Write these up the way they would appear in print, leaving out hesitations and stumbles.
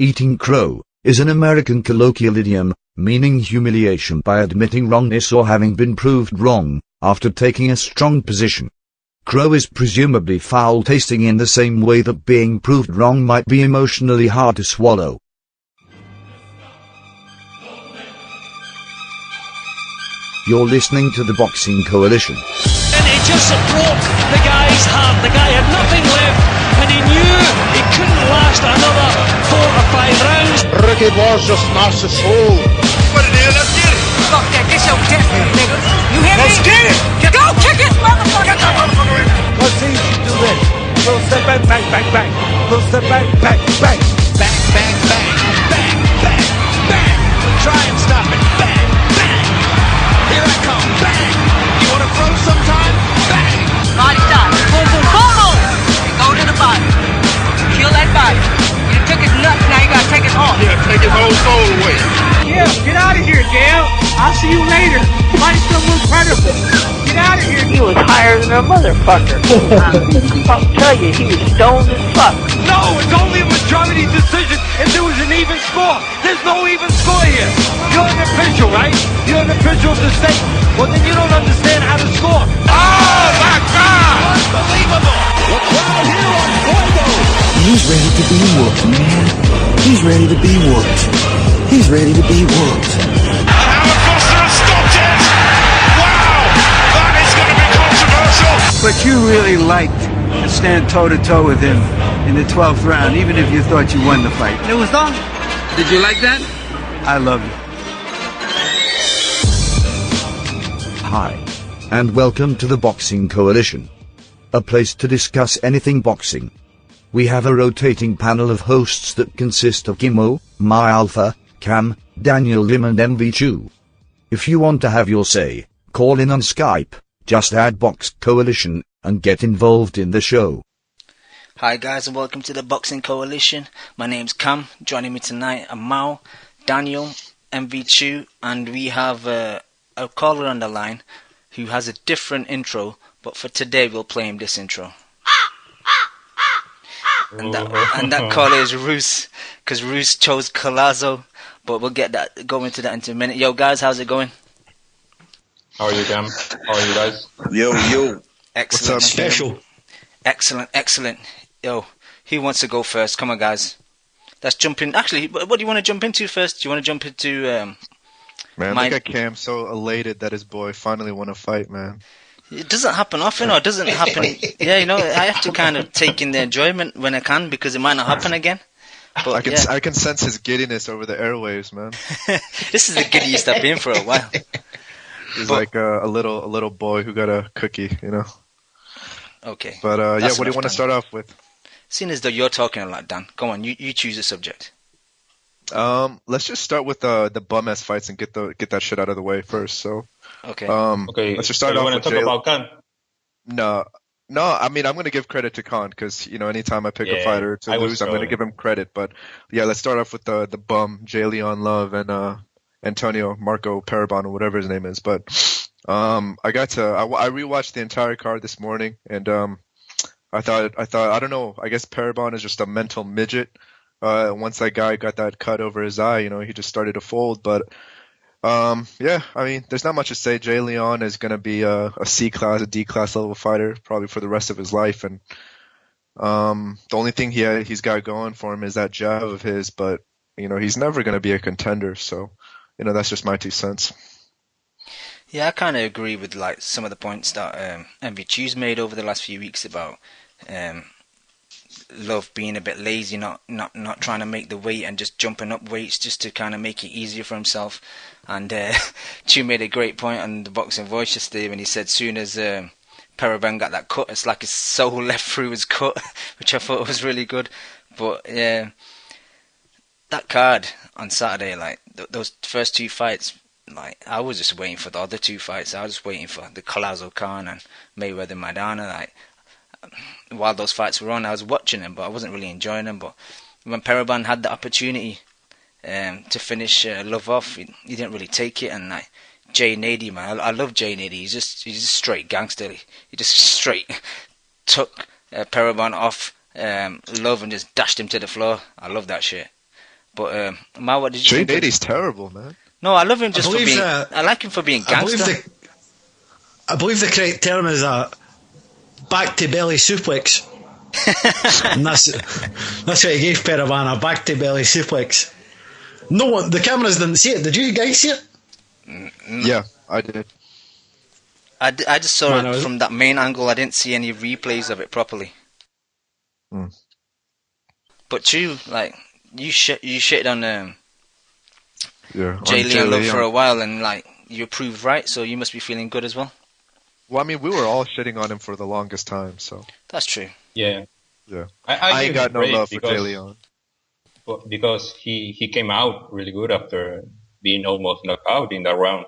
Eating crow is an American colloquial idiom meaning humiliation by admitting wrongness or having been proved wrong after taking a strong position. Crow is presumably foul-tasting in the same way that being proved wrong might be emotionally hard to swallow. You're listening to the Boxing Coalition. And he just broke the guy's heart. The guy had nothing left, and he knew he couldn't last another 4 or 5 rounds. Ricky Wars just smashed his soul. What it is, let's get it. Fuck that, get your chest, nigga. You hear me? Let's get it. Go kick his motherfucker. Get that motherfucker in there. Let's see you do this. Little step back, bang, bang, bang. Little step back, bang, bang. Bang, bang, bang, bang, bang, bang. Try and stop it. Bang, bang. Here I come. Bang. You want to throw sometime? Bang. Body shot. Boom, boom, boom, boom. And go to the body. Kill that body. You took his nuts, now you gotta take his heart. Yeah, take his whole soul away. Yeah, get out of here, Gail. I'll see you later. Fight some incredible. Get out of here. He was higher than a motherfucker. I'll tell you, he was stoned as fuck. No, it's only a majority decision if there was an even score. There's no even score here. You're an official, right? You're an official of the state. Well, then you don't understand how to score. Oh, my God! Unbelievable! The crowd here on Fuego. He's ready to be whooped, man. He's ready to be whooped. He's ready to be whooped. Howard Foster has stopped it. Wow, that is going to be controversial. But you really liked to stand toe-to-toe with him in the 12th round, even if you thought you won the fight. It was on. Did you like that? I love you. Hi, and welcome to the Boxing Coalition, a place to discuss anything boxing. We have a rotating panel of hosts that consist of Kimo, My Alpha, Cam, Daniel Lim and MV Chu. If you want to have your say, call in on Skype, just add Box Coalition, and get involved in the show. Hi guys and welcome to the Boxing Coalition. My name's Cam. Joining me tonight are Mao, Daniel, MV Chu, and we have a caller on the line who has a different intro, but for today we'll play him this intro. And that caller is Roos, because Roos chose Collazo, but we'll go into that in a minute. Yo guys, how's it going? How are you, Cam? How are you guys? Yo. Excellent. What's up, Special. Excellent. Yo, who wants to go first? Come on guys. Let's jump in. Actually, what do you want to jump into first? Do you want to jump into... Man, look at Cam, so elated that his boy finally won a fight, man. It doesn't happen often, or it doesn't happen... Yeah, I have to kind of take in the enjoyment when I can, because it might not happen again. But, I can sense his giddiness over the airwaves, man. This is the giddiest I've been for a while. He's like a little boy who got a cookie, Okay. But what do you want to start off with? Seeing as though you're talking a lot, Dan, go on, you choose a subject. Let's just start with the bum ass fights and get that shit out of the way first. So, okay. Okay. Let's just start off with talk about Khan? No. I mean, I'm going to give credit to Khan because anytime I pick a fighter to lose, I'm going to give him credit. But yeah, let's start off with the bum, J. Leon Love and Antonio Marco Parabon or whatever his name is. But I rewatched the entire card this morning, and I thought I don't know. I guess Parabon is just a mental midget. Once that guy got that cut over his eye, he just started to fold. But I mean, there's not much to say. Jay Leon is going to be a C-class, a D-class level fighter probably for the rest of his life. And the only thing he's got going for him is that jab of his. But he's never going to be a contender. So that's just my 2 cents. Yeah, I kind of agree with some of the points that MVQ's made over the last few weeks about Love being a bit lazy, not trying to make the weight and just jumping up weights just to kind of make it easier for himself. And Chu made a great point on the Boxing Voice yesterday when he said soon as Parabon got that cut, it's like his soul left through his cut, which I thought was really good. But yeah, that card on Saturday, those first 2 fights, I was just waiting for the other 2 fights. I was just waiting for the Collazo Khan and Mayweather Maidana. While those fights were on, I was watching them, but I wasn't really enjoying them. But when Parabon had the opportunity to finish Love off, he didn't really take it. And Jay Nady, man, I love Jay Nady. He's just straight gangster. He just straight took Parabon off Love and just dashed him to the floor. I love that shit. But Ma, what did you think? 380's terrible, man. No, I love him just for being. I like him for being gangster. I believe the correct term is a back to belly suplex. And that's what he gave Parabon, a back to belly suplex. No one, the cameras didn't see it. Did you guys see it? Yeah, I did. I just saw it from that main angle. I didn't see any replays of it properly. But you, like, you shit on Jay Leon Love for a while, and like you proved right. So you must be feeling good as well. Well, I mean, we were all shitting on him for the longest time, so that's true. Yeah. I ain't got no love for Jay Leon. Because he came out really good after being almost knocked out in that round.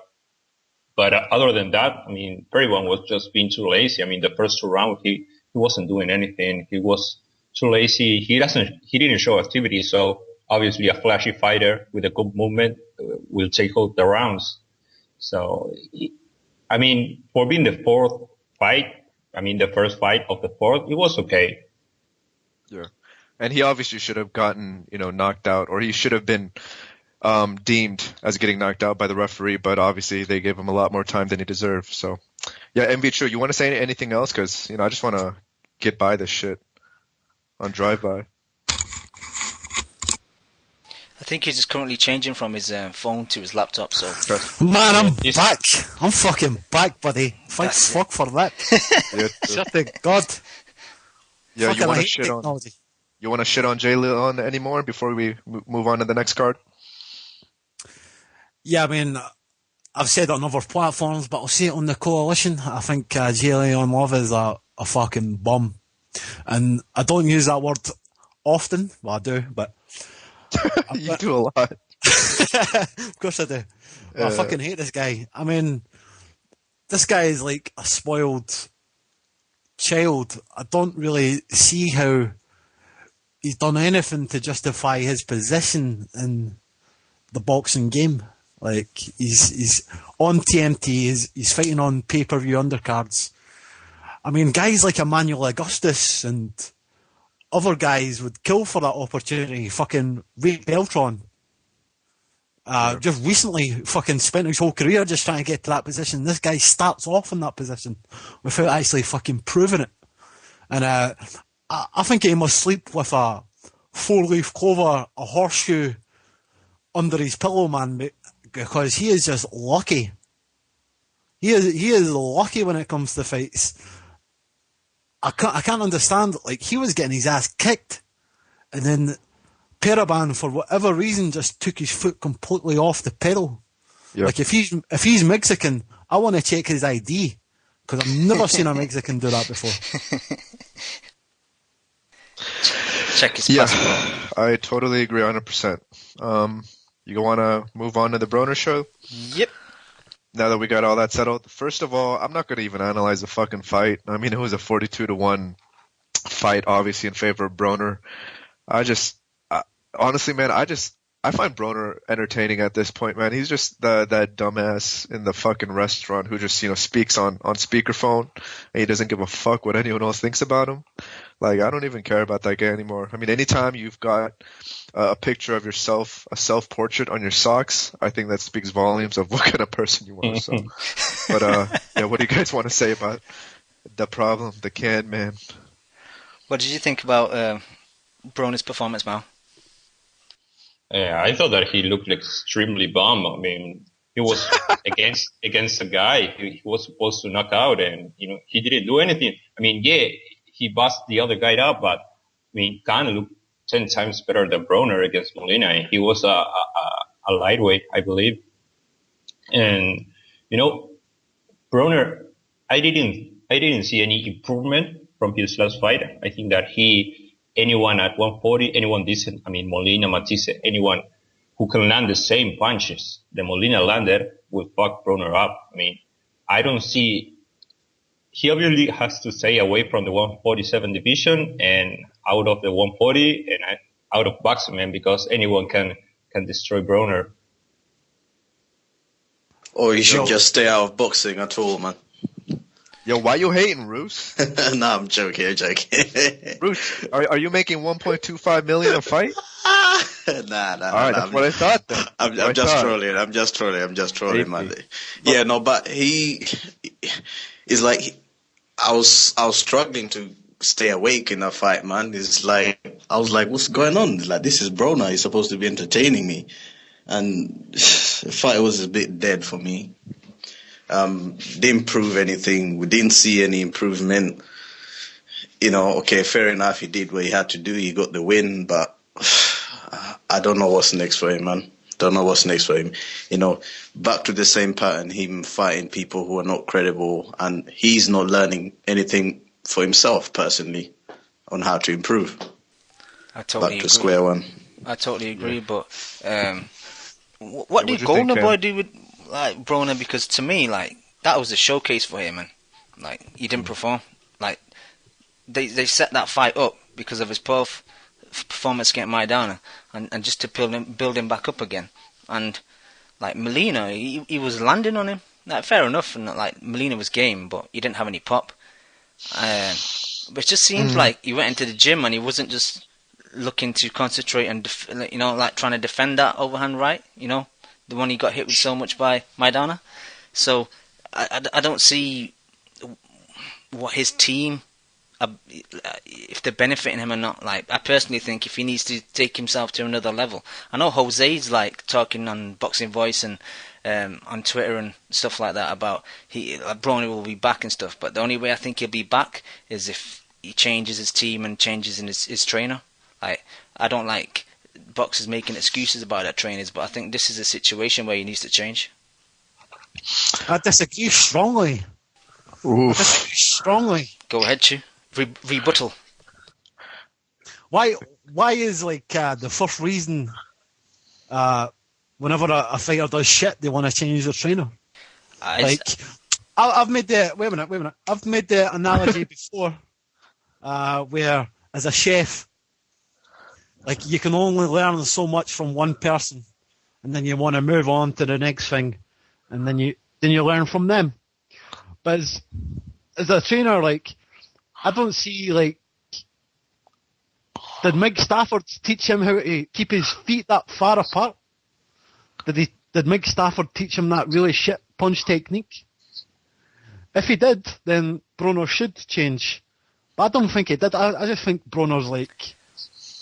But other than that, I mean, Parabon was just being too lazy. I mean, the first 2 rounds, he wasn't doing anything. He was too lazy. He didn't show activity. So obviously a flashy fighter with a good movement will take out the rounds. So, I mean, for being the 4th fight, I mean, the first fight of the 4th, it was okay. Yeah. And he obviously should have gotten, knocked out, or he should have been deemed as getting knocked out by the referee, but obviously they gave him a lot more time than he deserved. So, yeah, MV True, you want to say anything else? Because, I just want to get by this shit on drive-by. I think he's just currently changing from his phone to his laptop, so... Man, I'm back. I'm fucking back, buddy. Thank fuck for that. Shut the God. Yeah, you want to shit on... You want to shit on Jay Leon anymore before we move on to the next card? Yeah, I mean, I've said it on other platforms, but I'll say it on the Coalition. I think Jay Leon Love is a fucking bum. And I don't use that word often. Well, I do, but... You do a lot. Of course I do. I fucking hate this guy. I mean, this guy is like a spoiled child. I don't really see how he's done anything to justify his position in the boxing game. Like, he's on TNT, he's fighting on pay-per-view undercards. I mean, guys like Emmanuel Augustus and other guys would kill for that opportunity. Fucking Ray Beltran. Just recently fucking spent his whole career just trying to get to that position. This guy starts off in that position without actually fucking proving it. And I think he must sleep with a 4-leaf clover, a horseshoe under his pillow, man, because he is just lucky. He is lucky when it comes to fights. I can't understand. Like, he was getting his ass kicked, and then Parabon, for whatever reason, just took his foot completely off the pedal. Yep. Like, if he's Mexican, I want to check his ID, because I've never seen a Mexican do that before. Check his passport. I totally agree 100%. You want to move on to the Broner show? Yep. Now that we got all that settled, first of all, I'm not going to even analyze the fucking fight. I mean, it was a 42-1 fight, obviously in favor of Broner. Honestly, man, I find Broner entertaining at this point, man. He's just that dumbass in the fucking restaurant who just, speaks on speakerphone, and he doesn't give a fuck what anyone else thinks about him. Like, I don't even care about that guy anymore. I mean, anytime you've got a picture of yourself, a self-portrait on your socks, I think that speaks volumes of what kind of person you are. So, but yeah, what do you guys want to say about the problem, the can man? What did you think about Broner's performance, Mal? Yeah, I thought that he looked extremely bum. I mean, he was against a guy he was supposed to knock out, and he didn't do anything. I mean, yeah, he bust the other guy up, but I mean, Khan looked 10 times better than Broner against Molina, and he was a lightweight, I believe. And Broner, I didn't see any improvement from his last fight. I think that anyone at 140, anyone decent, I mean, Molina, Matisse, anyone who can land the same punches the Molina landed will fuck Broner up. I mean, I don't see, he obviously has to stay away from the 147 division and out of the 140 and out of boxing, man, because anyone can destroy Broner. Or you should just stay out of boxing at all, man. Yo, why you hating, Roos? No, I'm joking. Roos, are you making $1.25 million a fight? Nah. All right, that's what I thought then. I'm just trolling. I'm just trolling, man. Yeah, no, but he is like, I was struggling to stay awake in that fight, man. It's like, I was like, what's going on? It's like, this is Broner. He's supposed to be entertaining me. And the fight was a bit dead for me. Didn't prove anything. We didn't see any improvement. You know, okay, fair enough. He did what he had to do. He got the win, but I don't know what's next for him, man. Don't know what's next for him. You know, back to the same pattern, him fighting people who are not credible, and he's not learning anything for himself personally on how to improve. I totally back to agree. Square one. I totally agree, but what did Golden Boy do with like Broner? Because to me, like, that was a showcase for him, and like, he didn't perform. Like, they set that fight up because of his performance against Maidana, and just to build him back up again. And like Molina, he was landing on him. Like, fair enough, and like, Molina was game, but he didn't have any pop. But it just seems like he went into the gym and he wasn't just looking to concentrate and like trying to defend that overhand right, the one he got hit with so much by Maidana. So I don't see what his team, if they're benefiting him or not. Like, I personally think if he needs to take himself to another level. I know Jose's like talking on Boxing Voice and on Twitter and stuff like that about Broner will be back and stuff, but the only way I think he'll be back is if he changes his team and changes in his trainer. Like, I don't like boxers making excuses about their trainers, but I think this is a situation where he needs to change. I disagree strongly. Go ahead, Chu. Rebuttal. Why is like the first reason whenever a fighter does shit, they want to change their trainer? I've made the wait a minute. I've made the analogy before, where as a chef, like, you can only learn so much from one person, and then you want to move on to the next thing, and then you learn from them. But as a trainer, like, I don't see, like, did Mike Stafford teach him how to keep his feet that far apart? Did Mike Stafford teach him that really shit punch technique? If he did, then Broner should change. But I don't think he did. I just think Broner's, like,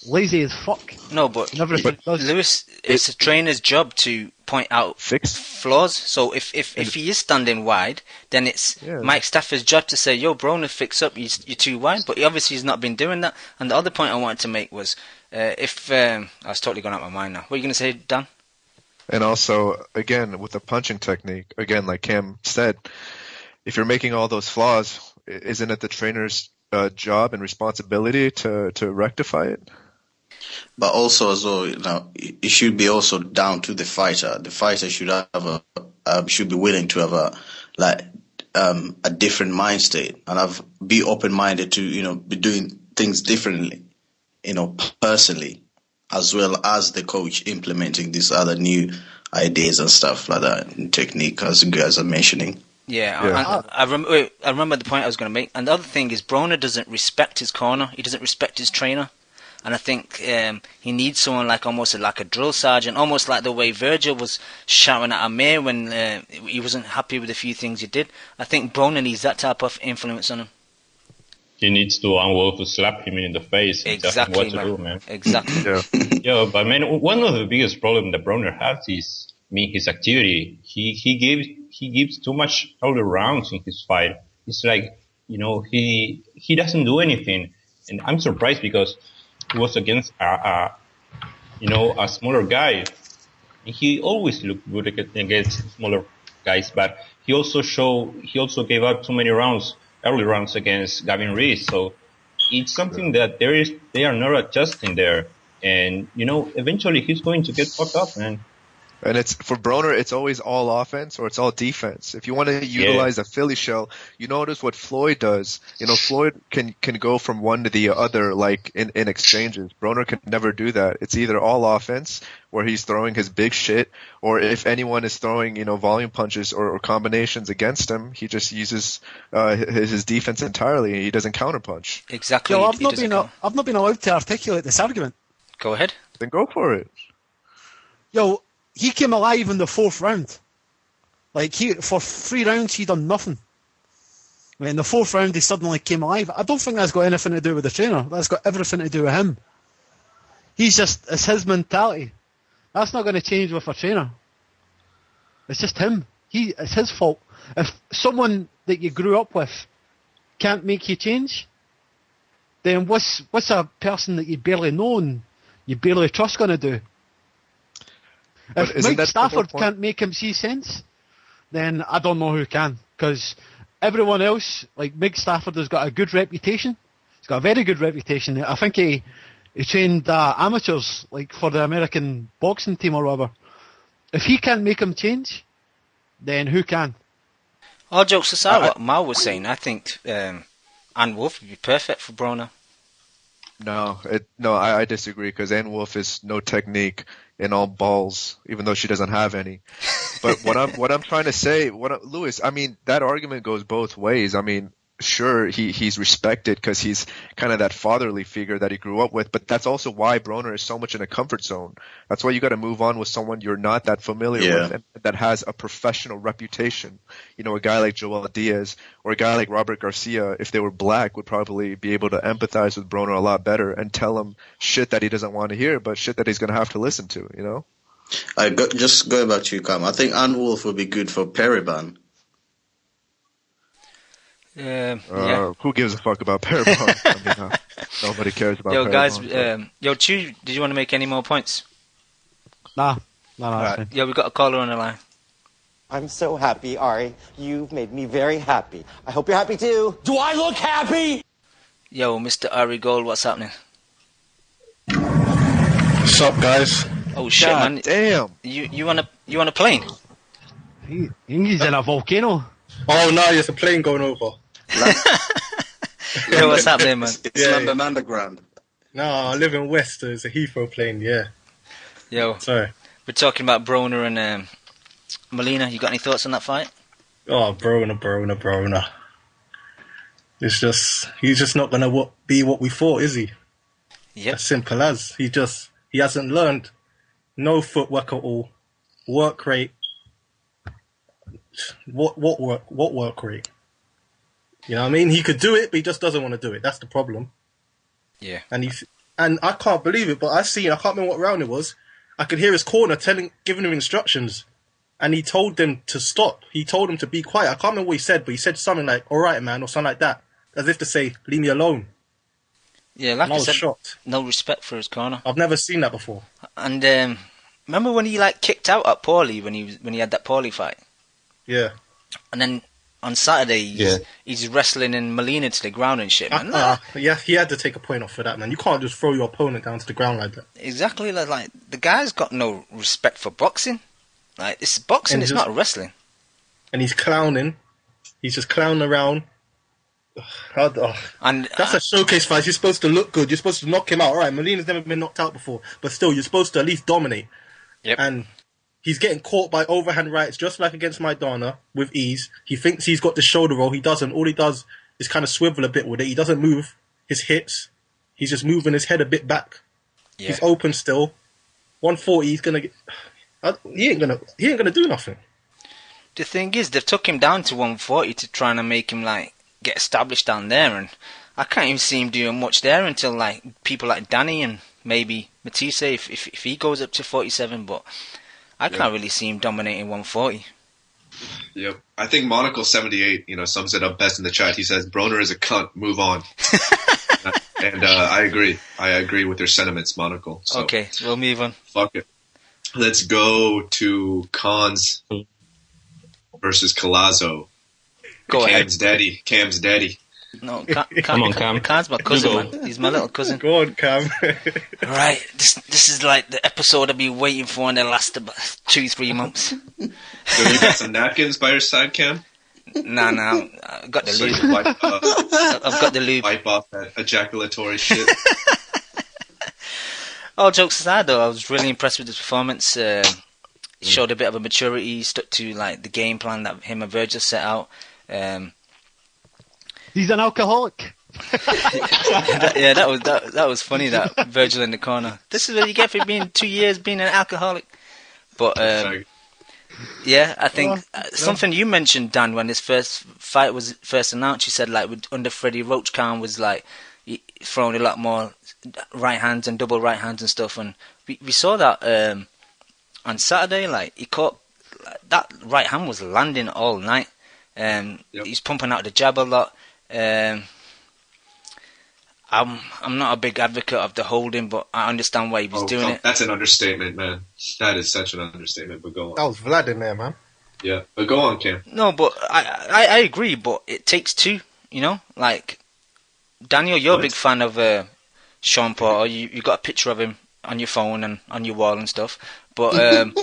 lazy as fuck. No, but Lewis, it's a trainer's job to point out flaws. So if he is standing wide, then it's Mike Stafford's job to say, "Yo, Broner, fix up. You're too wide." But he obviously has not been doing that. And the other point I wanted to make was, I was totally gone out of my mind now. What are you going to say, Dan? And also, again, with the punching technique, again, like Cam said, if you're making all those flaws, isn't it the trainer's job and responsibility to rectify it? But also, as well, it should be also down to the fighter. The fighter should have should be willing to have a different mind state and be open-minded to be doing things differently, personally, as well as the coach implementing these other new ideas and stuff like that, and technique, as you guys are mentioning. Yeah. I remember the point I was going to make. And the other thing is, Broner doesn't respect his corner. He doesn't respect his trainer. And I think he needs someone almost like a drill sergeant, almost like the way Virgil was shouting at Amir when he wasn't happy with a few things he did. I think Broner needs that type of influence on him. He needs to unwell to slap him in the face. Exactly, what to do, man. Exactly. Yeah, but man, one of the biggest problems that Broner has is, his activity. He gives too much all rounds in his fight. It's like, he doesn't do anything, and I'm surprised because he was against a smaller guy. He always looked good against smaller guys, but he also gave up too many early rounds against Gavin Rees. So it's something that they are not adjusting there, and eventually he's going to get fucked up, man. And it's for Broner, it's always all offense or it's all defense. If you want to utilize a Philly shell, you notice what Floyd does. Floyd can go from one to the other, like in exchanges. Broner can never do that. It's either all offense, where he's throwing his big shit, or if anyone is throwing, volume punches or combinations against him, he just uses his defense entirely. He doesn't counterpunch. Exactly. I've not been allowed to articulate this argument. Go ahead. then go for it. Yo, he came alive in the 4th round. Like, for 3 rounds, he done nothing. In the 4th round, he suddenly came alive. I don't think that's got anything to do with the trainer. That's got everything to do with him. It's his mentality. That's not going to change with a trainer. It's just him. It's his fault. If someone that you grew up with can't make you change, then what's a person that you barely know and you barely trust going to do? If Mike Stafford can't make him see sense, then I don't know who can. Because everyone else, like Mike Stafford, has got a good reputation. He's got a very good reputation. I think he trained amateurs, like for the American boxing team or whatever. If he can't make him change, then who can? All jokes aside, what Mal was saying, I think Ann Wolfe would be perfect for Broner. No, I disagree because Ann Wolfe is no technique in all balls, even though she doesn't have any. But what I'm trying to say, Lewis, I mean, that argument goes both ways. I mean, sure, he's respected because he's kind of that fatherly figure that he grew up with, but that's also why Broner is so much in a comfort zone. That's why you got to move on with someone you're not that familiar with and that has a professional reputation. You know, a guy like Joel Diaz or a guy like Robert Garcia, if they were black, would probably be able to empathize with Broner a lot better and tell him shit that he doesn't want to hear, but shit that he's going to have to listen to, you know? Just going back to you, Cam, I think Ann Wolfe would be good for Parabon. Who gives a fuck about Parabon? I mean, nobody cares about Parabon. Guys, Chew, did you want to make any more points? No. Right. Yeah, we've got a caller on the line. I'm so happy, Ari. You've made me very happy. I hope you're happy too. Do I look happy? Yo, Mr. Ari Gold, what's happening? What's up, guys? Oh shit, God man! Damn. You on a plane? He's in a volcano. Oh no, there's a plane going over. Yo, what's happening, man? It's London Underground. No, I live in West. It's a Heathrow plane. Yeah. Yo, sorry. We're talking about Broner and Molina. You got any thoughts on that fight? Oh, Broner. He's just not gonna be what we thought, is he? Yep. As simple as he hasn't learned. No footwork at all. Work rate. What work rate? You know what I mean? He could do it, but he just doesn't want to do it. That's the problem. Yeah. And I can't believe it, but I can't remember what round it was. I could hear his corner giving him instructions, and he told them to stop. He told them to be quiet. I can't remember what he said, but he said something like, "All right, man," or something like that, as if to say, "Leave me alone." Yeah, like I was said, shocked. No respect for his corner. I've never seen that before. And remember when he kicked out at Paulie when he had that Paulie fight? Yeah. And then on Saturday, he's wrestling in Molina to the ground and shit, man. Yeah, he had to take a point off for that, man. You can't just throw your opponent down to the ground like that. Exactly, like the guy's got no respect for boxing. Like, it's boxing, it's not wrestling. And he's clowning. He's just clowning around. And that's a showcase fight. You're supposed to look good. You're supposed to knock him out. All right, Molina's never been knocked out before, but still, you're supposed to at least dominate. Yep. And he's getting caught by overhand rights, just like against Maidana, with ease. He thinks he's got the shoulder roll. He doesn't. All he does is kind of swivel a bit with it. He doesn't move his hips. He's just moving his head a bit back. Yeah. He's open still. 140. He's gonna get. He ain't gonna do nothing. The thing is, they've took him down to 140 to try and make him get established down there, and I can't even see him doing much there until people like Danny and maybe Matisse if he goes up to 47, but I can't really see him dominating 140. Yep. I think Monocle78, sums it up best in the chat. He says, Broner is a cunt, move on. And I agree. I agree with your sentiments, Monocle. So, okay, we'll move on. Fuck it. Let's go to Khan's versus Collazo. Go ahead. Cam's daddy. No, come on, Cam. Khan's my cousin, man. He's my little cousin. Go on, Cam. Right, this is like the episode I've been waiting for, and it lasted about 2-3 months. So you got some napkins by your side, Cam? Nah, I've got the lube. I've got the lube. Wipe off that ejaculatory shit. All jokes aside, though, I was really impressed with his performance. He showed a bit of a maturity. He stuck to the game plan that him and Virgil set out. He's an alcoholic. that was funny. That Virgil in the corner. This is what you get for being 2 years being an alcoholic. But yeah, I think something you mentioned, Dan, when this first fight was first announced. You said like under Freddie Roach, Khan was like throwing a lot more right hands and double right hands and stuff, and we saw that on Saturday. Like he caught that right hand was landing all night. He's pumping out the jab a lot. I'm not a big advocate of the holding, but I understand why he was doing it. That's an understatement, man. That is such an understatement, but go on. That was Vlad in there, man. Yeah, but go on, Cam. No, but I agree, but it takes two, you know? Like, Daniel, you're a big fan of Sean Porter. You got a picture of him on your phone and on your wall and stuff. But on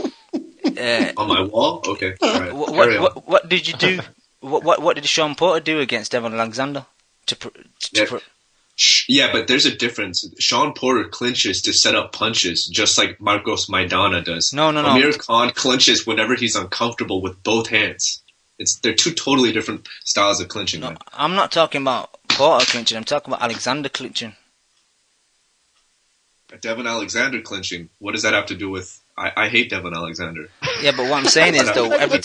my wall? Okay. All right. What did you do? What did Sean Porter do against Devon Alexander? Yeah, but there's a difference. Sean Porter clinches to set up punches, just like Marcos Maidana does. No. Amir Khan clinches whenever he's uncomfortable with both hands. They're two totally different styles of clinching. No, I'm not talking about Porter clinching. I'm talking about Alexander clinching. Devon Alexander clinching. What does that have to do with? I hate Devon Alexander. Yeah, but what I'm saying is though, every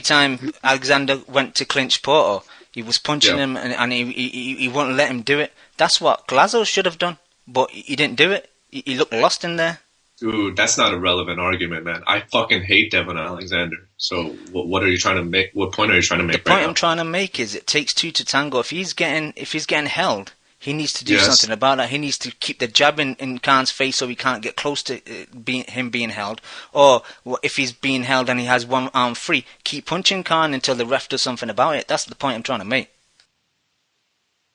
time Alexander went to clinch Porter, he was punching him, and he wouldn't let him do it. That's what Collazo should have done, but he didn't do it. He looked lost in there. Dude, that's not a relevant argument, man. I fucking hate Devon Alexander. So what are you trying to make? What point are you trying to make? The point I'm trying to make is it takes two to tango. If he's getting held, he needs to do something about that. He needs to keep the jab in Khan's face so he can't get close to him being held. Or if he's being held and he has one arm free, keep punching Khan until the ref does something about it. That's the point I'm trying to make.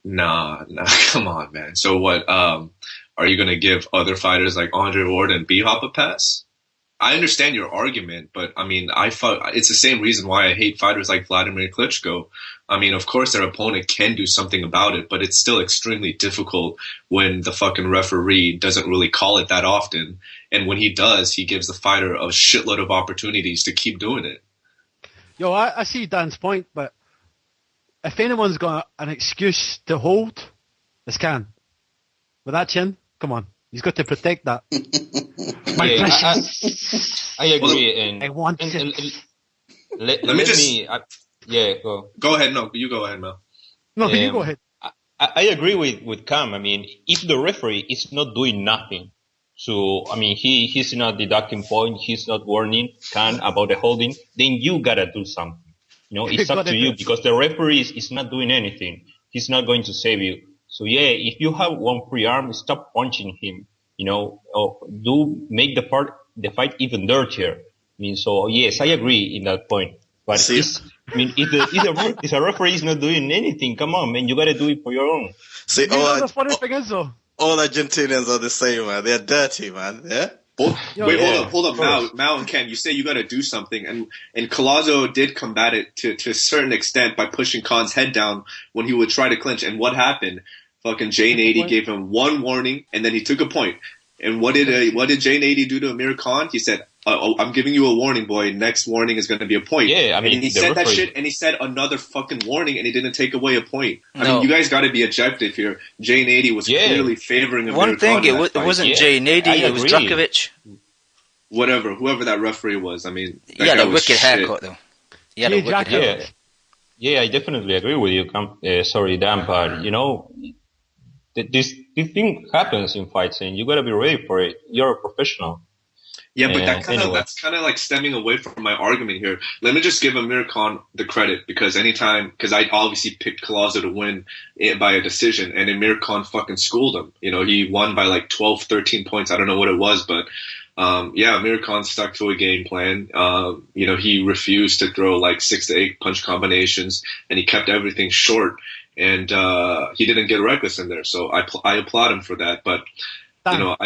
Nah, come on, man. So what, are you going to give other fighters like Andre Ward and B-Hop a pass? I understand your argument, but I mean, it's the same reason why I hate fighters like Vladimir Klitschko. I mean, of course their opponent can do something about it, but it's still extremely difficult when the fucking referee doesn't really call it that often. And when he does, he gives the fighter a shitload of opportunities to keep doing it. Yo, I see Dan's point, but if anyone's got an excuse to hold, it's Khan. With that chin, come on. He's got to protect that. I agree. I want go. Go ahead. No, you go ahead, Mel. No, you go ahead. I agree with Cam. I mean, if the referee is not doing nothing, so, I mean, he's not deducting points, he's not warning Khan about the holding, then you gotta do something. You know, it's up to you because the referee is not doing anything. He's not going to save you. So yeah, if you have one free arm, stop punching him. You know, make the fight even dirtier. I mean, so yes, I agree in that point. But if a referee is not doing anything, come on, man, you gotta do it for your own. See, the funny thing is though, all Argentinians are the same, man. They're dirty, man. Yeah. Hold up. Mao and Ken, you say you got to do something, and Collazo did combat it to a certain extent by pushing Khan's head down when he would try to clinch. And what happened? Fucking Jane 80 gave him one warning, and then he took a point. And what did Jane 80 do to Amir Khan? He said, I'm giving you a warning, boy. Next warning is going to be a point. Yeah, I mean, and he said that shit, and he said another fucking warning, and he didn't take away a point. I mean, you guys got to be objective here. Jane 80 was clearly favoring Amir Khan. One thing, it wasn't Jane 80, it was Drakovic. Whoever that referee was. I mean, he had a wicked haircut, though. He had a wicked haircut. Yeah, I definitely agree with you. Sorry, Dan, but you know, this thing happens in fights, and you got to be ready for it. You're a professional. Yeah, but that's kind of like stemming away from my argument here. Let me just give Amir Khan the credit because I obviously picked Collazo to win by a decision, and Amir Khan fucking schooled him. You know, he won by like 12, 13 points. I don't know what it was, but Amir Khan stuck to a game plan. You know, he refused to throw like 6 to 8 punch combinations, and he kept everything short, and he didn't get reckless in there. So I applaud him for that. But you know,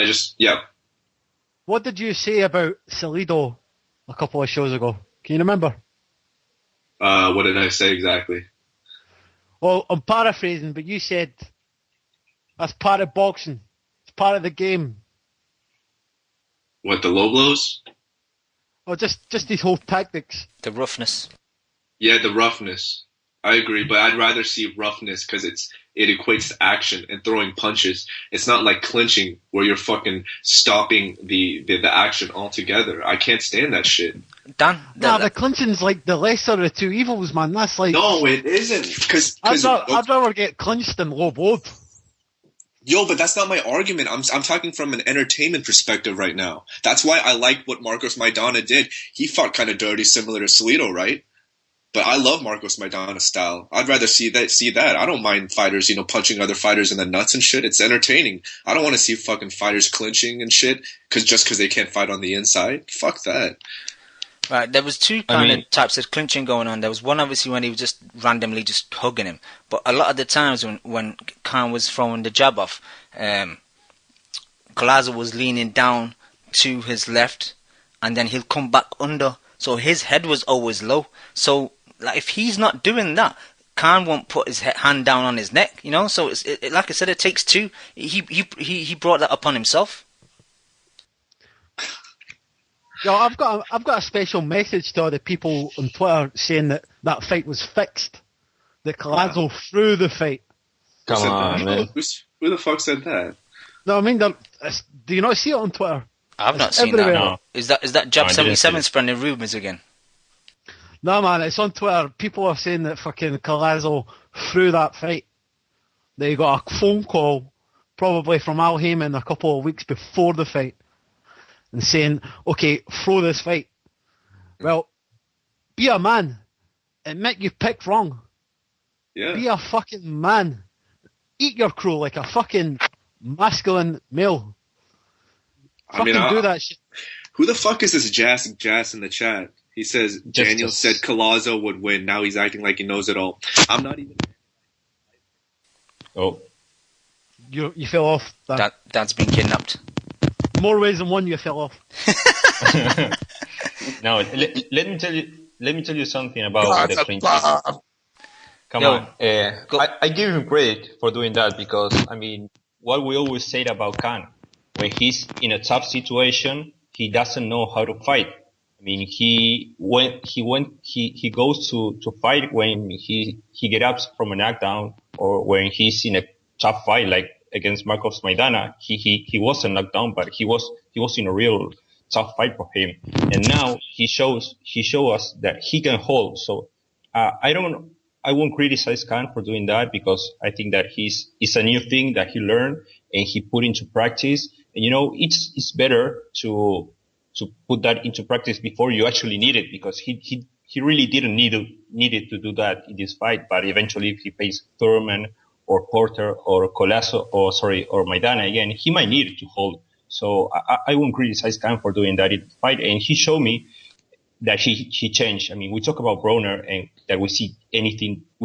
What did you say about Salido a couple of shows ago? Can you remember? What did I say exactly? Well, I'm paraphrasing, but you said that's part of boxing. It's part of the game. What, the low blows? Oh, just these whole tactics. The roughness. Yeah, the roughness. I agree, but I'd rather see roughness because it equates to action and throwing punches. It's not like clinching where you're fucking stopping the action altogether. I can't stand that shit. The clinching's like the lesser of the two evils, man. That's like... No, it isn't. Because I'd rather get clinched than low blowed. Yo, but that's not my argument. I'm talking from an entertainment perspective right now. That's why I like what Marcos Maidana did. He fought kind of dirty, similar to Salido, right? But I love Marcos Maidana's style. I'd rather see that. I don't mind fighters, punching other fighters in the nuts and shit. It's entertaining. I don't want to see fucking fighters clinching and shit because they can't fight on the inside. Fuck that. Right, there was two of types of clinching going on. There was one obviously when he was just randomly just hugging him. But a lot of the times when Khan was throwing the jab off, Collazo was leaning down to his left, and then he'll come back under. So his head was always low. So like if he's not doing that, Khan won't put his hand down on his neck, So like I said, it takes two. He brought that upon himself. Yo, I've got a special message to all the people on Twitter saying that fight was fixed. That Collazo threw the fight. Come on, man. Who the fuck said that? No, I mean, do you not see it on Twitter? I've not seen that. No. Is that Jab 77 spreading rumours again? No, man, it's on Twitter. People are saying that fucking Collazo threw that fight. They got a phone call, probably from Al Heyman a couple of weeks before the fight, and saying, okay, throw this fight. Well, be a man. Admit you picked wrong. Yeah. Be a fucking man. Eat your crow like a fucking masculine male. Do that shit. Who the fuck is this Jass in the chat? He says Daniel said Collazo would win. Now he's acting like he knows it all. I'm not even... Oh. You fell off. Dad's been kidnapped. More ways than one you fell off. No, let me tell you something about the clinching. Come on. I give him credit for doing that because, what we always say about Khan, when he's in a tough situation, he doesn't know how to fight. He goes to fight when he gets up from a knockdown or when he's in a tough fight, like against Marcos Maidana. He wasn't knocked down, but he was in a real tough fight for him. And now he shows us that he can hold. So, I won't criticize Khan for doing that because I think that it's a new thing that he learned and he put into practice. And it's better to put that into practice before you actually need it because he really didn't need it to do that in this fight. But eventually if he faced Thurman or Porter or Collazo or Maidana again, he might need it to hold. So I won't criticize Khan for doing that in the fight. And he showed me that he changed. We talk about Broner and that we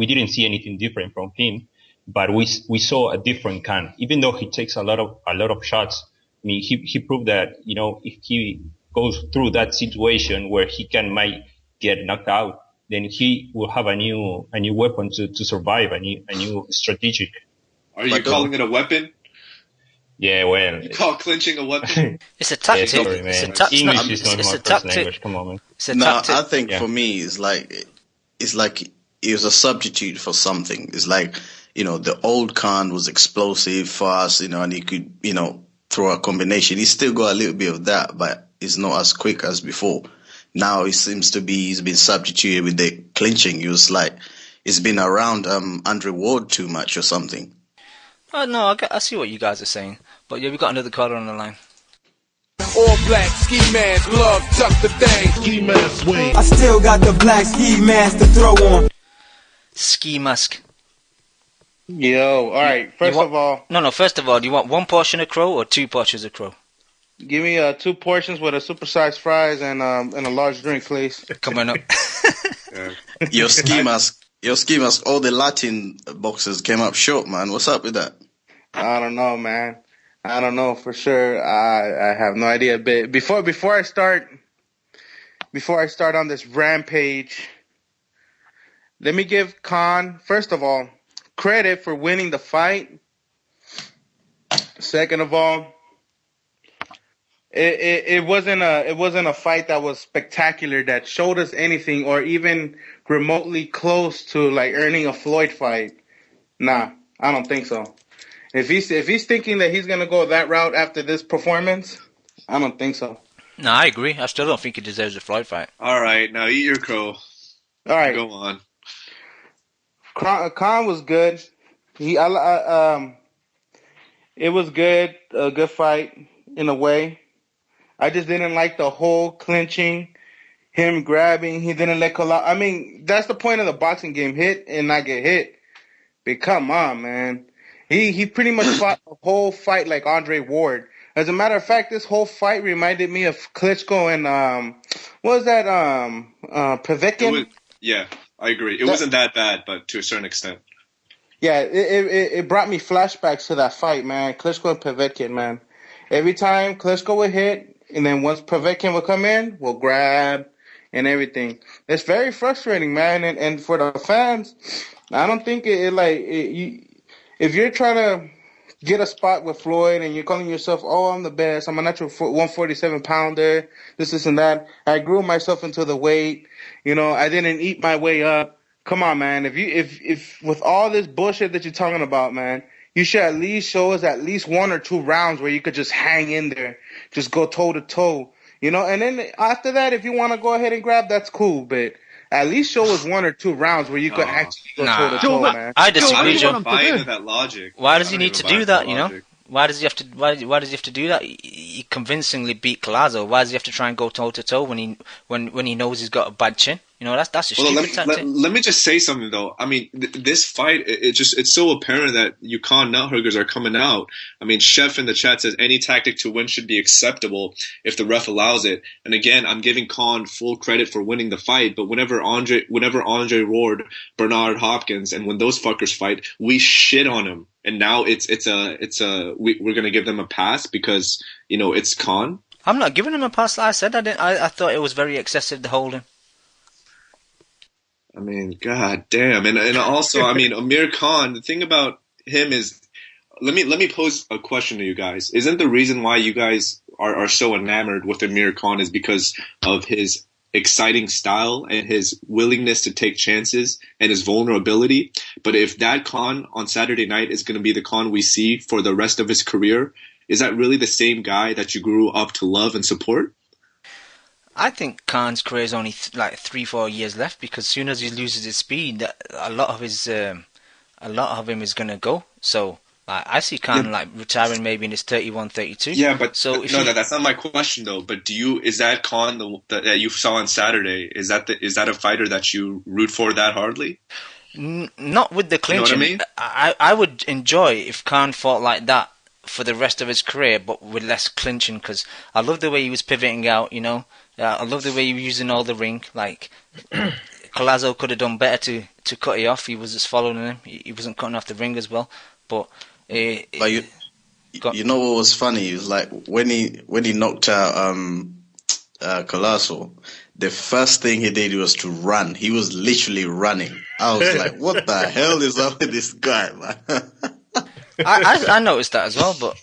didn't see anything different from him, but we saw a different Khan. Even though he takes a lot of shots, he proved that, if he goes through that situation where he might get knocked out, then he will have a new weapon to survive, a new strategic. Are you calling it a weapon? Yeah, well. You call clinching a weapon? It's a tactic. Yeah, sorry, it's a tactic. English is not my first language. Come on, man. It's a tactic. I think for me, it's like it was a substitute for something. It's like, the old Khan was explosive, fast, and he could, throw a combination. He's still got a little bit of that, but it's not as quick as before. Now it seems to be he's been substituted with the clinching. It was like it's been around Andre Ward too much or something. Oh no, I see what you guys are saying, but yeah, we got another caller on the line. All black ski mask, glove, tuck the thing. Ski mask, swing. I still got the black ski mask to throw on. Ski mask. Yo, all right. First of all, do you want one portion of crow or two portions of crow? Give me 2 portions with a supersized fries and a large drink, please. Coming up. Your ski mask, all the Latin boxers came up short, man. What's up with that? I don't know, man. I don't know for sure. I have no idea. But before I start on this rampage, let me give Khan, first of all, credit for winning the fight. Second of all, it wasn't a fight that was spectacular, that showed us anything or even remotely close to like earning a Floyd fight. Nah, I don't think so. If he's thinking that he's gonna go that route after this performance, I don't think so. No, I agree. I still don't think he deserves a Floyd fight. All right, now eat your crow. All right, go on. Khan was good. It was good, a good fight in a way. I just didn't like the whole clinching, him grabbing. He didn't let Collazo. I mean, that's the point of the boxing game: hit and not get hit. But come on, man. He pretty much fought the whole fight like Andre Ward. As a matter of fact, this whole fight reminded me of Klitschko and what was that? Povetkin. Yeah, I agree. It wasn't that bad, but to a certain extent. Yeah, it brought me flashbacks to that fight, man. Klitschko and Povetkin, man. Every time Klitschko would hit, and then once Povetkin would come in, we'll grab and everything. It's very frustrating, man. And for the fans, I don't think if you're trying to get a spot with Floyd and you're calling yourself, oh, I'm the best, I'm a natural 147-pounder, this and that. I grew myself into the weight. I didn't eat my way up. Come on, man. If with all this bullshit that you're talking about, man, you should at least show us at least 1 or 2 rounds where you could just hang in there, just go toe to toe, And then after that, if you want to go ahead and grab, that's cool. But at least show us 1 or 2 rounds where you could actually go toe to toe, man. I disagree, Joe. That logic. Why does he need to do that? Why does he have to? Why does he have to do that? He convincingly beat Collazo. Why does he have to try and go toe to toe when he knows he's got a bad chin? That's a stupid tactic. Let me just say something though. I mean, this fight, it's so apparent that Khan nuthuggers are coming out. I mean, Chef in the chat says any tactic to win should be acceptable if the ref allows it. And again, I'm giving Khan full credit for winning the fight. But whenever Andre Ward, Bernard Hopkins, and when those fuckers fight, we shit on him. And now we're gonna give them a pass because it's Khan. I'm not giving him a pass. I said I thought it was very excessive to hold him. I mean, god damn, and also, I mean, Amir Khan. The thing about him is, let me pose a question to you guys. Isn't the reason why you guys are so enamored with Amir Khan is because of his exciting style and his willingness to take chances and his vulnerability? But if that Khan on Saturday night is going to be the Khan we see for the rest of his career, is that really the same guy that you grew up to love and support? I think Khan's career is only 3-4 years left because as soon as he loses his speed, a lot of him is gonna go. So I see Khan retiring maybe in his 31, 32. Yeah, but that's not my question though. But is that Khan that you saw on Saturday? Is that a fighter that you root for that hardly? Not with the clinching. You know what I mean? I would enjoy if Khan fought like that for the rest of his career, but with less clinching. Because I love the way he was pivoting out. I love the way he was using all the ring. Like Collazo could have done better to cut it off. He was just following him. He wasn't cutting off the ring as well. But you know what was funny? It was like when he knocked out Collazo, the first thing he did was to run. He was literally running. I was like, what the hell is up with this guy, man? I noticed that as well, but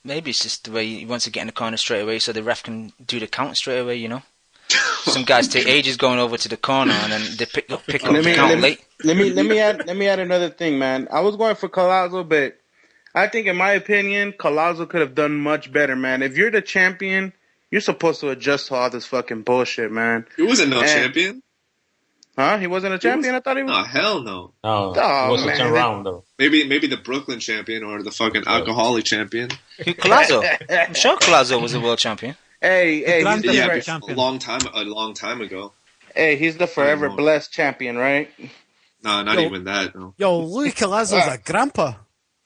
maybe it's just the way he wants to get in the corner straight away so the ref can do the count straight away, Some guys take ages going over to the corner and then they pick up the count late. Let me add another thing, man. I was going for Collazo, but I think in my opinion, Collazo could have done much better, man. If you're the champion, you're supposed to adjust to all this fucking bullshit, man. He wasn't champion. Huh? He wasn't a champion? I thought he was. Oh, hell no. Oh, it was a round though. Maybe the Brooklyn champion or the fucking alcoholic champion. Collazo. I'm sure Collazo was a world champion. Hey, he's the champion. A long time ago. Hey, he's the forever blessed champion, right? No, not even that. No. Yo, Louis Collazo's a grandpa.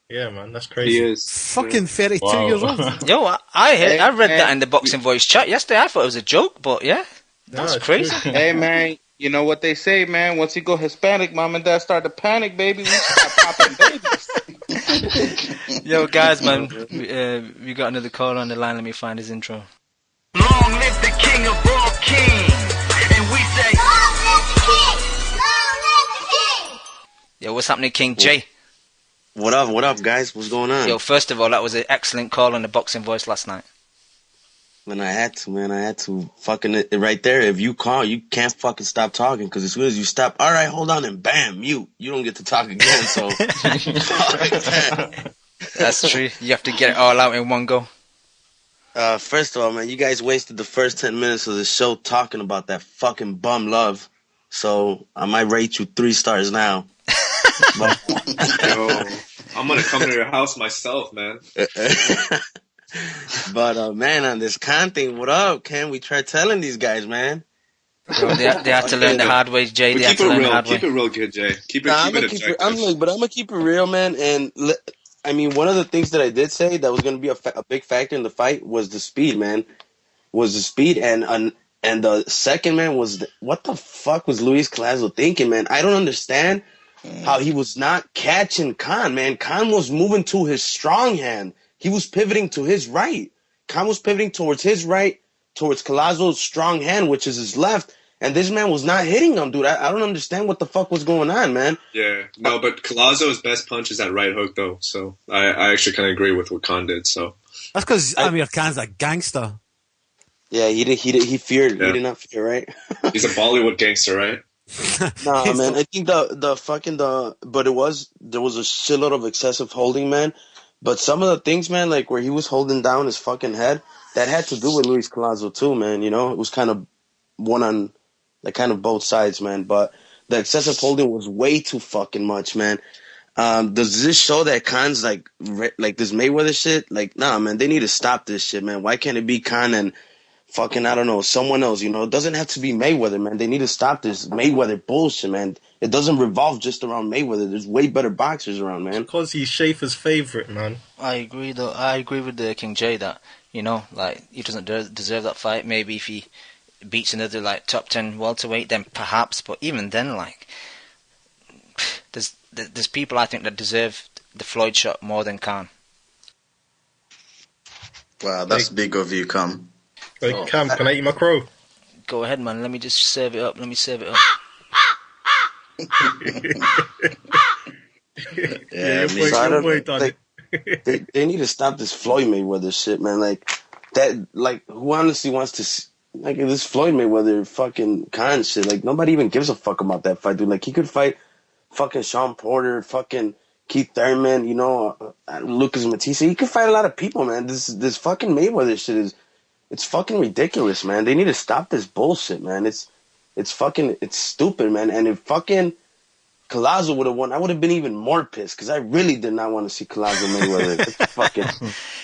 Yeah, man, that's crazy. He is. Fucking 32 years old. Yo, I read that in the Boxing Voice chat yesterday. I thought it was a joke, but yeah, that's crazy. Hey, man, you know what they say, man? Once you go Hispanic, mom and dad start to panic, baby. We start popping babies. Yo, guys, man, we got another caller on the line. Let me find his intro. Long live the king of all kings, and we say, long live the king, long live the king. Yo, what's happening, King J? What up, guys? What's going on? Yo, first of all, that was an excellent call on the Boxing Voice last night. Man, I had to, man. I had to fucking it right there. If you call, you can't fucking stop talking because as soon as you stop, all right, hold on, and bam, mute. You don't get to talk again. So that's true. You have to get it all out in one go. First of all, man, you guys wasted the first 10 minutes of the show talking about that fucking bum love. So I might rate you 3 stars now. Yo, I'm gonna come to your house myself, man. But man, on this Khan thing, what up? Can we try telling these guys, man? Well, they have to learn the hard way, Jay. They have to learn the hard way. Keep it real good, Jay. Keep it objective. I'm gonna keep it real, man. And I mean, one of the things that I did say that was gonna be a big factor in the fight was the speed, man. Was the speed, and the second, man, was what the fuck was Luis Collazo thinking, man? I don't understand how he was not catching Khan, man. Khan was moving to his strong hand. He was pivoting to his right. Khan was pivoting towards his right, towards Collazo's strong hand, which is his left. And this man was not hitting him, dude. I don't understand what the fuck was going on, man. Yeah, no, but Collazo's best punch is that right hook, though. So I actually kind of agree with what Khan did. So that's because Amir Khan's a gangster. Yeah, he feared. Yeah. He did not fear, right? He's a Bollywood gangster, right? Nah, man. I think there was a shitload of excessive holding, man. But some of the things, man, like where he was holding down his fucking head, that had to do with Luis Collazo too, man. You know, it was kind of one on, like, kind of both sides, man. But the excessive holding was way too fucking much, man. Does this show that Khan's like this Mayweather shit? Like, nah, man, they need to stop this shit, man. Why can't it be Khan and fucking, I don't know, someone else, you know? It doesn't have to be Mayweather, man. They need to stop this Mayweather bullshit, man. It doesn't revolve just around Mayweather. There's way better boxers around, man. Because he's Schaefer's favorite, man. I agree, though. I agree with King J that, you know, like, he doesn't deserve that fight. Maybe if he beats another, like, top 10 welterweight, then perhaps. But even then, like, there's people I think that deserve the Floyd shot more than Khan. Wow, that's big of you, Cam. Hey, Cam, can I eat my crow? Go ahead, man. Let me just serve it up. Yeah, your boy done it. They need to stop this Floyd Mayweather shit, man. Like that. Like, who honestly wants to like this Floyd Mayweather fucking Khan shit? Like, nobody even gives a fuck about that fight, dude. Like, he could fight fucking Sean Porter, fucking Keith Thurman, you know, Lucas Matisse. He could fight a lot of people, man. This fucking Mayweather shit it's fucking ridiculous, man. They need to stop this bullshit, man. It's stupid, man. And if fucking Collazo would have won, I would have been even more pissed because I really did not want to see Collazo Mayweather. It's fucking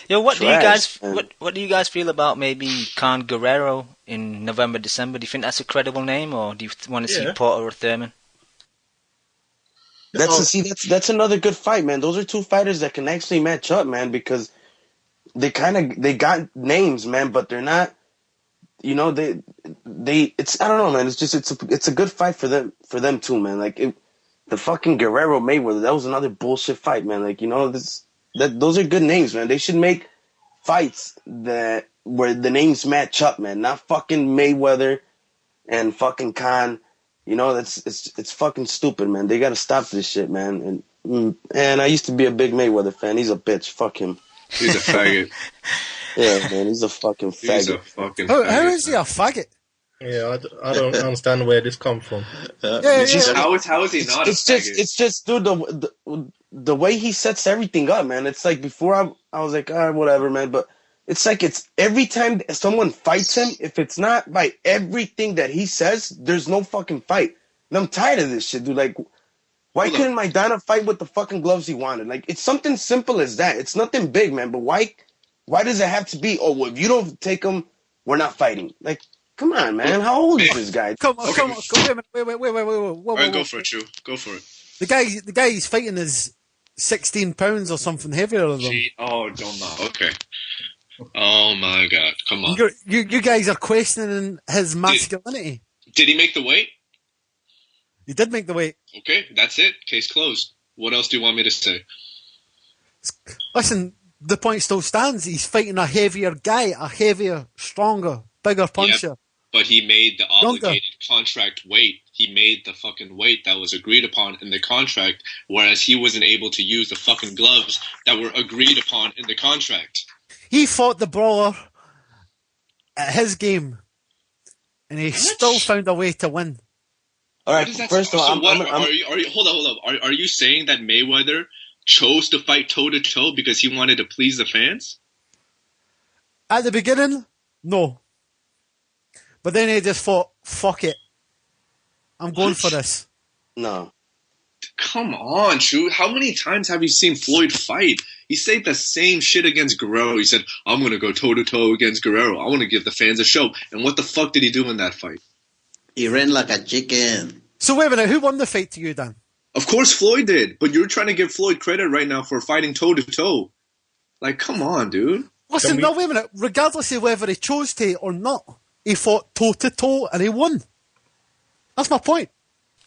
Yo, what trash, do you guys feel about maybe Khan Guerrero in November, December? Do you think that's a credible name, or do you want to see Porter or Thurman? That's another good fight, man. Those are two fighters that can actually match up, man, because they got names, man, but they're not, you know, it's I don't know, man. It's a good fight for them too, man. Like the fucking Guerrero Mayweather, that was another bullshit fight, man. Like, you know, those are good names, man. They should make fights where the names match up, man. Not fucking Mayweather and fucking Khan. You know, it's fucking stupid, man. They gotta stop this shit, man. And I used to be a big Mayweather fan. He's a bitch. Fuck him. He's a faggot. Yeah, man. He's a fucking faggot. He's a fucking faggot. How is he a faggot? Yeah, I don't understand where this come from. How is he not? It's just, dude. The way he sets everything up, man. It's like before I was like, all right, whatever, man. But it's like it's every time someone fights him, if it's not by everything that he says, there's no fucking fight. And I'm tired of this shit, dude. Like, why couldn't Maidana fight with the fucking gloves he wanted? Like, it's something simple as that. It's nothing big, man. But why does it have to be, oh, well, if you don't take him, we're not fighting? Like, come on, man. How old is this guy? Come on. Wait. All right, go for it, Chu. Go for it. The guy he's fighting is 16 pounds or something heavier than him. Oh, don't know. Okay. Oh my God! Come on. You guys are questioning his masculinity. Did he make the weight? He did make the weight. Okay, that's it. Case closed. What else do you want me to say? Listen, the point still stands. He's fighting a heavier guy, a heavier, stronger, bigger puncher. Yeah, but he made the obligated contract weight. He made the fucking weight that was agreed upon in the contract, whereas he wasn't able to use the fucking gloves that were agreed upon in the contract. He fought the brawler at his game, and he still found a way to win. All right, first of all, are you hold on. Are you saying that Mayweather chose to fight toe to toe because he wanted to please the fans? At the beginning, no. But then he just thought, fuck it. I'm going for this. No. Come on, Chu. How many times have you seen Floyd fight? He said the same shit against Guerrero. He said, I'm going to go toe-to-toe against Guerrero. I want to give the fans a show. And what the fuck did he do in that fight? He ran like a chicken. So wait a minute, who won the fight to you, Dan? Of course Floyd did, but you're trying to give Floyd credit right now for fighting toe-to-toe. Like, come on, dude. Listen, now wait a minute. Regardless of whether he chose to or not, he fought toe-to-toe and he won. That's my point.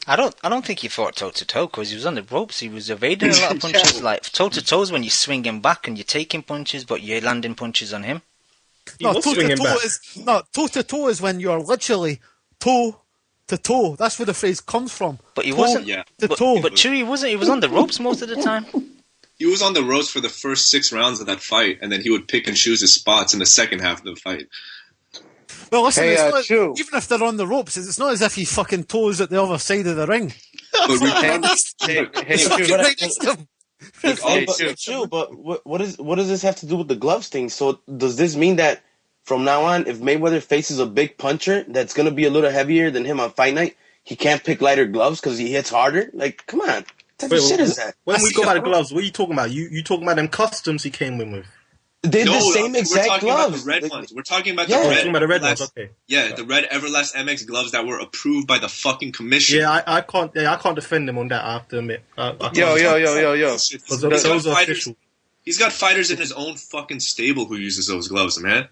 I don't think he fought toe to toe because he was on the ropes. He was evading a lot of punches. Like toe to toe is when you're swinging back and you're taking punches, but you're landing punches on him. No, toe to toe is when you're literally toe to toe. That's where the phrase comes from. But he wasn't. Yeah. But Chewy he wasn't. He was on the ropes most of the time. He was on the ropes for the first 6 rounds of that fight, and then he would pick and choose his spots in the second half of the fight. Well, listen, even if they're on the ropes, it's not as if he fucking toes at the other side of the ring. But what does this have to do with the gloves thing? So does this mean that from now on, if Mayweather faces a big puncher that's going to be a little heavier than him on fight night, he can't pick lighter gloves because he hits harder? Like, come on. What type of shit is that? When we go by the gloves, what are you talking about? You talking about them customs he came in with? They're the same exact gloves. We're talking about the red ones. We're talking about the red ones. Okay. Yeah, the red Everlast MX gloves that were approved by the fucking commission. Yeah, I can't defend him on that. I have to admit. Yo. Those are official. He's got fighters in his own fucking stable who uses those gloves, man.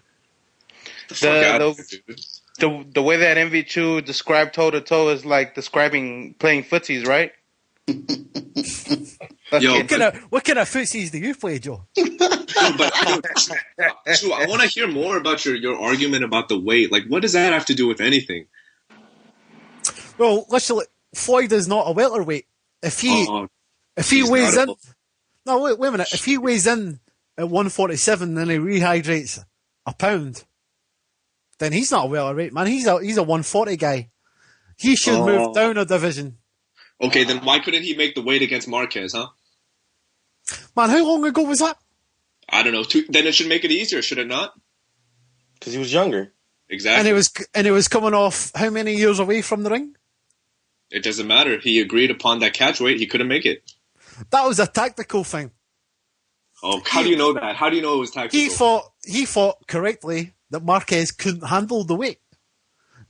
The way that MV2 described toe to toe is like describing playing footsies, right? Yo, what kind of footsies do you play, Joe? Drew, I want to hear more about your argument about the weight. Like, what does that have to do with anything? Well, literally, Floyd is not a welterweight. If he weighs in, no, wait a minute. If he weighs in at 147 and he rehydrates a pound, then he's not a welterweight, man. He's a 140 guy. He should move down a division. Okay, then why couldn't he make the weight against Marquez, huh? Man, how long ago was that? I don't know. Then it should make it easier, should it not? Because he was younger. Exactly. And he was coming off how many years away from the ring? It doesn't matter. He agreed upon that catch weight. He couldn't make it. That was a tactical thing. Oh, how do you know that? How do you know it was tactical? He fought correctly that Marquez couldn't handle the weight.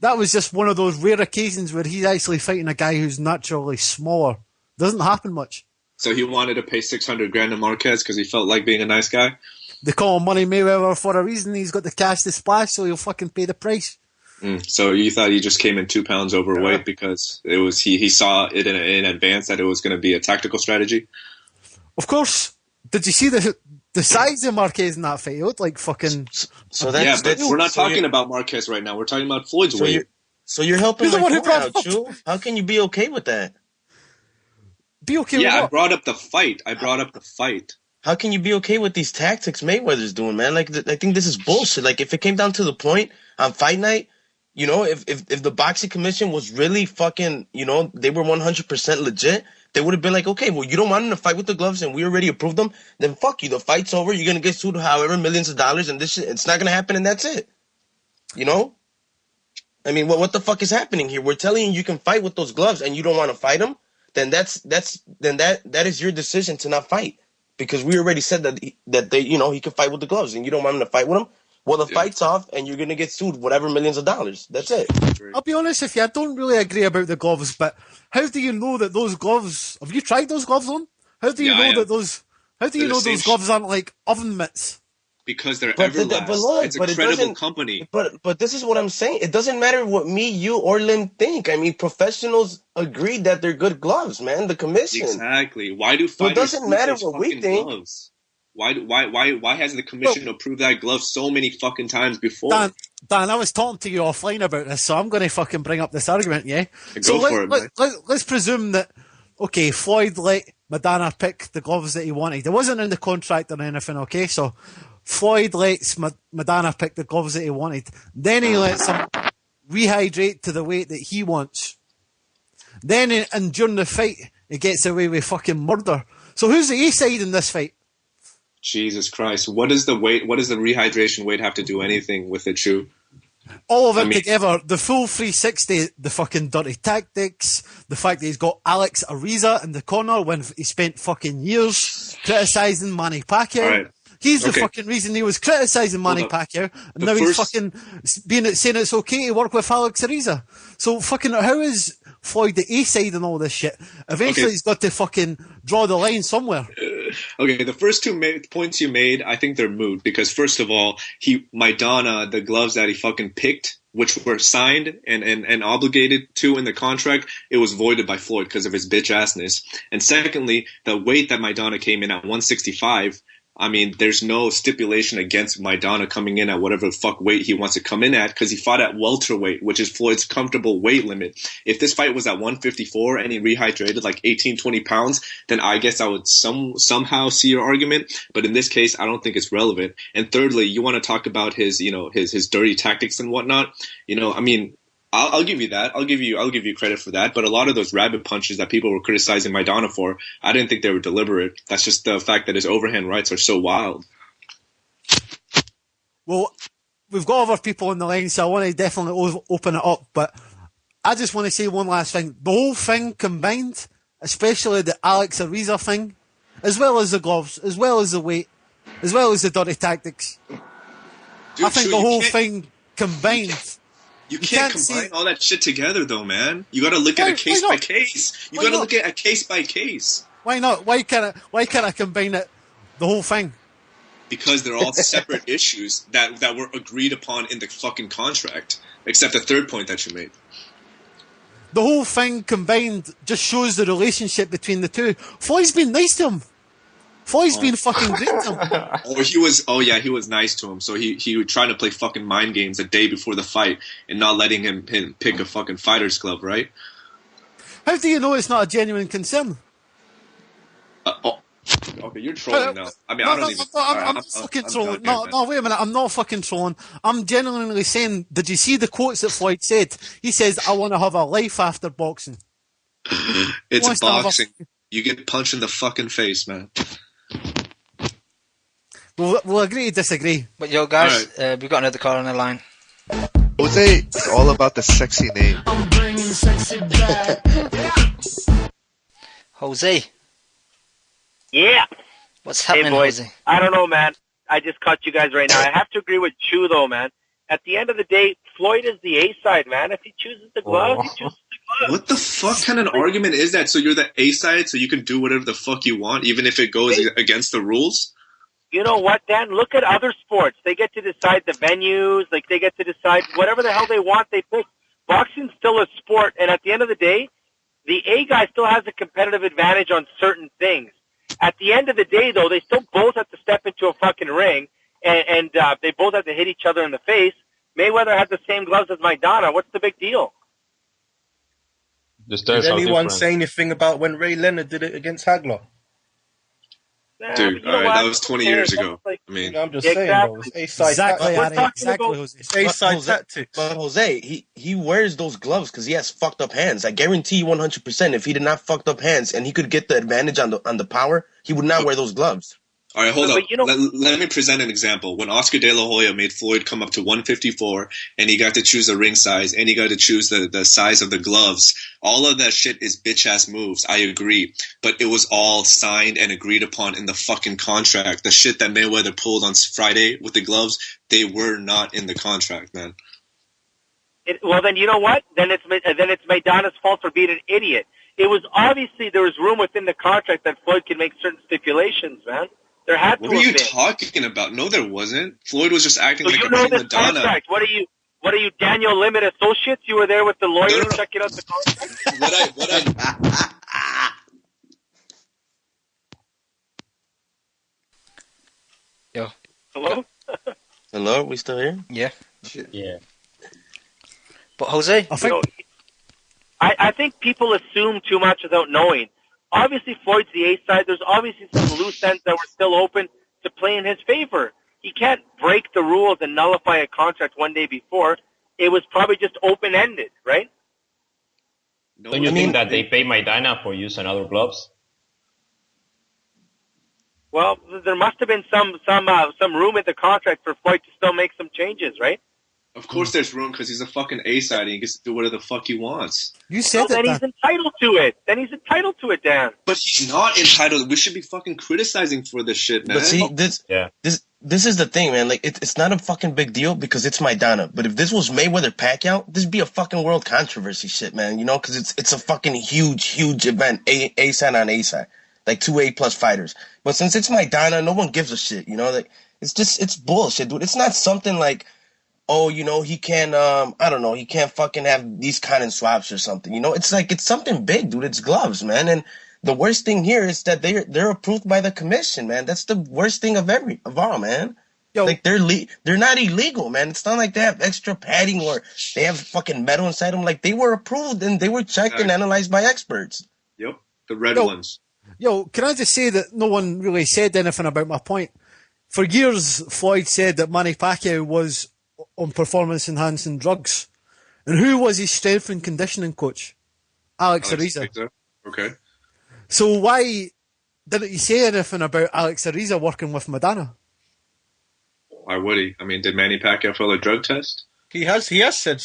That was just one of those rare occasions where he's actually fighting a guy who's naturally smaller. Doesn't happen much. So he wanted to pay $600,000 to Marquez because he felt like being a nice guy? They call him Money Mayweather for a reason. He's got the cash to splash, so he'll fucking pay the price. So you thought he just came in 2 pounds overweight because it was he saw it in advance that it was going to be a tactical strategy? Of course. Did you see the size of Marquez in that fight? He looked like fucking... But we're not talking about Marquez right now. We're talking about Floyd's weight. So you're helping my point out, Chu. How can you be okay with that? Be okay with what? I brought up the fight. How can you be okay with these tactics Mayweather's doing, man? Like, I think this is bullshit. Like, if it came down to the point on fight night, you know, if the boxing commission was really fucking, you know, they were 100% legit, they would have been like, okay, well, you don't want him to fight with the gloves and we already approved them, then fuck you. The fight's over. You're going to get sued however millions of dollars and this shit, it's not going to happen and that's it. You know? I mean, what the fuck is happening here? We're telling you can fight with those gloves and you don't want to fight them, then that is your decision to not fight. Because we already said that they, you know, he can fight with the gloves and you don't want him to fight with them. Well, the fight's off and you're going to get sued whatever millions of dollars. That's it. I'll be honest with you, I don't really agree about the gloves, but how do you know that those gloves, have you tried those gloves on? How do you know that those gloves aren't like oven mitts? Because they're Everlast. It's a credible company. But this is what I'm saying. It doesn't matter what me, you, or Lim think. I mean, professionals agreed that they're good gloves, man. The commission. Exactly. Why do fighters? So it doesn't matter what we think. Gloves? Why hasn't the commission approved that glove so many fucking times before? Dan, I was talking to you offline about this, so I'm going to fucking bring up this argument, yeah? Let's presume that, okay, Floyd let Maidana pick the gloves that he wanted. It wasn't in the contract or anything, okay? So Floyd lets Maidana pick the gloves that he wanted. Then he lets him rehydrate to the weight that he wants. Then, and during the fight, he gets away with fucking murder. So who's the A side in this fight? Jesus Christ. What does the rehydration weight have to do anything with it, Chu? All of it together, the full 360, the fucking dirty tactics, the fact that he's got Alex Ariza in the corner when he spent fucking years criticising Manny Pacquiao. Right. He's the fucking reason he was criticising Manny Pacquiao, and now he's fucking saying it's okay to work with Alex Ariza. So fucking, how is Floyd the A side and all this shit? Eventually he's got to fucking draw the line somewhere. Okay, the first two points you made, I think they're moot, because first of all, Maidana, the gloves that he fucking picked, which were signed and obligated to in the contract, it was voided by Floyd because of his bitch assness. And secondly, the weight that Maidana came in at 165, I mean, there's no stipulation against Maidana coming in at whatever the fuck weight he wants to come in at, because he fought at welterweight, which is Floyd's comfortable weight limit. If this fight was at 154 and he rehydrated like 18, 20 pounds, then I guess I would somehow see your argument. But in this case, I don't think it's relevant. And thirdly, you want to talk about his dirty tactics and whatnot. I mean, I'll give you that. I'll give you credit for that. But a lot of those rabbit punches that people were criticizing Maidana for, I didn't think they were deliberate. That's just the fact that his overhand rights are so wild. Well, we've got other people on the line, so I want to definitely open it up. But I just want to say one last thing. The whole thing combined, especially the Alex Ariza thing, as well as the gloves, as well as the weight, as well as the dirty tactics. Dude, I think the whole thing combined. You can't combine all that shit together, though, man. You got to look at it case by case. You got to look at it case by case. Why not? Why can't I combine it, the whole thing? Because they're all separate issues that were agreed upon in the fucking contract, except the third point that you made. The whole thing combined just shows the relationship between the two. Floyd's been nice to him. Floyd's been fucking great to him. He was nice to him. So he was trying to play fucking mind games a day before the fight and not letting him pick a fucking fighter's glove, right? How do you know it's not a genuine concern? Okay, you're trolling now. I mean, I'm fucking trolling. No, wait a minute. I'm not fucking trolling. I'm genuinely saying, did you see the quotes that Floyd said? He says, I want to have a life after boxing. It's boxing. You get punched in the fucking face, man. We'll agree to disagree. But yo, guys, we've got another caller on the line. Jose is all about the sexy name. I'm bringing sexy back. Jose. Yeah. What's happening, hey, boys. Jose? I don't know, man. I just caught you guys right now. I have to agree with Chu, though, man. At the end of the day, Floyd is the A side, man. If he chooses the glove, he chooses the glove. What the fuck kind of argument is that? So you're the A side, so you can do whatever the fuck you want, even if it goes against the rules? You know what, Dan? Look at other sports. They get to decide the venues. Like, they get to decide whatever the hell they want, they pick. Boxing's still a sport, and at the end of the day, the A guy still has a competitive advantage on certain things. At the end of the day, though, they still both have to step into a fucking ring, and they both have to hit each other in the face. Mayweather had the same gloves as Maidana. What's the big deal? Did anyone say anything about when Ray Leonard did it against Hagler? Dude, all right, that was 20 years ago. I mean, I'm just saying, though, it's A-side It's A-side tactics. But Jose, he wears those gloves because he has fucked up hands. I guarantee you 100%, if he did not fucked up hands and he could get the advantage on the power, he would not wear those gloves. All right, hold up. Let me present an example. When Oscar De La Hoya made Floyd come up to 154, and he got to choose the ring size, and he got to choose the size of the gloves, all of that shit is bitch-ass moves. I agree. But it was all signed and agreed upon in the fucking contract. The shit that Mayweather pulled on Friday with the gloves, they were not in the contract, man. Well, then you know what? Then it's Maidana's fault for being an idiot. It was obviously there was room within the contract that Floyd could make certain stipulations, man. There had what are you talking about? No, there wasn't. Floyd was just acting like a prima donna. Contract. What are you, Daniel Limit Associates? You were there with the lawyer checking out the contract? Yo. Hello? Hello, we still here? Yeah. Yeah. But Jose, I think people assume too much without knowing. Obviously, Floyd's the A side. There's obviously some loose ends that were still open to play in his favor. He can't break the rules and nullify a contract one day before. It was probably just open-ended, right? Don't you think that they pay Maidana for using other gloves? Well, there must have been some room in the contract for Floyd to still make some changes, right? Of course there's room because he's a fucking A-side and he gets to do whatever the fuck he wants. You said that. Then he's entitled to it. Dan. But he's not entitled. We should be fucking criticizing for this shit, man. But see, this is the thing, man. Like, it's not a fucking big deal because it's Maidana. But if this was Mayweather-Pacquiao, this would be a fucking world controversy shit, man. You know, because it's a fucking huge event. A-side on A-side. Like 2 A+ fighters. But since it's Maidana, no one gives a shit, you know? Like, it's bullshit, dude. It's not something like, oh, you know, he can't, I don't know, he can't fucking have these kind of swaps or something. You know, it's like, it's something big, dude. It's gloves, man. And the worst thing here is that they're approved by the commission, man. That's the worst thing of all, man. Yo. Like, they're not illegal, man. It's not like they have extra padding or they have fucking metal inside them. Like, they were approved and they were checked and analyzed by experts. Yep, the red ones. Yo, can I just say that no one really said anything about my point? For years, Floyd said that Manny Pacquiao was on performance-enhancing drugs. And who was his strength and conditioning coach? Alex Ariza. Okay. So why didn't he say anything about Alex Ariza working with Maidana? Why would he? I mean, did Manny Pacquiao fail a drug test? He has said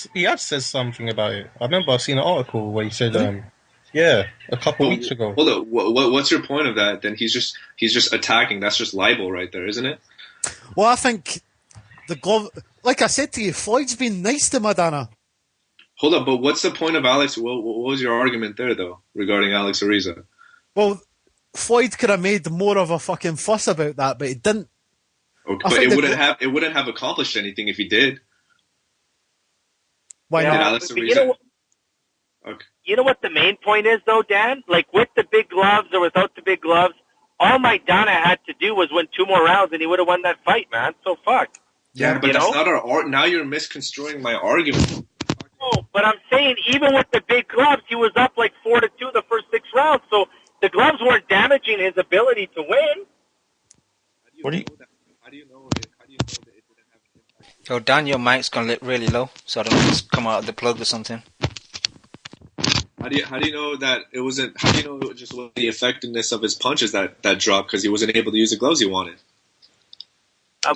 something about it. I remember I seen an article where he said, yeah, a couple weeks ago. Hold on. What's your point of that? Then he's just attacking. That's just libel right there, isn't it? Well, I think the glove, like I said to you, Floyd's been nice to Maidana. Hold up, but what's the point of Alex? What was your argument there, though, regarding Alex Ariza? Well, Floyd could have made more of a fucking fuss about that, but he didn't. Okay, but it wouldn't have accomplished anything if he did. Why not? Alex Ariza. Okay. You know what the main point is, though, Dan? Like, with the big gloves or without the big gloves, all Maidana had to do was win 2 more rounds, and he would have won that fight, man. So, fuck. Yeah, but that's not our... Now you're misconstruing my argument. No, but I'm saying, even with the big gloves, he was up like 4-2 the first 6 rounds, so the gloves weren't damaging his ability to win. How do you know that it didn't have an impact? Oh, Dan, your mic's gone really low, so I don't know if it's come out of the plug or something. How do you know that it wasn't? How do you know it just wasn't the effectiveness of his punches that dropped because he wasn't able to use the gloves he wanted?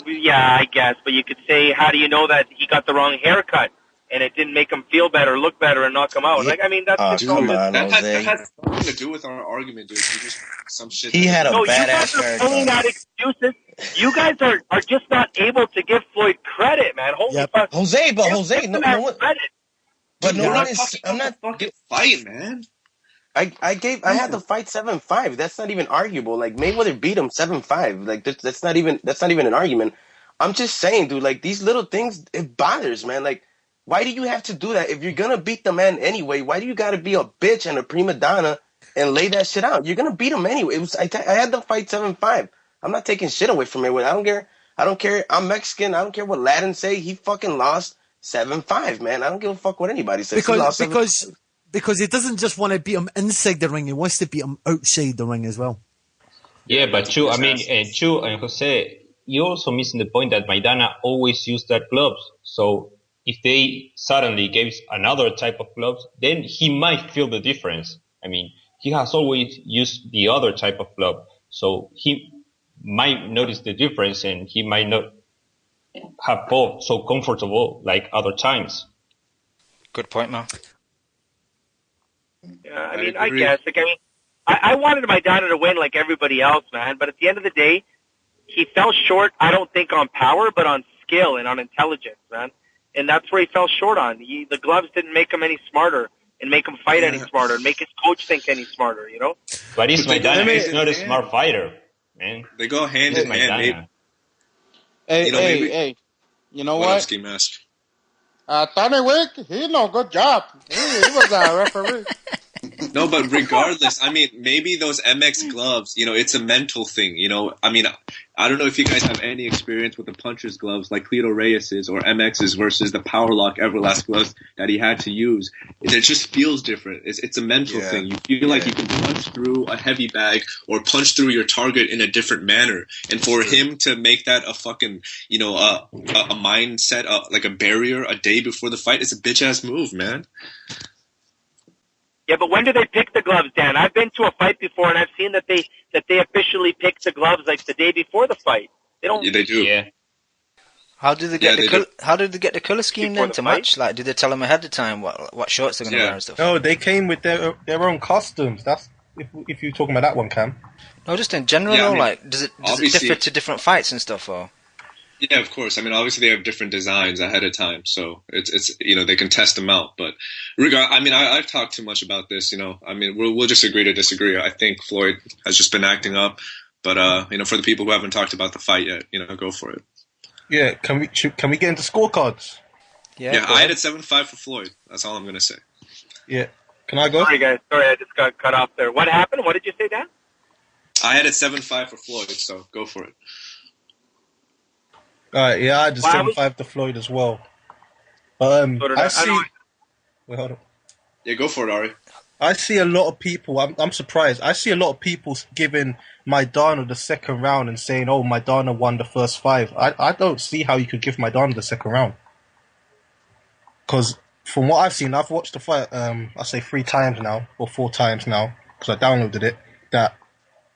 Yeah, I guess, but you could say, how do you know that he got the wrong haircut and it didn't make him feel better, look better, and knock him out? Like, I mean, that's just that has nothing to do with our argument, dude. You just some shit. He had a badass haircut. You guys are pulling out excuses. You guys are just not able to give Floyd credit, man. Holy fuck, Jose, no one. Credit. But no one is. I'm not fucking fight, man. I had the fight 7-5. That's not even arguable. Like, Mayweather beat him 7-5. Like, that's not even an argument. I'm just saying, dude. Like, these little things, it bothers, man. Like, why do you have to do that? If you're gonna beat the man anyway, why do you gotta be a bitch and a prima donna and lay that shit out? You're gonna beat him anyway. I had the fight 7-5. I'm not taking shit away from Mayweather. I don't care. I'm Mexican. I don't care what Latin say. He fucking lost 7-5, man. I don't give a fuck what anybody says. Because he doesn't just want to beat him inside the ring, he wants to beat him outside the ring as well. Yeah, but Chu and Jose, you're also missing the point that Maidana always used that gloves. So if they suddenly gave another type of gloves, then he might feel the difference. I mean, he has always used the other type of glove. So he might notice the difference and he might not have both so comfortable like other times. Good point, man. Yeah, I mean, I guess. Like, I mean, I wanted Maidana to win like everybody else, man. But at the end of the day, he fell short, I don't think on power, but on skill and on intelligence, man. And that's where he fell short on. The gloves didn't make him any smarter and make him fight any smarter and make his coach think any smarter, you know? But Maidana not a smart fighter, man. They go hand in hand. Hey, you know what? Ski Mask. Tony Wick, he no good job. He was a referee. No, but regardless, I mean, maybe those MX gloves, you know, it's a mental thing, you know. I mean, I don't know if you guys have any experience with the puncher's gloves like Cleto Reyes's or MX's versus the Powerlock Everlast gloves that he had to use. It just feels different. It's a mental thing. You feel like you can punch through a heavy bag or punch through your target in a different manner. And for him to make that a fucking, you know, a mindset, like a barrier a day before the fight, it's a bitch-ass move, man. Yeah, but when do they pick the gloves, Dan? I've been to a fight before, and I've seen that they officially pick the gloves like the day before the fight. They don't. Yeah, they do. Yeah. How did they get the color scheme then to match? Like, did they tell them ahead of time what shorts they're going to wear and stuff? No, they came with their own costumes. That's if you're talking about that one, Cam. No, just in general. Yeah, I mean, like, does it differ to different fights and stuff, or? Yeah, of course. I mean, obviously they have different designs ahead of time, so it's you know, they can test them out. But I mean, I've talked too much about this. You know, I mean, we'll just agree to disagree. I think Floyd has just been acting up, but you know, for the people who haven't talked about the fight yet, you know, go for it. Yeah, can we get into scorecards? Yeah, I had it 7-5 for Floyd. That's all I'm gonna say. Yeah, can I go? Sorry, guys. Sorry, I just got cut off there. What happened? What did you say, Dan? I had it 7-5 for Floyd, so go for it. Alright, yeah, I just 7-5 to Floyd as well. I see. Wait, hold on. Yeah, go for it, Ari. I see a lot of people. I'm surprised. I see a lot of people giving Maidana the second round and saying, "Oh, Maidana won the first 5." I don't see how you could give Maidana the second round. Because from what I've seen, I've watched the fight. I say 3 times now or 4 times now because I downloaded it. That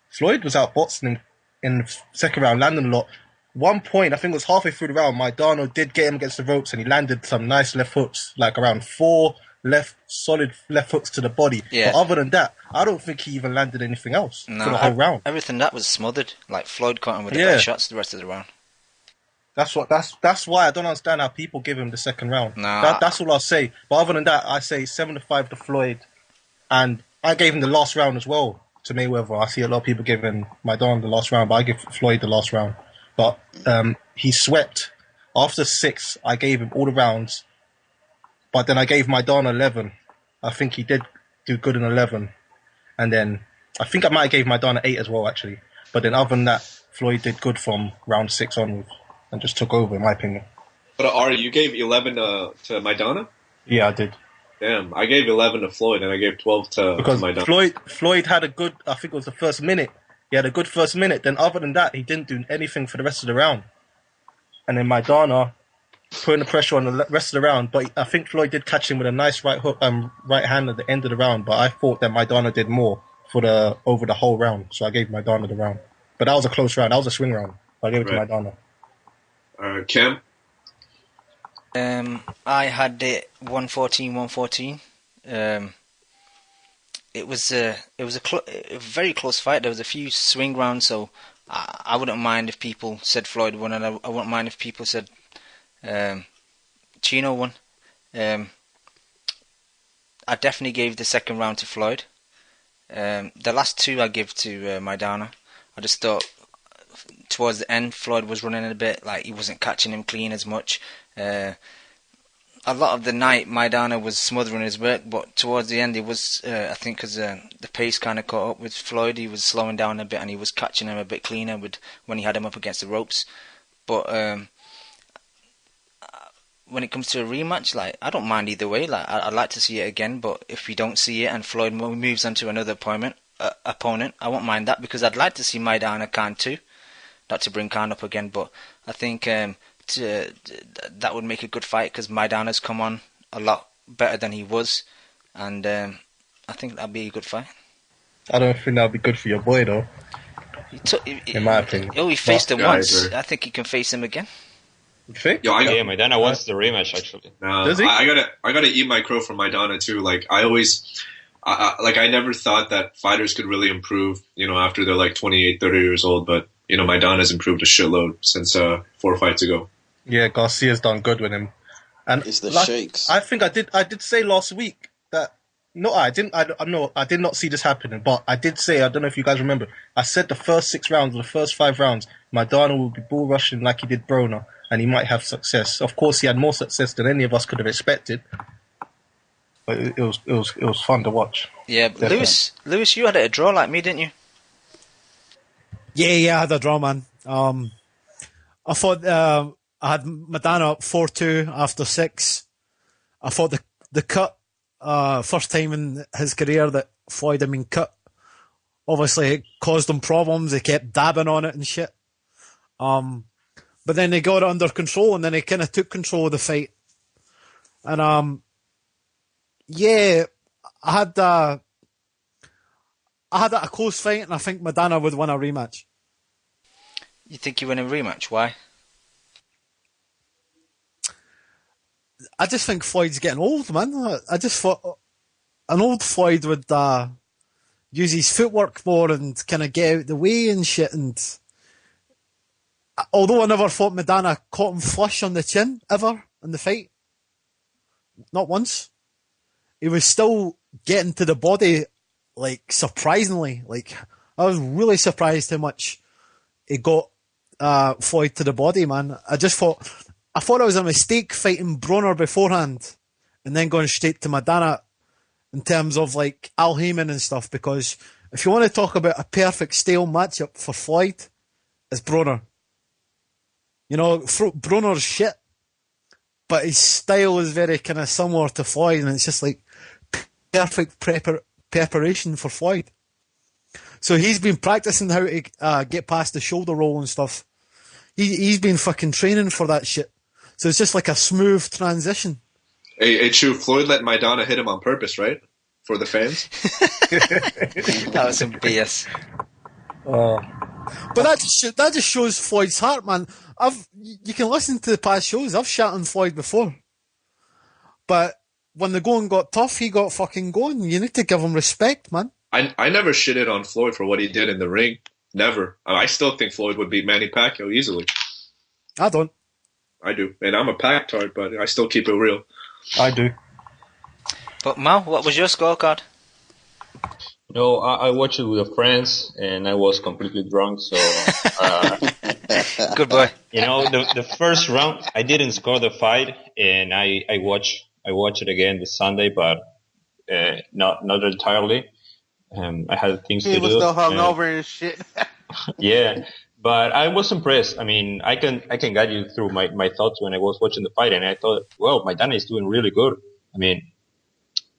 Floyd was out boxing in the second round, landing a lot. One point, I think it was halfway through the round, Maidana did get him against the ropes and he landed some nice left hooks, like around 4 solid left hooks to the body. Yeah. But other than that, I don't think he even landed anything else for the whole round. Everything that was smothered. Like Floyd caught him with the best shots the rest of the round. That's why I don't understand how people give him the second round. That's all I'll say. But other than that, I say 7-5 to Floyd, and I gave him the last round as well to Mayweather. I see a lot of people giving Maidana the last round, but I give Floyd the last round. But he swept. After 6, I gave him all the rounds. But then I gave Maidana 11. I think he did do good in 11. And then I think I might have gave Maidana 8 as well, actually. But then other than that, Floyd did good from round 6 onwards and just took over, in my opinion. But Ari, you gave 11 to Maidana? Yeah, I did. Damn, I gave 11 to Floyd and I gave 12 to Maidana. Floyd had a good, I think it was the first minute. He had a good first minute. Then other than that, he didn't do anything for the rest of the round. And then Maidana putting the pressure on the rest of the round. But I think Floyd did catch him with a nice right hook, right hand at the end of the round. But I thought that Maidana did more over the whole round. So I gave Maidana the round. But that was a close round. That was a swing round. So I gave it to Maidana. Cam? I had it 114-114. It was a very close fight. There was a few swing rounds, so I wouldn't mind if people said Floyd won, and I wouldn't mind if people said Chino won. I definitely gave the second round to Floyd. The last 2 I give to Maidana. I just thought towards the end Floyd was running a bit, like he wasn't catching him clean as much. A lot of the night Maidana was smothering his work, but towards the end he was, I think because the pace kind of caught up with Floyd, he was slowing down a bit and he was catching him a bit cleaner when he had him up against the ropes. But when it comes to a rematch, like, I don't mind either way. Like, I'd like to see it again, but if we don't see it and Floyd moves on to another opponent, I won't mind that, because I'd like to see Maidana Khan too. Not to bring Khan up again, but I think that would make a good fight, because Maidana's come on a lot better than he was, and I think that'd be a good fight. I don't think that'd be good for your boy though. In my opinion. He faced him once. I think he can face him again. You think? Maidana wants the rematch actually. No, does he? I gotta eat my crow for Maidana too. Like I never thought that fighters could really improve, after they're like 28, 30 years old, but Maidana's improved a shitload since 4 fights ago. Yeah, Garcia's done good with him. And it's the shakes. I think I did say last week that I did not see this happening, but I did say, I don't know if you guys remember, I said the first 6 rounds or the first 5 rounds, Maidana will be bull rushing like he did Broner, and he might have success. Of course, he had more success than any of us could have expected. But it was fun to watch. Yeah, Lewis, you had a draw like me, didn't you? Yeah, I had a draw, man. I thought I had Maidana up 4-2 after 6. I thought the cut, first time in his career that Floyd had been cut, obviously it caused him problems. He kept dabbing on it and shit. But then they got it under control, and then he kind of took control of the fight. And yeah, I had a close fight, and I think Maidana would win a rematch. You think you win a rematch? Why? I just think Floyd's getting old, man. I just thought an old Floyd would use his footwork more and kind of get out the way and shit. And although I never thought Maidana caught him flush on the chin ever in the fight, not once, he was still getting to the body, like, surprisingly. Like, I was really surprised how much he got Floyd to the body, man. I thought it was a mistake fighting Broner beforehand and then going straight to Maidana in terms of, like, Al Heyman and stuff, because if you want to talk about a perfect stale matchup for Floyd, it's Broner. You know, Broner's shit, but his style is very kind of similar to Floyd, and it's just like perfect preparation for Floyd. So he's been practicing how to get past the shoulder roll and stuff. He's been fucking training for that shit. So it's just like a smooth transition. Hey, Chew, Floyd let Maidana hit him on purpose, right? For the fans? That was some BS. But that just shows Floyd's heart, man. You can listen to the past shows. I've shat on Floyd before. But when the going got tough, he got fucking going. You need to give him respect, man. I never shitted on Floyd for what he did in the ring. Never. I still think Floyd would beat Manny Pacquiao easily. I don't. I do. And I'm a Pac-tard, but I still keep it real. I do. But Mal, what was your scorecard? No, I watched it with friends, and I was completely drunk, so... Good boy. You know, the first round, I didn't score the fight, and I watched it again this Sunday, but not entirely. I had things to do. He was still hungover and shit. Yeah, but I was impressed. I mean, I can guide you through my thoughts when I was watching the fight, and I thought, well, Maidana is doing really good. I mean,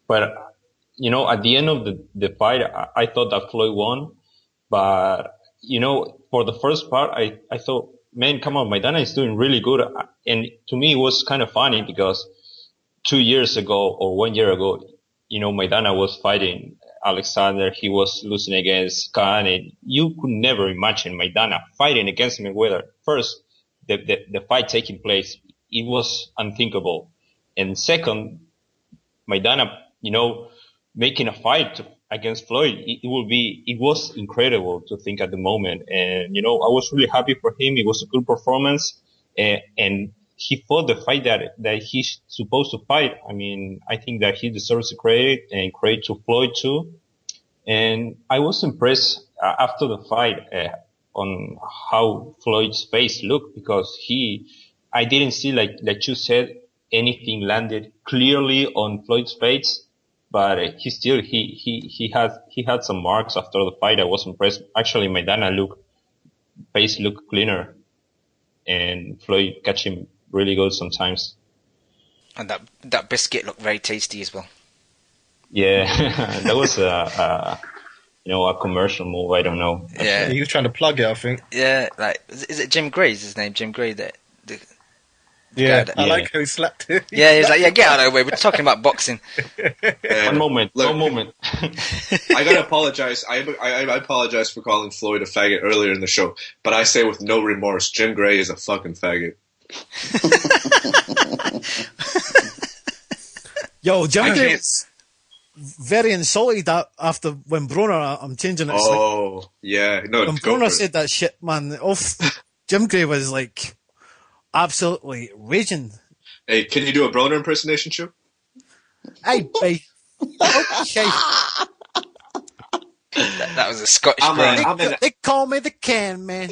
but you know, at the end of the fight, I thought that Floyd won, but you know, for the first part, I thought, man, come on, Maidana is doing really good, and to me, it was kind of funny because 2 years ago or 1 year ago, you know, Maidana was fighting Alexander, he was losing against Khan, and you could never imagine Maidana fighting against Mayweather. First, the fight taking place, it was unthinkable. And second, Maidana, you know, making a fight against Floyd, it was incredible to think at the moment. And, you know, I was really happy for him. It was a good performance. And he fought the fight that he's supposed to fight. I mean, I think that he deserves the credit, and credit to Floyd too. And I was impressed after the fight on how Floyd's face looked, because I didn't see, like you said, anything landed clearly on Floyd's face, but he had some marks after the fight. I was impressed. Actually, Maidana face looked cleaner, and Floyd catch him really good sometimes. And that biscuit looked very tasty as well. Yeah, that was a commercial move. I don't know. Yeah, he was trying to plug it, I think. Yeah, like is it Jim Gray's his name? Jim Gray, I like how he slapped it. Yeah, he's like, yeah, get out of the way. We're talking about boxing. One moment. I gotta apologize. I apologize for calling Floyd a faggot earlier in the show, but I say with no remorse, Jim Gray is a fucking faggot. Yo, Jim Gray was very insulted after when Broner, I'm changing it. Oh, yeah. No, when Broner said that shit, man, Jim Gray was like absolutely raging. Hey, can you do a Broner impersonation, Chew? Hey, babe. Okay. That was a Scottish Broner. They call me the can man.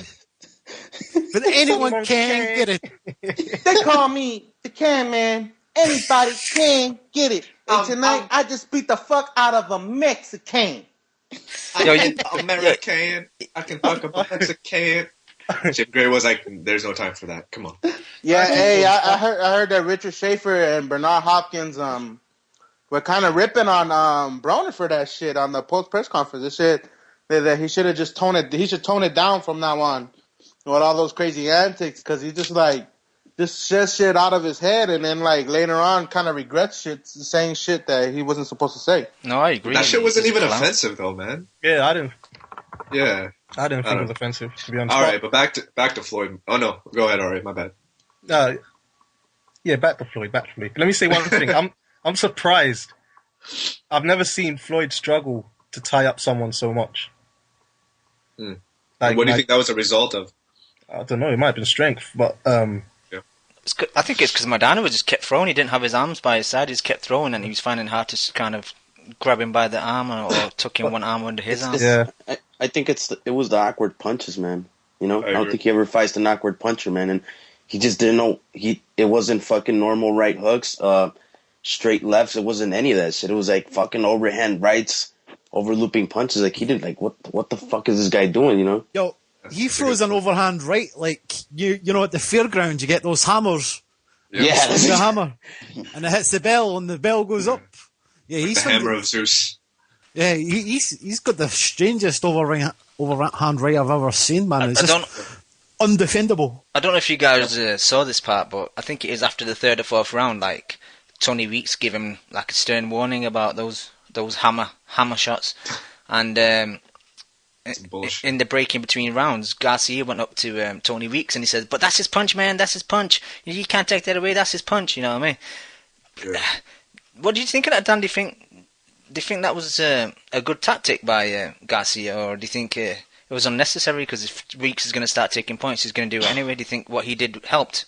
But anyone can get it. They call me the can man. Anybody can get it. And tonight, I just beat the fuck out of a Mexican. American. I can fuck up a Mexican. Jim Gray was like, "There's no time for that. Come on." Yeah, hey, I heard that Richard Schaefer and Bernard Hopkins were kind of ripping on Broner for that shit on the post press conference. This shit that he should have just tone it down from now on with all those crazy antics, because he just says shit out of his head, and then like later on kind of regrets saying shit that he wasn't supposed to say. No, I agree. That shit wasn't even offensive though, man. Yeah, I didn't. Yeah, I didn't think it was offensive, to be honest. All right, but back to Floyd. Oh no, go ahead. All right, my bad. Yeah, back to Floyd. Let me say one thing. I'm surprised. I've never seen Floyd struggle to tie up someone so much. Like, what do you think that was a result of? I don't know. It might have been strength, but I think it's because Maidana just kept throwing. He didn't have his arms by his side. He just kept throwing, and he was finding it hard to kind of grab him by the arm or tucking one arm under his arm. Yeah, I think it was the awkward punches, man. You know, I don't think he ever fights an awkward puncher, man. And he just didn't know it wasn't fucking normal right hooks, straight lefts. It wasn't any of that shit. It was like fucking overhand rights, overlooping punches. Like he did. Like what the fuck is this guy doing? You know? Yo, he throws an overhand right, like you know at the fairgrounds you get those hammers. Yeah, the hammer, and it hits the bell, and the bell goes up. Yeah, he's the hammer of Zeus. Yeah, he's got the strangest overhand right I've ever seen, man. It's undefendable. I don't know if you guys saw this part, but I think it is after the third or fourth round. Like Tony Weeks gave him like a stern warning about those hammer shots, and in the break in between rounds, Garcia went up to Tony Weeks and he said, "But that's his punch, man. That's his punch. You can't take that away. That's his punch." You know what I mean? Yeah. What do you think of that, Dan? Do you think that was a good tactic by Garcia, or do you think it was unnecessary? Because if Weeks is going to start taking points, he's going to do it anyway. Do you think what he did helped?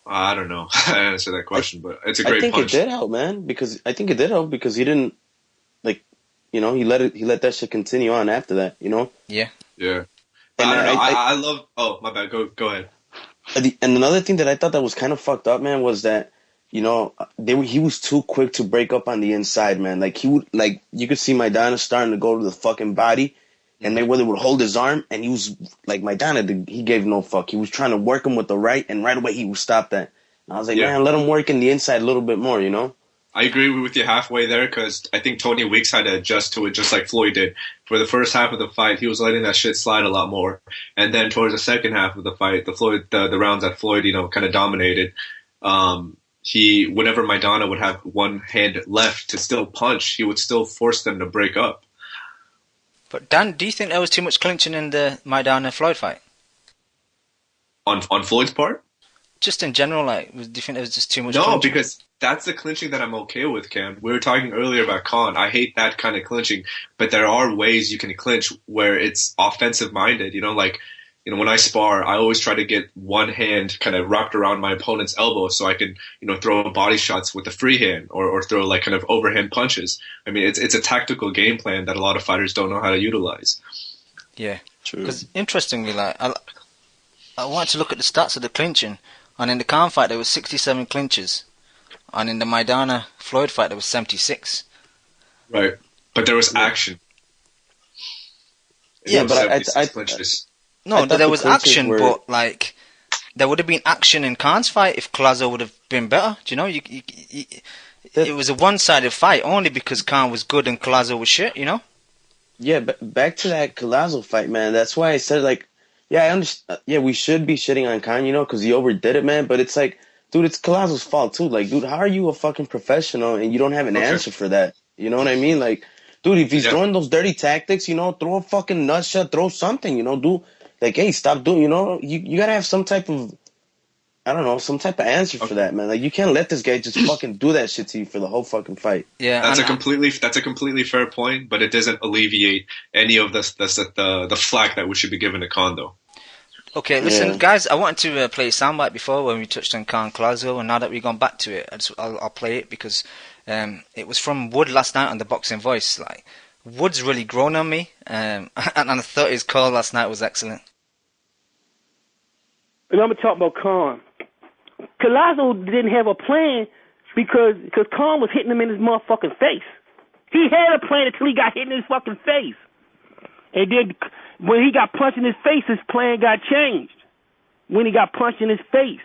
I don't know. I didn't answer that question, but it's a great punch. I think it did help, man. Because he didn't, like, you know, he let that shit continue on after that. You know? Yeah. Yeah. I love. Oh, my bad. Go ahead. And another thing that I thought that was kind of fucked up, man, was that, you know, he was too quick to break up on the inside, man. Like you could see Maidana starting to go to the fucking body, and Mayweather would hold his arm, and he was like, Maidana, he gave no fuck. He was trying to work him with the right, and right away he would stop that. And I was like, man, let him work in the inside a little bit more, you know? I agree with you halfway there, because I think Tony Weeks had to adjust to it just like Floyd did. For the first half of the fight, he was letting that shit slide a lot more. And then towards the second half of the fight, the rounds that Floyd, you know, kind of dominated, whenever Maidana would have one hand left to still punch, he would still force them to break up. But Dan, do you think there was too much clinching in the Maidana-Floyd fight? On Floyd's part? Just in general, like, do you think there was just too much clinching? No, because that's the clinching that I'm okay with, Cam. We were talking earlier about Khan. I hate that kind of clinching, but there are ways you can clinch where it's offensive-minded, you know, like, you know, when I spar, I always try to get one hand kind of wrapped around my opponent's elbow so I can, you know, throw body shots with a free hand or throw like kind of overhand punches. I mean, it's a tactical game plan that a lot of fighters don't know how to utilize. Yeah, true. Because interestingly, like I wanted to look at the stats of the clinching, and in the Khan fight there was 67 clinches, and in the Maidana Floyd fight there was 76. Right, but there was action. Yeah, but I clinches. No, there was action, but like there would have been action in Khan's fight if Collazo would have been better. Do you know? It was a one-sided fight only because Khan was good and Collazo was shit. You know? Yeah, but back to that Collazo fight, man. That's why I said, like, yeah, I understand. Yeah, we should be shitting on Khan, you know, because he overdid it, man. But it's like, dude, it's Collazo's fault too. Like, dude, how are you a fucking professional and you don't have an answer for that? You know what I mean? Like, dude, if he's throwing those dirty tactics, you know, throw a fucking nut shot, throw something, you know, do. Like, hey, stop doing, you know, you gotta have some type of, I don't know, some type of answer for that, man. Like, you can't let this guy just fucking do that shit to you for the whole fucking fight. Yeah, that's a completely fair point, but it doesn't alleviate any of the flack that we should be giving to Khan, though. Okay, listen, guys, I wanted to play a soundbite before when we touched on Khan Collazo, and now that we've gone back to it, I'll play it because it was from Wood last night on the Boxing Voice. Like, Wood's really grown on me, and I thought his call last night was excellent. And I'm going to talk about Khan. Collazo didn't have a plan because Khan was hitting him in his motherfucking face. He had a plan until he got hit in his fucking face. And then When he got punched in his face, his plan got changed. When he got punched in his face.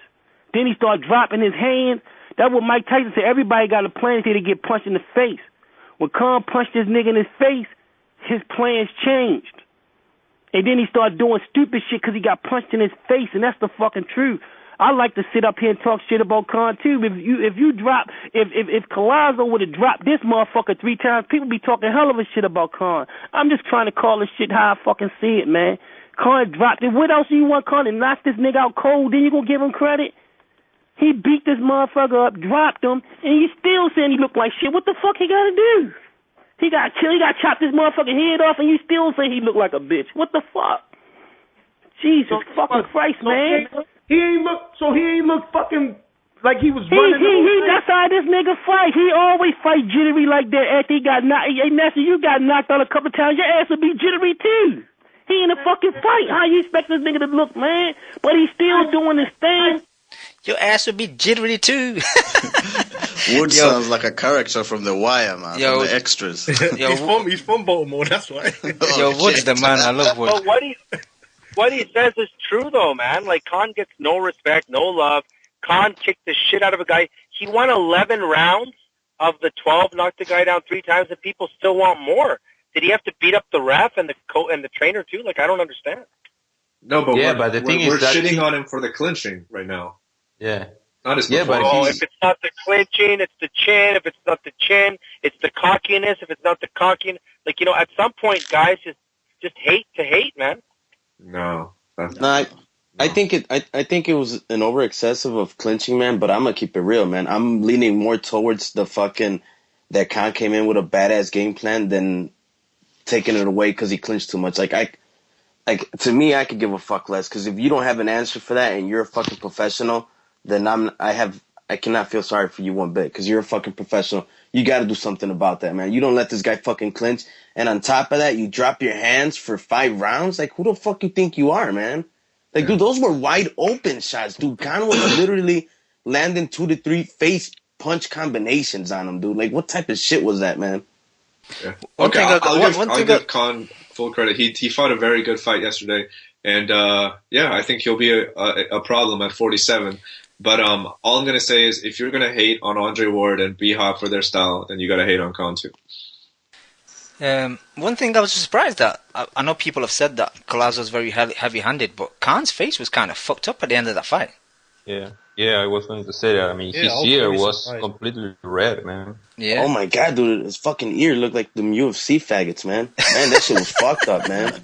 Then he started dropping his hands. That's what Mike Tyson said. Everybody got a plan until they get punched in the face. When Khan punched this nigga in his face, his plans changed. And then he started doing stupid shit because he got punched in his face, and that's the fucking truth. I like to sit up here and talk shit about Khan too. If Collazo would have dropped this motherfucker 3 times, people be talking hell of a shit about Khan. I'm just trying to call this shit how I fucking see it, man. Khan dropped it. What else do you want Khan to knock this nigga out cold? Then you gonna give him credit? He beat this motherfucker up, dropped him, and you still saying he looked like shit. What the fuck he gotta do? He got killed. He got chopped his motherfucking head off, and you still say he looked like a bitch. What the fuck? Jesus fucking Christ, man. He ain't look fucking like he was running. That's how this nigga fight. He always fight jittery like that after he got knocked. Hey, Nestor, you got knocked out a couple times. Your ass would be jittery too. He in a fucking fight. How you expect this nigga to look, man? But he's still doing his thing. Your ass would be jittery too. Wood sounds like a character from The Wire, man. From the extras. He's from Baltimore, that's why. Wood's the man. I love Wood. But what he says is true, though, man. Like, Khan gets no respect, no love. Khan kicked the shit out of a guy. He won 11 rounds of the 12, knocked the guy down 3 times, and people still want more. Did he have to beat up the ref and the trainer too? Like, I don't understand. No, but but the thing we're is that shitting on him for the clinching right now. Yeah. Not his if it's not the clinching, it's the chin. If it's not the chin, it's the cockiness. If it's not the cockiness, like, at some point, guys just hate to hate, man. No, I think it was an over excessive of clinching, man. But I'm gonna keep it real, man. I'm leaning more towards the fucking that Khan came in with a badass game plan than taking it away because he clinched too much. Like to me, I could give a fuck less because if you don't have an answer for that and you're a fucking professional, then I cannot feel sorry for you one bit because you're a fucking professional. You got to do something about that, man. You don't let this guy fucking clinch. And on top of that, you drop your hands for 5 rounds. Like, who the fuck you think you are, man? Like, dude, those were wide open shots, dude. Khan was literally landing 2 to 3 face punch combinations on him, dude. Like, what type of shit was that, man? Yeah. Okay, I'll give Khan full credit. He fought a very good fight yesterday. And, I think he'll be a problem at 47. But all I'm going to say is if you're going to hate on Andre Ward and B-Hop for their style, then you got to hate on Khan too. One thing I was surprised at, I know people have said that Collazo is very heavy-handed, but Khan's face was kind of fucked up at the end of that fight. Yeah, I was going to say that. I mean, his ear was completely red, man. Yeah. Oh my god, dude, his fucking ear looked like them UFC faggots, man. Man, that shit was fucked up, man.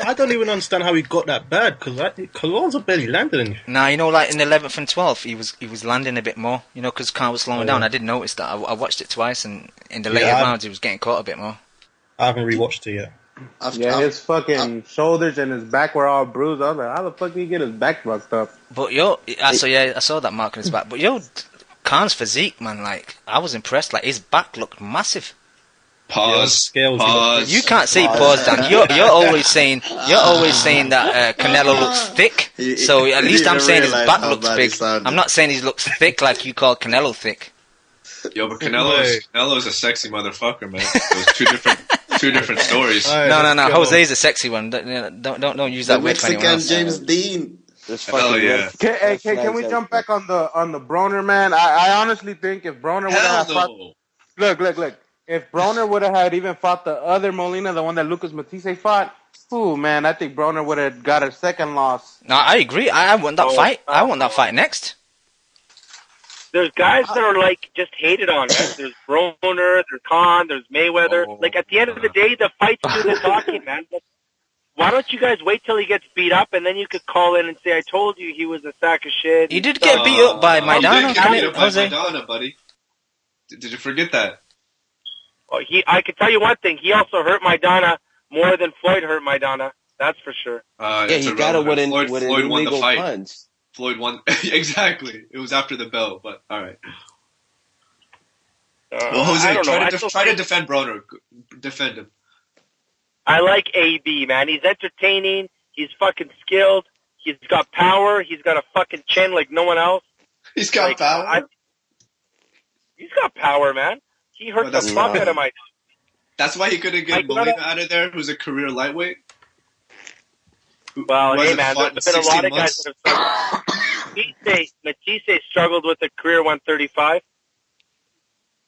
I don't even understand how he got that bad because Collazo barely landed anything. Nah, like in the 11th and 12th, he was landing a bit more. Because Khan was slowing down. I didn't notice that. I watched it twice, and in the later rounds, he was getting caught a bit more. I haven't rewatched it yet. His fucking shoulders and his back were all bruised. I was like, how the fuck did he get his back fucked up? But I saw that mark on his back. But Khan's physique, man, like, I was impressed. Like, his back looked massive. Pause. You can't say pause, Dan. You're always saying that Canelo looks thick. So at least I'm saying his back looks big. I'm not saying he looks thick like you call Canelo thick. Yo, but Canelo's a sexy motherfucker, man. Those two different stories. No. Jose's a sexy one. Don't use that word for anyone else. James Dean. Hell yeah. Can we jump back on the Broner, man? I honestly think if Broner would have fought, look. If Broner would have had even fought the other Molina, the one that Lucas Matisse fought, man, I think Broner would have got a second loss. No, I agree. I want that fight. I want that fight next. There's guys that are like just hated on. Right? There's Broner, there's Khan, there's Mayweather. Like at the end of the day, the fight's do the talking, man. But why don't you guys wait till he gets beat up and then you could call in and say, "I told you he was a sack of shit." He did get beat up by Maidana. He did get beat up by Maidana, buddy. Did you forget that? Oh, I could tell you one thing. He also hurt Maidana more than Floyd hurt Maidana. That's for sure. He got it with an Floyd won the illegal fight. punch. Floyd won. Exactly. It was after the bell, but all right. Well, Jose, try to defend Broner. Defend him. I like AB, man. He's entertaining. He's fucking skilled. He's got power. He's got a fucking chin like no one else. He's got power? He's got power, man. He hurt the fuck out of my... That's why he couldn't get Molina out of there, who's a career lightweight? Well, hey man, there's been a lot of guys that have struggled. Matisse struggled with a career 135.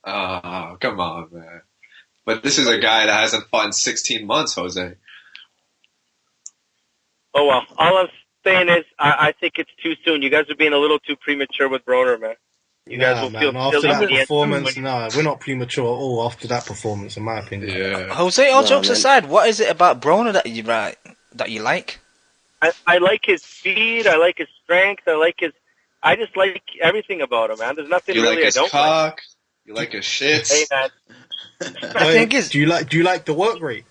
Come on, man. But this is a guy that hasn't fought in 16 months, Jose. Oh well, all I'm saying is I think it's too soon. You guys are being a little too premature with Broner, man. You guys will feel after silly that performance. No, we're not premature at all after that performance, in my opinion. Yeah. Jose, all jokes aside, what is it about Broner that you like? I like his speed. I like his strength. I just like everything about him, man. There's nothing you really like his I don't cock. like. You like his shits. Hey man, do you like the work rate?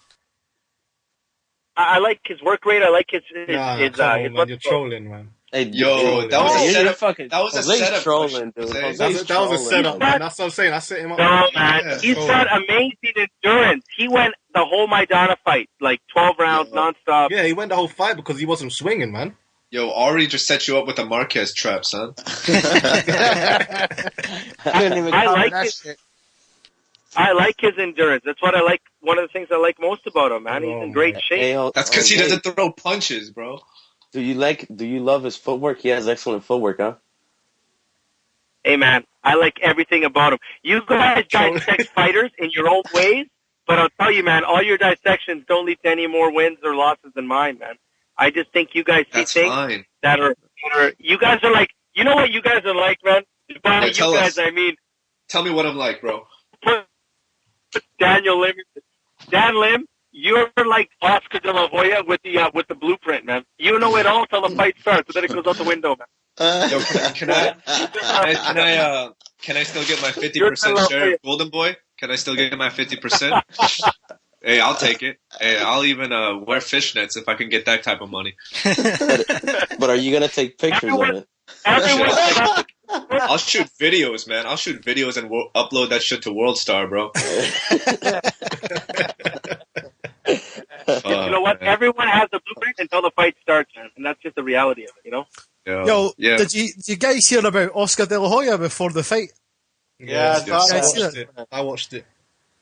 I like his work rate. I like his you're trolling, man. Hey, yo, that was a setup. That was a setup. Trolling, dude. That was a setup, man. That's what I'm saying. I set him up. No, man. He's got amazing endurance. He went the whole Maidana fight, like 12 rounds nonstop. Yeah, he went the whole fight because he wasn't swinging, man. Yo, Ari just set you up with a Marquez trap, son. I like his endurance. That's what I like. One of the things I like most about him, man. He's in great shape. That's because he doesn't throw punches, bro. Do you love his footwork? He has excellent footwork, huh? Hey, man, I like everything about him. You guys dissect fighters in your own ways, but I'll tell you, man, all your dissections don't lead to any more wins or losses than mine, man. I just think you guys see things that are you guys are like, you know what you guys are like, man? By you guys, I mean. Tell me what I'm like, bro. Dan Lim, you're like Oscar De La Hoya with the blueprint, man. You know it all till the fight starts, and then it goes out the window, man. Yo, can I still get my 50% share of Golden Boy? Can I still get my 50%? Hey, I'll take it. Hey, I'll even wear fishnets if I can get that type of money. But are you gonna take pictures of it? I'll shoot videos, man. I'll shoot videos and upload that shit to WorldStar, bro. You know what? Man. Everyone has a blueprint until the fight starts, man, and that's just the reality of it, you know. Did you guys hear about Oscar De La Hoya before the fight? Yeah, I watched it.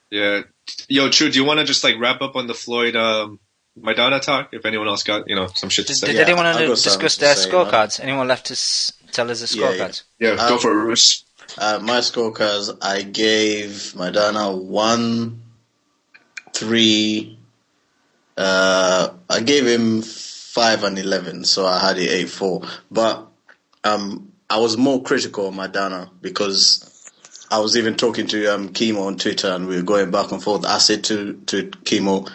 Yeah. Yo, True, do you want to just like wrap up on the Floyd Maidana talk? If anyone else got, some shit to say. Did anyone want to discuss their scorecards? Anyone left to tell us the scorecards? Yeah, go for it, Roos. My scorecards, I gave Maidana 1, 3. I gave him 5 and 11, so I had it 8-4. But I was more critical of Maidana because I was even talking to Chemo on Twitter, and we were going back and forth. I said to Chemo,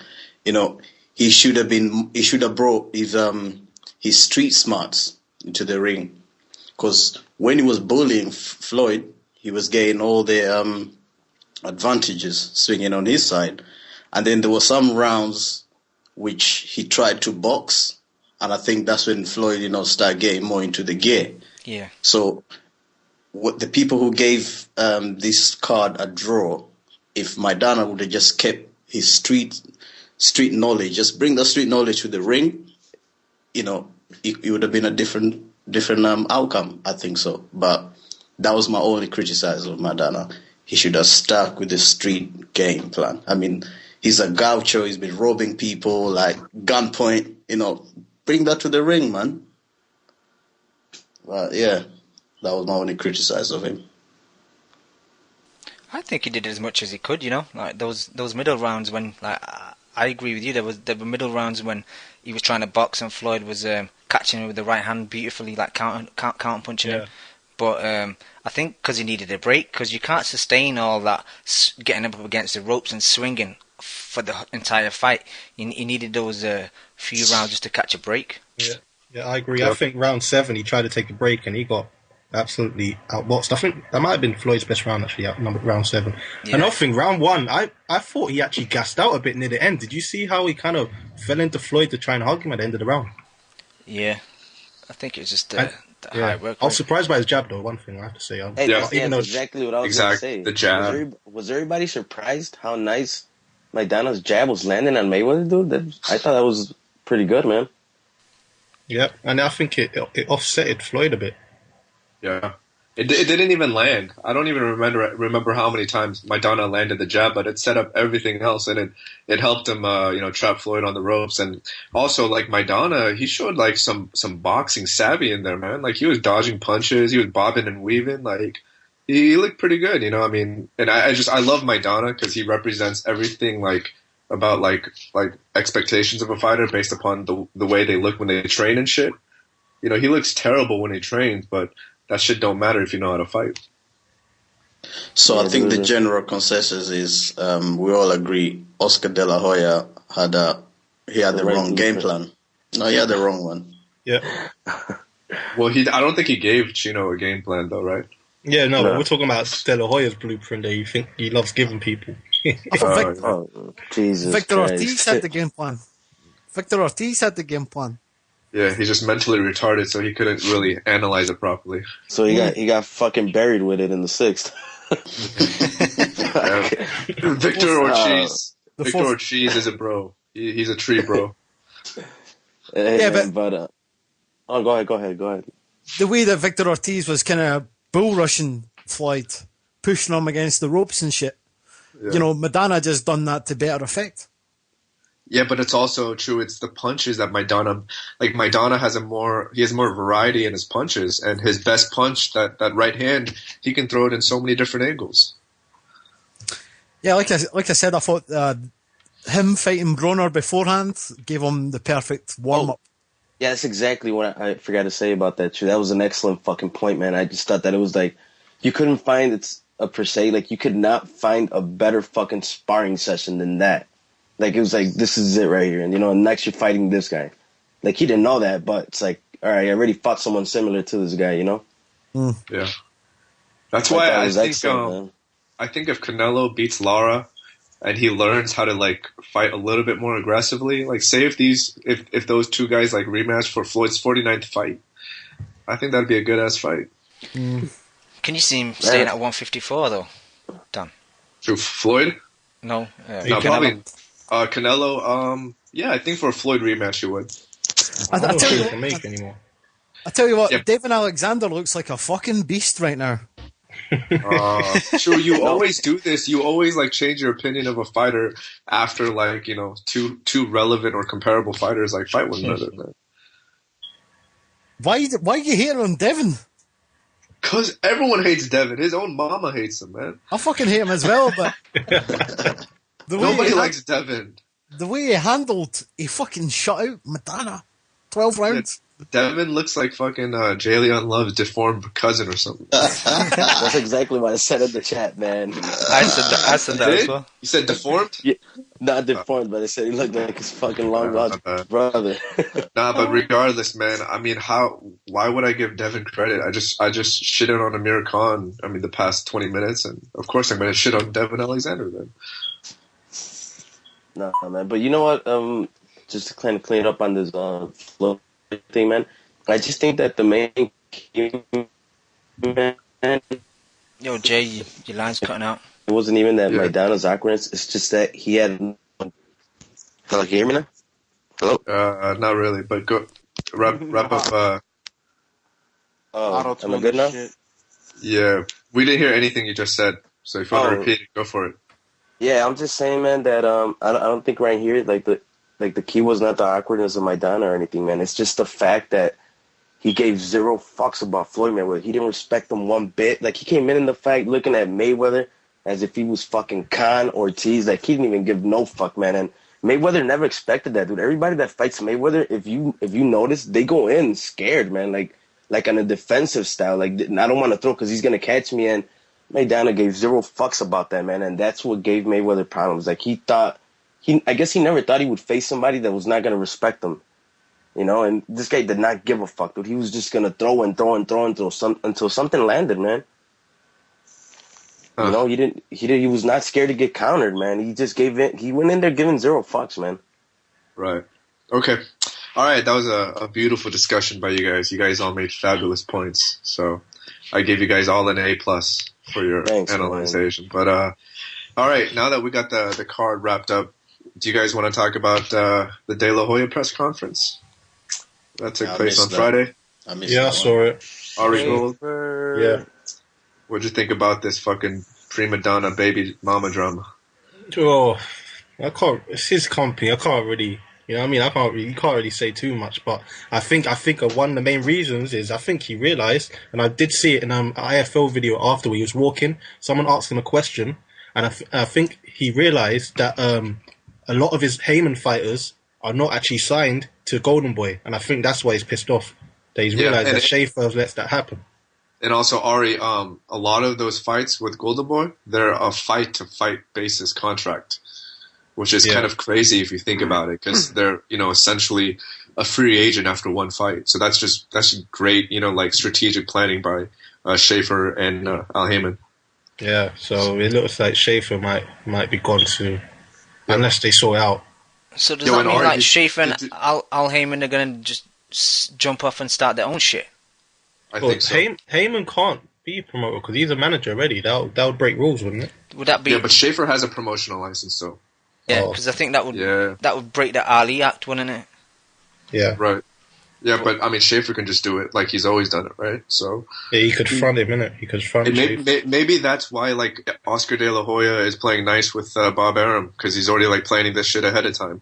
he should have brought his street smarts into the ring, because when he was bullying Floyd, he was getting all the advantages swinging on his side, and then there were some rounds which he tried to box, and I think that's when Floyd started getting more into the gear. Yeah. So what the people who gave this card a draw, if Maidana would have just kept his street knowledge, just bring the street knowledge to the ring, it would have been a different outcome. I think so. But that was my only criticism of Maidana. He should have stuck with the street game plan. I mean, he's a gaucho. He's been robbing people like gunpoint. Bring that to the ring, man. But yeah, that was my only criticism of him. I think he did as much as he could. Like those middle rounds when, like, I agree with you. There were middle rounds when he was trying to box and Floyd was catching him with the right hand beautifully, like counter punching him. But I think because he needed a break, because you can't sustain all that getting up against the ropes and swinging for the entire fight. He needed those few rounds just to catch a break. Yeah, I agree. I think round 7 he tried to take a break and he got absolutely outboxed. I think that might have been Floyd's best round, actually, outnumbered round 7. Yeah. Another thing, round 1, I thought he actually gassed out a bit near the end. Did you see how he kind of fell into Floyd to try and hug him at the end of the round? Yeah, I think it was just high work. I was surprised by his jab, though, one thing I have to say. That's exactly what I was going to say. The jab. Was everybody surprised how nice Maidana's jab was landing on Mayweather, dude? I thought that was pretty good, man. Yeah, and I think it offsetted Floyd a bit. Yeah. It didn't even land. I don't even remember how many times Maidana landed the jab, but it set up everything else, and it helped him, trap Floyd on the ropes. And also, like, Maidana, he showed, like, some boxing savvy in there, man. Like, he was dodging punches, he was bobbing and weaving, like, he looked pretty good, you know. I mean, and I love Maidana because he represents everything, like, about like expectations of a fighter based upon the way they look when they train and shit. You know, he looks terrible when he trains, but that shit don't matter if you know how to fight. So I think the general consensus is we all agree Oscar De La Hoya had the wrong game plan. No, he had the wrong one. Yeah. Well, I don't think he gave Chino a game plan though, right? Yeah, no, but we're talking about De La Hoya's blueprint that you think he loves giving people. Jesus Victor Christ. Ortiz had the game plan. Victor Ortiz had the game plan. Yeah, he's just mentally retarded, so he couldn't really analyze it properly. So he got fucking buried with it in the 6th. Victor Ortiz. Victor Ortiz is a bro. He's a tree bro. Yeah, but go ahead. The way that Victor Ortiz was kind of bull rushing Floyd, pushing him against the ropes and shit. Yeah. You know, Maidana just done that to better effect. Yeah, but it's also true. It's the punches that Maidana has more variety in his punches, and his best punch, that right hand, he can throw it in so many different angles. Yeah, like I said, I thought him fighting Broner beforehand gave him the perfect warm up. Yeah, that's exactly what I forgot to say about that too. That was an excellent fucking point, man. I just thought that it was like you couldn't find you could not find a better fucking sparring session than that. Like, it was like, this is it right here. And, next you're fighting this guy. Like, he didn't know that, but it's like, all right, I already fought someone similar to this guy, Yeah. That's why I think if Canelo beats Lara and he learns how to, like, fight a little bit more aggressively, like, say if those two guys, like, rematch for Floyd's 49th fight, I think that'd be a good-ass fight. Can you see him staying at 154, though? Done. Through Floyd? No. No, probably... Canelo, yeah, I think for a Floyd rematch he would. I tell you what, Devin Alexander looks like a fucking beast right now. Sure, you always do this. You always like change your opinion of a fighter after like two relevant or comparable fighters like fight one another. Man. Why you hating on Devin? Because everyone hates Devin. His own mama hates him, man. I fucking hate him as well, but. Nobody likes Devin. The way he handled, he fucking shut out Maidana. 12 rounds. Yeah, Devin looks like fucking Jalen Love's deformed cousin or something. That's exactly what I said in the chat, man. I said that as well. You said deformed? Yeah, not deformed, but I said he looked like his fucking long lost brother. Nah, but regardless, man, I mean, why would I give Devin credit? I just shitted on Amir Khan, the past 20 minutes, and of course I'm going to shit on Devin Alexander then. No, man. But you know what? Just to kind of clean up on this flow thing, man. I just think that the main key, man. Yo, Jay, your line's cutting out. It wasn't even that Maidana's awkwardness. It's just that he had. Hello, can you hear me now? Hello? Not really, but go wrap up. Am I good now? Shit. Yeah, we didn't hear anything you just said. So if you want to repeat it, go for it. Yeah, I'm just saying, man, that I don't think right here, the key was not the awkwardness of Maidana or anything, man. It's just the fact that he gave zero fucks about Floyd Mayweather. He didn't respect him one bit. Like, he came in the fight looking at Mayweather as if he was fucking Khan or Ortiz. Like, he didn't even give no fuck, man. And Mayweather never expected that, dude. Everybody that fights Mayweather, if you notice, they go in scared, man. Like on a defensive style. Like, I don't want to throw because he's going to catch me, and Maidana gave zero fucks about that, man, and that's what gave Mayweather problems. Like, I guess he never thought he would face somebody that was not going to respect him, and this guy did not give a fuck, dude. He was just going to throw until something landed, man. He was not scared to get countered, man. He just he went in there giving zero fucks, man. Right. Okay. All right, that was a beautiful discussion by you guys. You guys all made fabulous points, so I gave you guys all an A+ for your analyzation. Man. But all right, now that we got the card wrapped up, do you guys want to talk about the De La Hoya press conference that took place on Friday? I saw it. Ari Gold. Yeah. What'd you think about this fucking prima donna baby mama drama? Oh, I can't. It's his company. I can't really. You know what I mean? You can't really say too much, but I think one of the main reasons is I think he realized, and I did see it in an IFL video after he was walking. Someone asked him a question, and I think he realized that a lot of his Heyman fighters are not actually signed to Golden Boy, and I think that's why he's pissed off. That he's realized that Schaefer lets that happen. And also, Ari, a lot of those fights with Golden Boy, they're a fight-to-fight basis contract, which is kind of crazy if you think about it, because they're, essentially a free agent after one fight. So that's great, like strategic planning by Schaefer and Al Heyman. Yeah, so it looks like Schaefer might be gone soon, unless they sort out. So does that mean like Schaefer and Al Heyman are going to just jump off and start their own shit? I think so. Heyman can't be promoted because he's a manager already. That would break rules, wouldn't it? Would that be? Yeah, but Schaefer has a promotional license, so. Yeah, because I think that would break the Ali Act, wouldn't it? Yeah. Right. Yeah, but I mean, Schaefer can just do it like he's always done it, right? So. Yeah, he could front him, innit? He could front him. Maybe that's why like Oscar De La Hoya is playing nice with Bob Arum, because he's already like planning this shit ahead of time.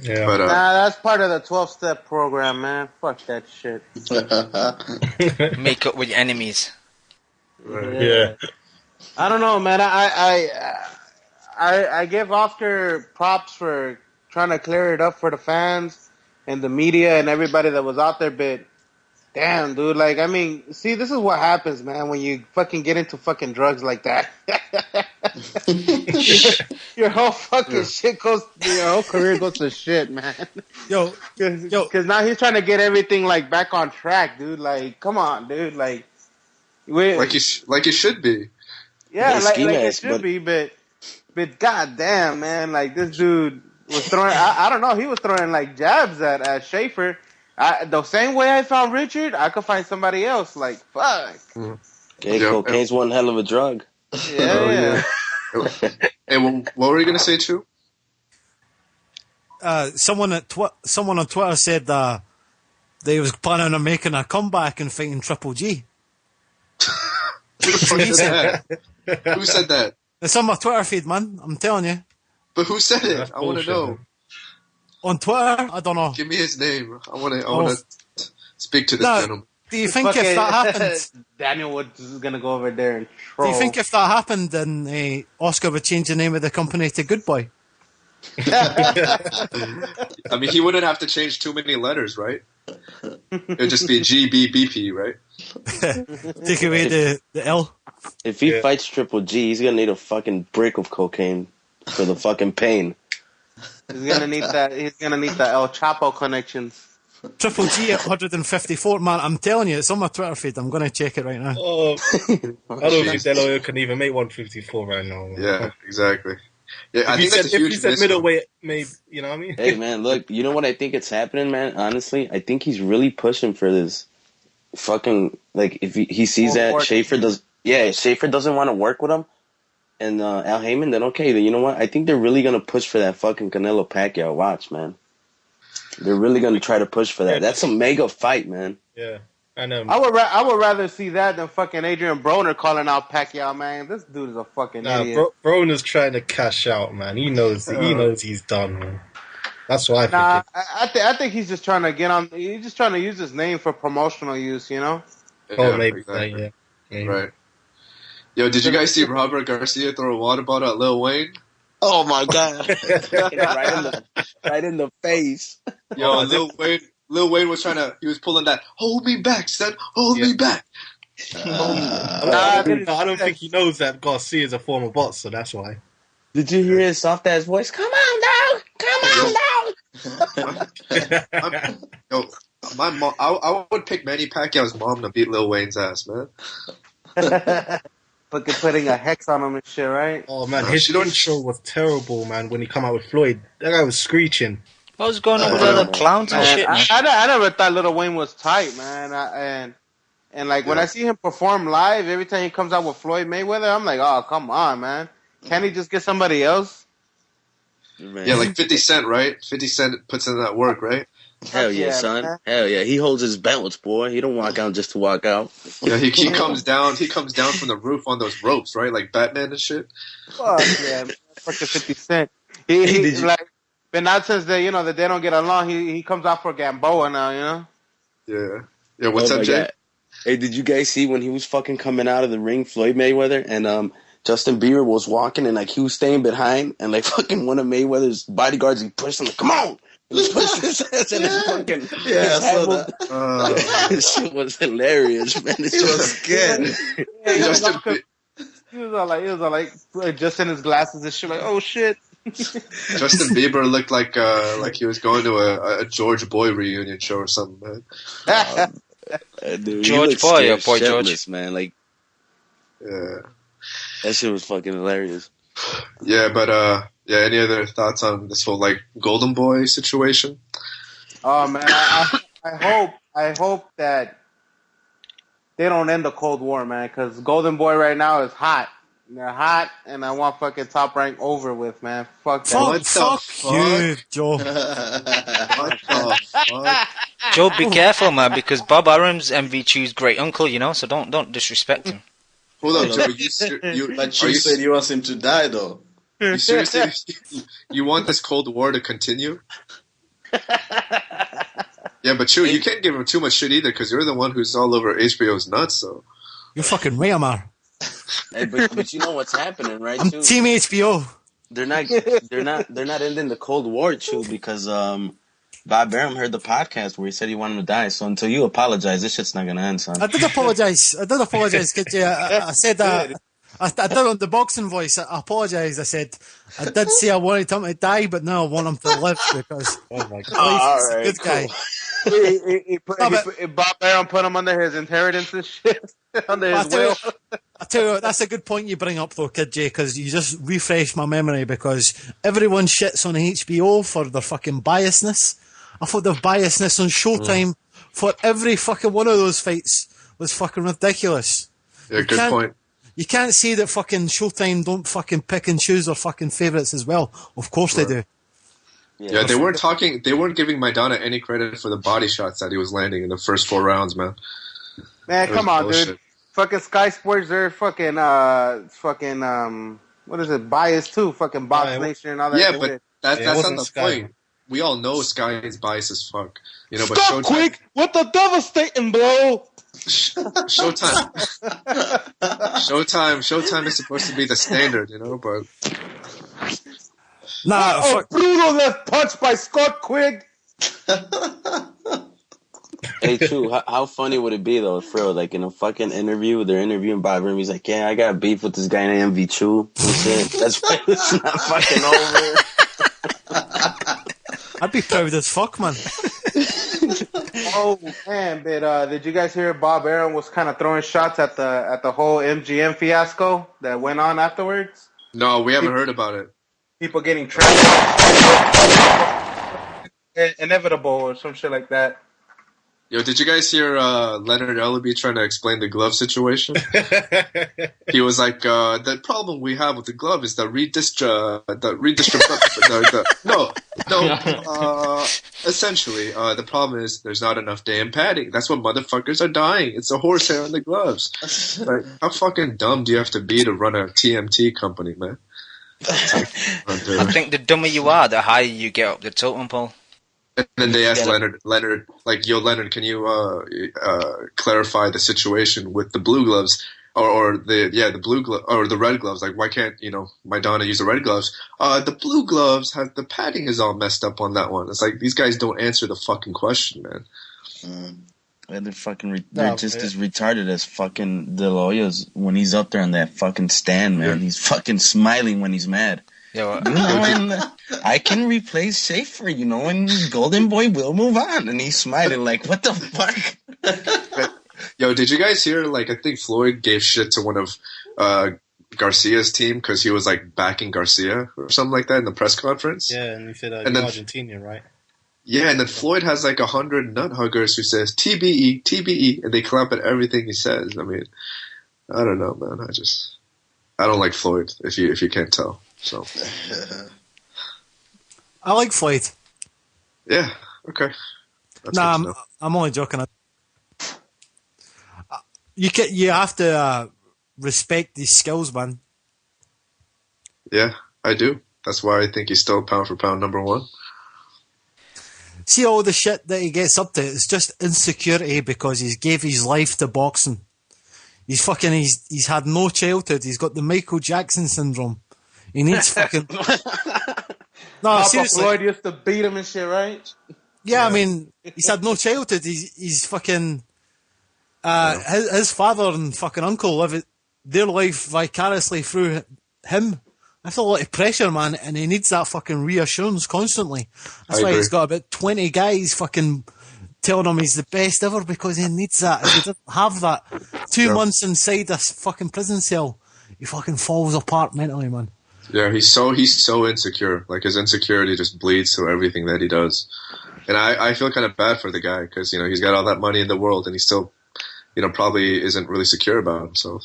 Yeah. But, that's part of the 12-step program, man. Fuck that shit. Make up with your enemies. Right. Yeah. I don't know, man. I give Oscar props for trying to clear it up for the fans and the media and everybody that was out there, but damn, dude, like, I mean, see, this is what happens, man, when you fucking get into fucking drugs like that. Your whole fucking shit goes, your whole career goes to shit, man. Yo. Because now he's trying to get everything, like, back on track, dude. Like, come on, dude. Like it should be. Yeah, like it should be, but goddamn, man, like, this dude was throwing, I don't know, he was throwing, like, jabs at Schaefer. The same way I found Richard, I could find somebody else. Like, fuck. Cocaine's one hell of a drug. Yeah. And what were you gonna say, Chu? Someone on Twitter said they was planning on making a comeback and fighting Triple G. Who the fuck said that? Who said that? It's on my Twitter feed, man. I'm telling you. But who said it? I want to know. Man. On Twitter? I don't know. Give me his name. I want to speak to this gentleman. Do you think if that happened... Daniel was going to go over there and troll. Do you think if that happened, then Oscar would change the name of the company to Good Boy? I mean, he wouldn't have to change too many letters, right? It would just be GBBP, right? Take away the L. If he fights Triple G, he's going to need a fucking brick of cocaine for the fucking pain. He's gonna need that. He's gonna need the El Chapo connections. Triple G at 154, man. I'm telling you, it's on my Twitter feed. I'm gonna check it right now. Oh, I don't think De La Hoya can even make 154 right now. Man. Yeah, exactly. Yeah, I think if he said middleweight, maybe, you know what I mean? Hey, man, look, you know what I think it's happening, man? Honestly, I think he's really pushing for this fucking, like, if he sees that Schaefer doesn't want to work with him, and Al Heyman, then okay, then you know what? I think they're really going to push for that fucking Canelo Pacquiao watch, man. They're really going to try to push for that. That's a mega fight, man. Yeah. And, I would rather see that than fucking Adrian Broner calling out Pacquiao, man. This dude is a fucking idiot. Broner's trying to cash out, man. He knows he's done, man. That's what I think. I think he's just trying to get on. He's just trying to use his name for promotional use, you know? Yeah, maybe. Exactly. Yeah. Right. Yo, did you guys see Robert Garcia throw a water bottle at Lil Wayne? Oh my god! right in the face. Yo, Lil Wayne was he was pulling that. Hold me back, son. Hold me back. I don't think he knows that Garcia is a former boss, so that's why. Did you hear his soft ass voice? Come on, dog! Come on, dog! Yo, my mom. I would pick Manny Pacquiao's mom to beat Lil Wayne's ass, man. Fucking putting a hex on him and shit, right? Oh man, his intro was terrible, man. When he come out with Floyd, that guy was screeching. What was going on with the other clowns and shit, man? I never thought Lil Wayne was tight, man. And like when I see him perform live, every time he comes out with Floyd Mayweather, I'm like, oh come on, man. Can't he just get somebody else? Yeah, like 50 Cent, right? 50 Cent puts in that work, right? Hell yeah, son. Man. Hell yeah. He holds his belts, boy. He don't walk out just to walk out. Yeah, he comes down. He comes down from the roof on those ropes, right? Like Batman and shit. Fuck yeah, man. Fucking 50 Cent. He like, but not since that they don't get along. He comes out for Gamboa now, Yeah. Yeah. What's up, Jay? God. Hey, did you guys see when he was fucking coming out of the ring, Floyd Mayweather, and Justin Bieber was walking and like he was staying behind, and like fucking one of Mayweather's bodyguards, he pushed him like, "Come on!" He pushed his ass and his fucking I saw that. This shit was hilarious, man. He was scared. He was all like just in his glasses and shit, like, oh shit. Justin Bieber looked like he was going to a George Boy reunion show or something, man. Dude, George Boy or Boy George, man. Like, yeah, that shit was fucking hilarious. Yeah, but yeah. Any other thoughts on this whole like Golden Boy situation? Oh man, I hope that they don't end the Cold War, man, because Golden Boy right now is hot. They're hot, and I want fucking Top Rank over with, man. Fuck that. Fuck you, Joe. What the fuck? Joe, be careful, man, because Bob Arum's MV2's great uncle, so don't disrespect him. Hold on, Joe. But you said you want him to die, though. You seriously? You want this Cold War to continue? Yeah, but Chew, you can't give him too much shit either, because you're the one who's all over HBO's nuts. So you're fucking right, Amar. Hey, but you know what's happening, right? I'm too? Team HBO. They're not ending the Cold War, Chew, because Bob Arum heard the podcast where he said he wanted him to die. So until you apologize, this shit's not gonna end, son. I did apologize, Kid. I said that. I did it on the boxing voice. I apologised. I said I did say I wanted him to die, but now I want him to live because oh my God, he's a good guy. Bob Arum put him under his inheritance and shit. Under his will. I tell you what, that's a good point you bring up though, Kid J, because you just refreshed my memory, because everyone shits on HBO for their fucking biasness. I thought their biasness on Showtime for every fucking one of those fights was fucking ridiculous. Yeah, good point. You can't say that fucking Showtime don't fucking pick and choose their fucking favourites as well. Of course they do. Yeah, they weren't giving Maidana any credit for the body shots that he was landing in the first 4 rounds, man. Man, come on, bullshit. Dude. Fucking Sky Sports, they're fucking, what is it, biased too, fucking Box Nation and all that shit. Yeah, but that's not the point. We all know Sky is biased as fuck. But Stop quick with the devastating blow! Showtime is supposed to be the standard, but... brutal left punch by Scott Quigg! Hey, true. How funny would it be though, if real, like in a fucking interview, they're interviewing Bob Arum, he's like, yeah, I got beef with this guy named MV2 and shit. That's why it's not fucking over. I'd be proud as fuck, man. Oh man, but did you guys hear Bob Arum was kind of throwing shots at the whole MGM fiasco that went on afterwards? No, we haven't heard about it. People getting trapped, inevitable or some shit like that. Yo, did you guys hear Leonard Ellaby trying to explain the glove situation? He was like, the problem we have with the glove is essentially, the problem is there's not enough damn padding. That's what motherfuckers are dying. It's a horsehair in the gloves. Like, how fucking dumb do you have to be to run a TMT company, man? I think the dumber you are, the higher you get up the totem pole. And then they asked Leonard, like, yo, Leonard, can you clarify the situation with the blue gloves or the blue glove or the red gloves? Like, why can't Maidana use the red gloves? The blue gloves the padding is all messed up on that one. It's like these guys don't answer the fucking question, man. And they're just as retarded as fucking De La Hoya's when he's up there on that fucking stand, man. He's fucking smiling when he's mad. Yeah, and I can replace Schaefer, and Golden Boy will move on. And he's smiling like, what the fuck? Yo, did you guys hear, like, I think Floyd gave shit to one of Garcia's team because he was, like, backing Garcia or something like that in the press conference? Yeah, and he said and then, Argentinian, right? Yeah, and then Floyd has, like, 100 nut huggers who says, TBE, TBE, and they clap at everything he says. I mean, I don't know, man. I don't like Floyd, if you can't tell. So, I like Floyd. Yeah. Okay. Nah, I'm only joking. You have to respect these skills, man. Yeah, I do. That's why I think he's still pound for pound number one. See all the shit that he gets up to, it's just insecurity because he's gave his life to boxing. He's had no childhood. He's got the Michael Jackson syndrome. He needs fucking... No, Papa seriously. Floyd used to beat him and shit, right? Yeah, I mean, he's had no childhood. He's fucking... his father and fucking uncle live their life vicariously through him. That's a lot of pressure, man, and he needs that fucking reassurance constantly. That's why he's got about 20 guys fucking telling him he's the best ever because he needs that. If he doesn't have that 2 months inside this fucking prison cell, he fucking falls apart mentally, man. Yeah, he's so insecure. Like, his insecurity just bleeds through everything that he does. And I feel kind of bad for the guy because, you know, he's got all that money in the world and he still, you know, probably isn't really secure about himself.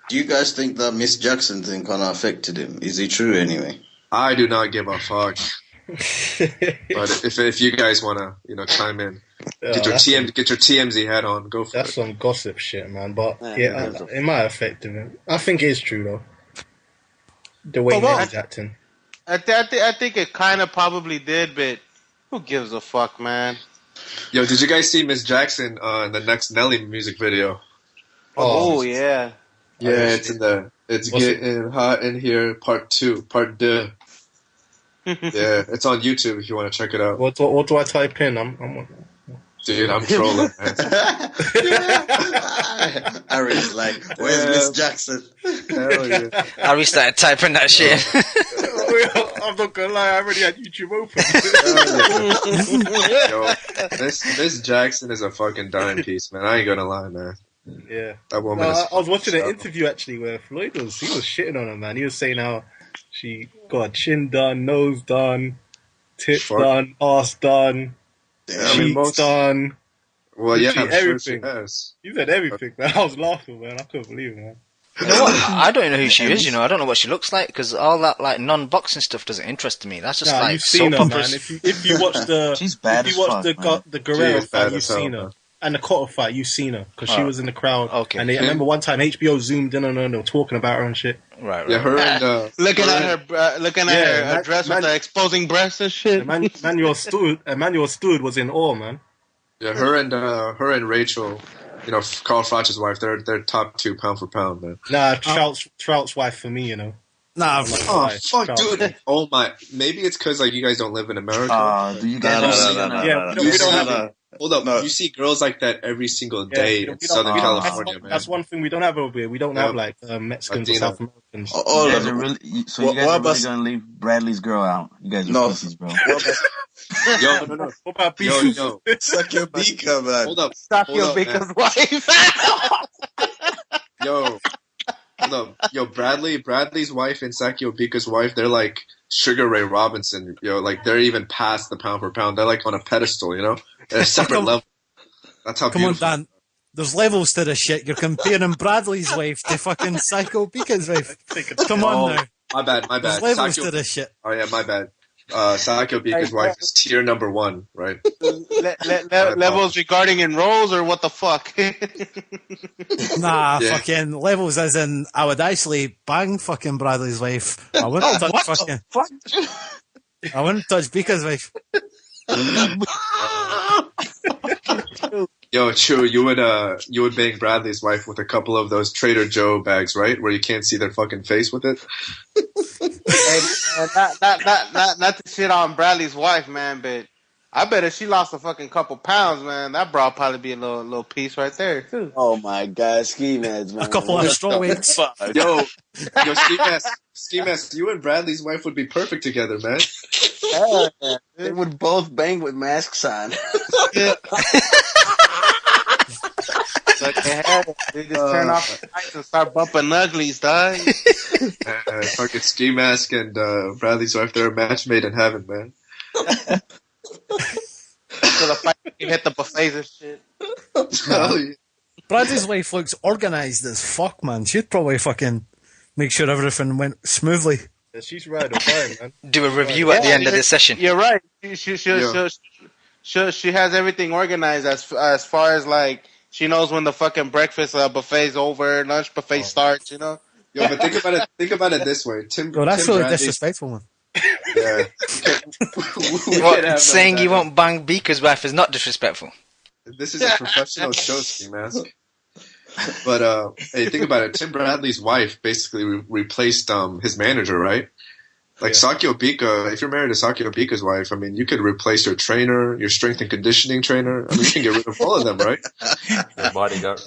Do you guys think that Miss Jackson thing kind of affected him? Is it true anyway? I do not give a fuck. But if you guys want to, you know, chime in, get your TMZ hat on, go for it. That's some gossip shit, man. But it might affect him. I think it is true though. The way he's acting. I think it kind of probably did, but who gives a fuck, man? Yo, did you guys see Miss Jackson in the next Nelly music video? Oh yeah. Yeah, it's getting hot in here, part 2. Yeah, it's on YouTube if you want to check it out. What do I type in? Dude, I'm trolling, man. Ari's like, where's Miss Jackson? Hell yeah. Ari started typing that shit. I'm not gonna lie, I already had YouTube open. Yo, Miss Jackson is a fucking dime piece, man. I ain't gonna lie, man. Yeah, that woman. I was watching an interview actually where Floyd was shitting on her, man. He was saying how she got a chin done, nose done, tits done, ass done, cheeks done. Well, yeah, I'm everything. sure she has. He said everything, man. I was laughing, man. I couldn't believe it, man. You know what? I don't know who she is. You know, I don't know what she looks like because all that like non-boxing stuff doesn't interest me. That's just like you've seen soap her, operas. man. If you watch the she's bad if you watch the Guerrero fight, you've seen her. Man. And the Cotto fight, you've seen her because she was in the crowd. Okay. And I remember one time HBO zoomed in on her and they were talking about her and shit. Right. Yeah, her and looking at her dress with the exposing breasts and shit. Emmanuel Stewart was in awe, man. Yeah, her and Rachel, you know, Carl Froch's wife. They're top 2 pound for pound, man. Nah, Trout's wife for me, you know. Nah, fuck, dude. Oh my, maybe it's because like you guys don't live in America. Do you guys? We don't have. Hold up, you see girls like that every single day in Southern California, man. That's one thing we don't have over here. We don't have like Mexicans or South Americans. You guys are really gonna leave Bradley's girl out? You guys are pussies, bro. Yo, no. What about beef? Yo. Suck your beaker, man. Hold up. Suck your beaker's wife. Yo, hold up. Yo, Bradley's wife and Sakio Bika's wife, they're like Sugar Ray Robinson. Yo, like they're even past the pound for pound. They're like on a pedestal, you know? They're a separate level. That's how Come on, Dan. There's levels to this shit. You're comparing Bradley's wife to fucking Psycho Bika's wife. Come on now. My bad. There's levels to this shit. Oh yeah, my bad. Sakio Bika's wife is tier number 1, right? Levels regarding enrolls or what the fuck? Nah, fucking levels as in I would actually bang fucking Bradley's wife. I wouldn't touch fucking. I wouldn't touch Bika's wife. Yo, Chu, you would bang Bradley's wife with a couple of those Trader Joe bags, right? Where you can't see their fucking face with it. Not to shit on Bradley's wife, man, but I bet if she lost a fucking couple pounds, man, that bra probably be a little piece right there too. Oh my god, ski meds, man. A couple of straw weights. Yo, Ski Mask, you and Bradley's wife would be perfect together, man. They would both bang with masks on. Yeah. They just turn off the lights and start bumping uglies, dog. Fucking Ski Mask and Bradley's wife, they're a match made in heaven, man. So the fight you hit the buffets and shit. Bradley's wife looks organised as fuck, man. She'd probably fucking make sure everything went smoothly. Yeah, she's right on time, man. Do a review at the end of the session. You're right. she has everything organized as far as like she knows when the fucking breakfast buffet's over, lunch buffet starts. You know. Yo, but think about it this way. Yo, that's really disrespectful, man. Yeah. Saying you won't bang Beaker's wife is not disrespectful. This is a professional show, Ski Mask. But hey, think about it. Tim Bradley's wife basically replaced his manager, right? Like Sakio Bika, if you're married to Sakio Bika's wife, I mean, you could replace your trainer, your strength and conditioning trainer. I mean, you can get rid of all of them, right? Your bodyguard.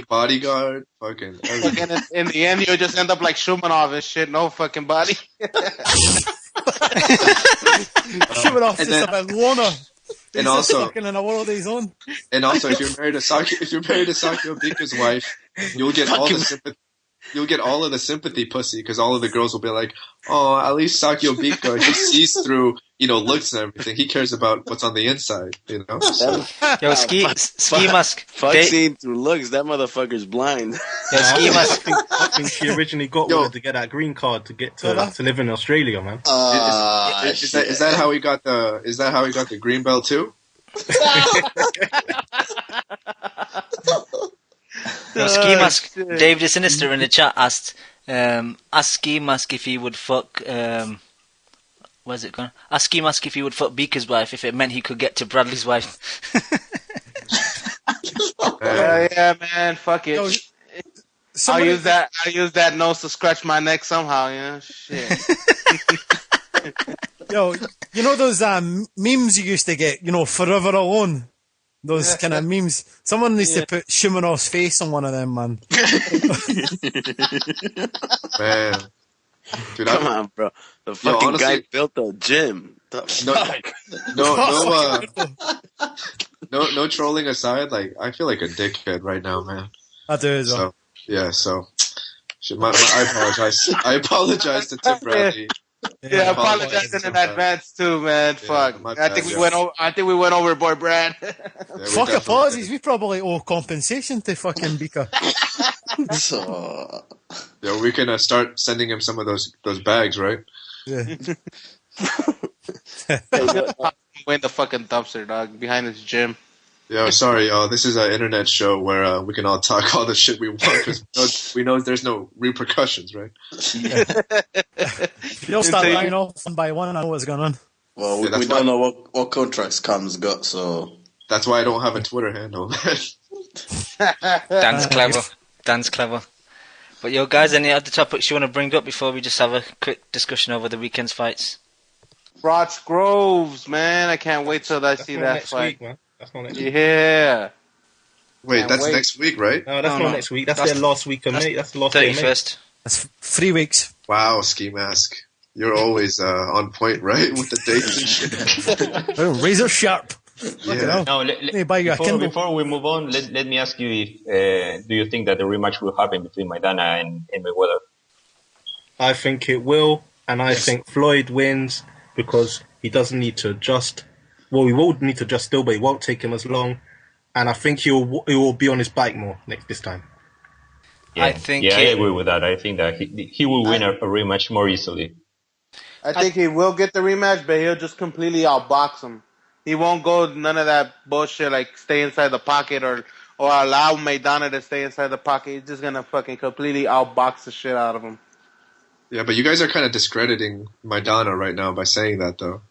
Bodyguard, fucking everything. In the end, you'll just end up like Shumanov and shit. No fucking body. Shumanov is just a loner. And also, fucking in a world of his own. And also, if you're married to Sakio Bika's wife, you'll get all the sympathy. You'll get all of the sympathy pussy because all of the girls will be like, "Oh, at least Sakio Bika, he sees through, looks and everything. He cares about what's on the inside, So. Yo, ski mask. Fuck seeing through looks. That motherfucker's blind. Yo, ski mask. I think she originally got with her to get that green card to get to live in Australia, man. Is that how he got the? Is that how he got the green belt too? No, Ski Mask. Dave the Sinister in the chat asked Ski Mask if he would fuck. Where's it gone? Ask Ski Mask if he would fuck Beaker's wife if it meant he could get to Bradley's wife. Yeah, man. Fuck it. Yo, I'll use that nose to scratch my neck somehow. Shit. Yo, you know those memes you used to get? Forever Alone. Those kind of memes. Someone needs to put Shumanov's face on one of them, man. Man. Dude, come on, bro. The fucking honestly, guy built a gym. No trolling aside, like I feel like a dickhead right now, man. I do as well. I apologize. I apologize to Tim Bradley. Yeah, apologizing in advance too, man. Fuck. I think we went overboard, Brad. Fuck apologies. We probably owe compensation to fucking Bika. Yeah, we can start sending him some of those bags, right? Yeah. Went the fucking dumpster, dog, behind his gym. Yeah, sorry, y'all. This is an internet show where we can all talk all the shit we want because we know there's no repercussions, right? You'll start lying off one by one. I know what's going on. Well, we don't know what contracts Cam's got, so that's why I don't have a Twitter handle. Dan's clever. But yo, guys, any other topics you want to bring up before we just have a quick discussion over the weekend's fights? Roch Groves, man, I can't wait till I see that fight. Week, man. That's not next week. Yeah. Wait, that's next week, right? No, that's not next week. That's their last week of May. That's the last 31st. That's 3 weeks. Wow, Ski Mask. You're always on point, right? With the dates and shit. Oh, razor sharp. Yeah. Now, before we move on, let me ask you if do you think that the rematch will happen between Maidana and Mayweather? I think it will, and I think Floyd wins because he doesn't need to adjust. Well, he will need to adjust still, but it won't take him as long. And I think he will be on his bike more this time. Yeah, I agree with that. I think that he will win a rematch more easily. I think he will get the rematch, but he'll just completely outbox him. He won't go none of that bullshit like stay inside the pocket or allow Maidana to stay inside the pocket. He's just gonna fucking completely outbox the shit out of him. Yeah, but you guys are kind of discrediting Maidana right now by saying that, though.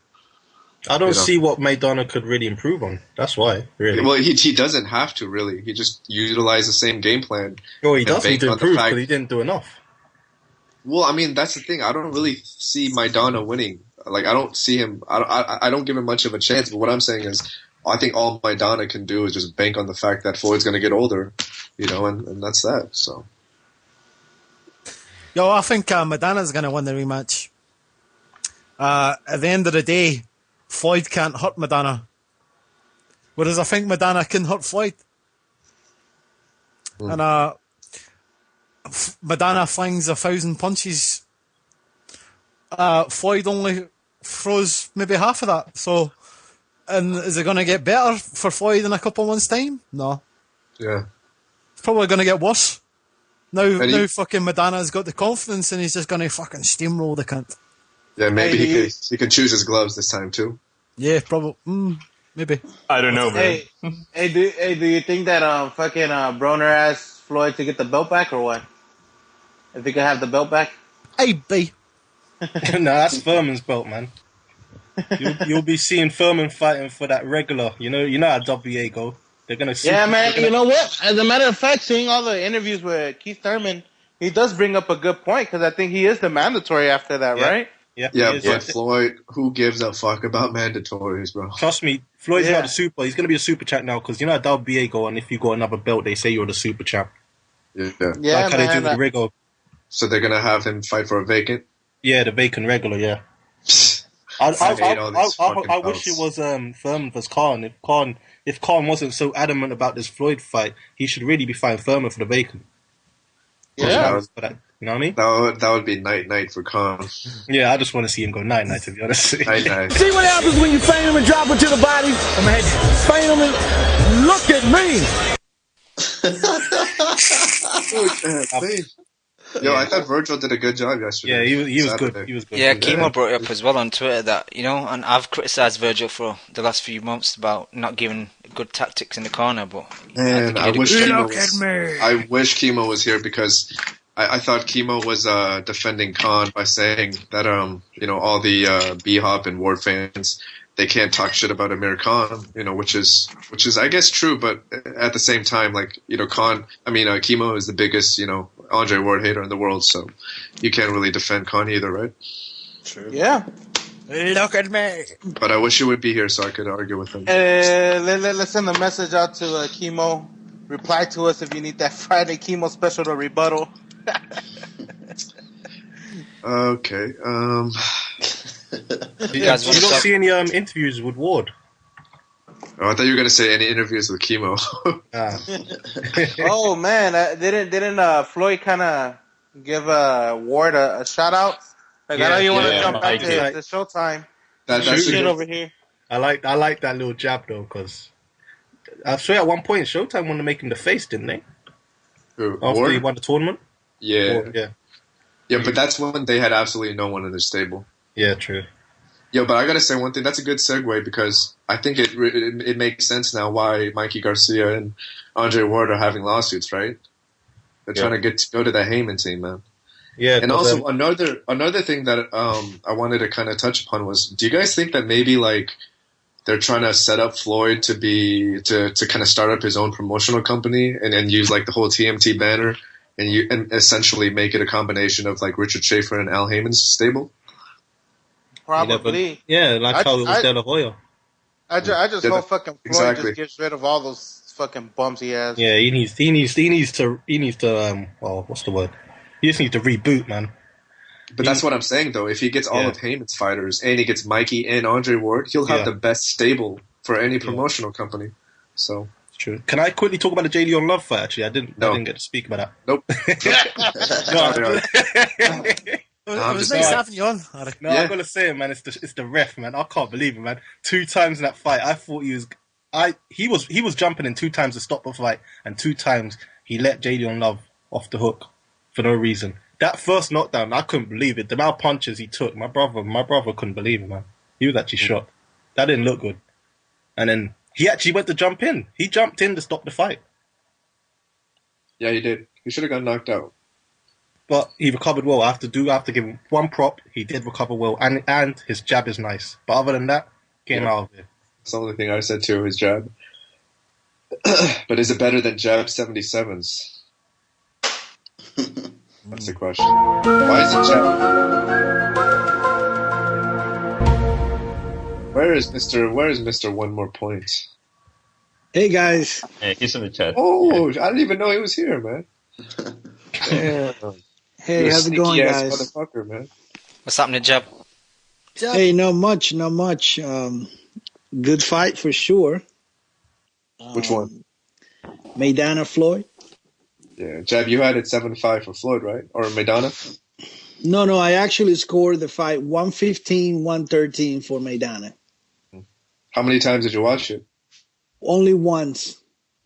I don't see what Maidana could really improve on. That's why, really. Well, he doesn't have to, really. He just utilized the same game plan. Well, he does need to improve because he didn't do enough. Well, I mean, that's the thing. I don't really see Maidana winning. Like, I don't see him. I don't give him much of a chance. But what I'm saying is, I think all Maidana can do is just bank on the fact that Floyd's going to get older, and that's that. So. Yo, I think Maidana's going to win the rematch. At the end of the day, Floyd can't hurt Maidana. Whereas I think Maidana can hurt Floyd. And Maidana flings 1,000 punches. Floyd only throws maybe half of that. So, and is it going to get better for Floyd in a couple of months' time? No. Yeah. It's probably going to get worse. Now fucking Maidana's got the confidence and he's just going to fucking steamroll the cunt. Yeah, maybe he can choose his gloves this time too. Yeah, probably. Maybe. I don't know, man. Hey, do you think that fucking Broner asked Floyd to get the belt back or what? If he could have the belt back? Hey, B. No, that's Furman's belt, man. You'll be seeing Furman fighting for that regular. You know how WA go. They're gonna. Yeah, man. You know what? As a matter of fact, seeing all the interviews with Keith Thurman, he does bring up a good point because I think he is the mandatory after that, right? Yeah, but Floyd, who gives a fuck about mandatories, bro? Trust me, Floyd's not a super. He's gonna be a super champ now because you know how WBA go, and if you got another belt, they say you're the super champ. Yeah, like how they do with Rigo. So they're gonna have him fight for a vacant. Yeah, the vacant regular. Yeah. I wish it was Furman versus Khan. If Khan wasn't so adamant about this Floyd fight, he should really be fighting Furman for the vacant. Yeah. You know what I mean? That would be night for Khan. Yeah, I just want to see him go night, to be honest. Night. See what happens when you feign him and drop it to the body? Feign him and look at me. Yo, I thought Virgil did a good job yesterday. Yeah, he was good. He was good. Yeah, Chemo brought it up as well on Twitter that, and I've criticised Virgil for the last few months about not giving good tactics in the corner, but man, I wish Chemo was here because I thought Chemo was defending Khan by saying that all the B-Hop and Ward fans, they can't talk shit about Amir Khan, which is I guess true, but at the same time, Chemo is the biggest, Andre Ward hater in the world, so you can't really defend Khan either, right? True. Yeah. Look at me. But I wish you would be here so I could argue with him. Let's send a message out to Chemo. Reply to us if you need that Friday Chemo special to rebuttal. Okay. You don't see any interviews with Ward? Oh, I thought you were gonna say any interviews with Chemo. Oh man, didn't Floyd kind of give Ward a shout out? Like, I know you want to jump back to the Showtime. That's shit over here. I like that little jab though, because I swear at one point Showtime wanted to make him the face, didn't they? After he won the tournament. Yeah. Ward, yeah, but that's when they had absolutely no one in their stable. Yeah, true. Yeah, but I gotta say one thing. That's a good segue because I think it makes sense now why Mikey Garcia and Andre Ward are having lawsuits, right? They're trying to go to the Heyman team, man. Yeah, and also another thing that I wanted to kind of touch upon was, do you guys think that maybe they're trying to set up Floyd to kind of start up his own promotional company and use the whole TMT banner and essentially make it a combination of Richard Schaefer and Al Heyman's stable? Probably. Like how it was De La Hoya. I just hope fucking Floyd just gets rid of all those fucking bumps he has. Yeah, he needs to what's the word? He just needs to reboot, man. But that's what I'm saying, though. If he gets all of Heyman's fighters and he gets Mikey and Andre Ward, he'll have the best stable for any promotional company. So it's true. Can I quickly talk about the J. Leon Love fight? Actually, I didn't get to speak about that. Nope. It was nice having you on. No, I'm gonna say it, man. It's the ref, man. I can't believe it, man. 2 times in that fight, I thought he was jumping in 2 times to stop the fight, and 2 times he let J. Leon Love off the hook for no reason. That first knockdown, I couldn't believe it. The amount of punches he took, my brother couldn't believe it, man. He was actually shocked. That didn't look good. And then he actually went to jump in. He jumped in to stop the fight. Yeah, he did. He should have got knocked out. But he recovered well. I have to give him one prop. He did recover well, and his jab is nice. But other than that, get him out of there. That's the only thing I said too, his jab. But is it better than jab 77s? That's the question. Why is it jab? Where is Mr. One More Point? Hey guys. Hey, he's in the chat. Oh, I didn't even know he was here, man. Damn. Hey, how's it going, guys? Motherfucker, man. What's happening, Jeb? Hey, not much. Good fight for sure. Which one? Maidana Floyd. Yeah, Jeb, you had it 7-5 for Floyd, right? Or Maidana? No, I actually scored the fight 115-113 for Maidana. How many times did you watch it? Only once.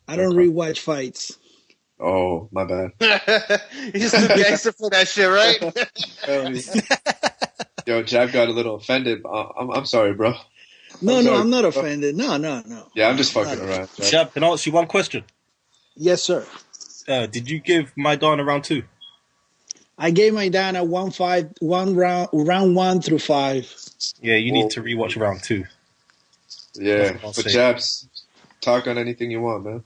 I don't rewatch fights. Oh, my bad. He's too gangster for that shit, right? Yo, Jab got a little offended. I'm sorry, bro. No, I'm not offended. No. Yeah, I'm just fucking around. Jab, can I ask you one question? Yes, sir. Did you give Maidana round 2? I gave Maidana round 1 through 5. Yeah, you need to rewatch round 2. Yeah, but Jabs, talk on anything you want, man.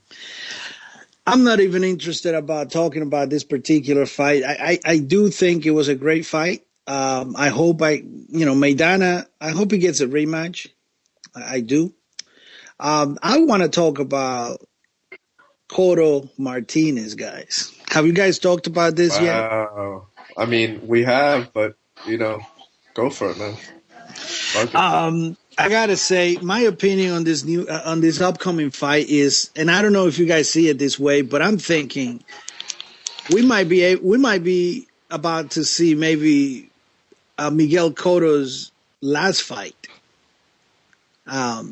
I'm not even interested about talking about this particular fight. I do think it was a great fight. I hope Maidana, I hope he gets a rematch. I do. I want to talk about Cotto Martinez, guys. Have you guys talked about this yet? I mean, we have, but go for it, man. I gotta say, my opinion on this upcoming fight is, and I don't know if you guys see it this way, but I'm thinking we might be about to see maybe Miguel Cotto's last fight. I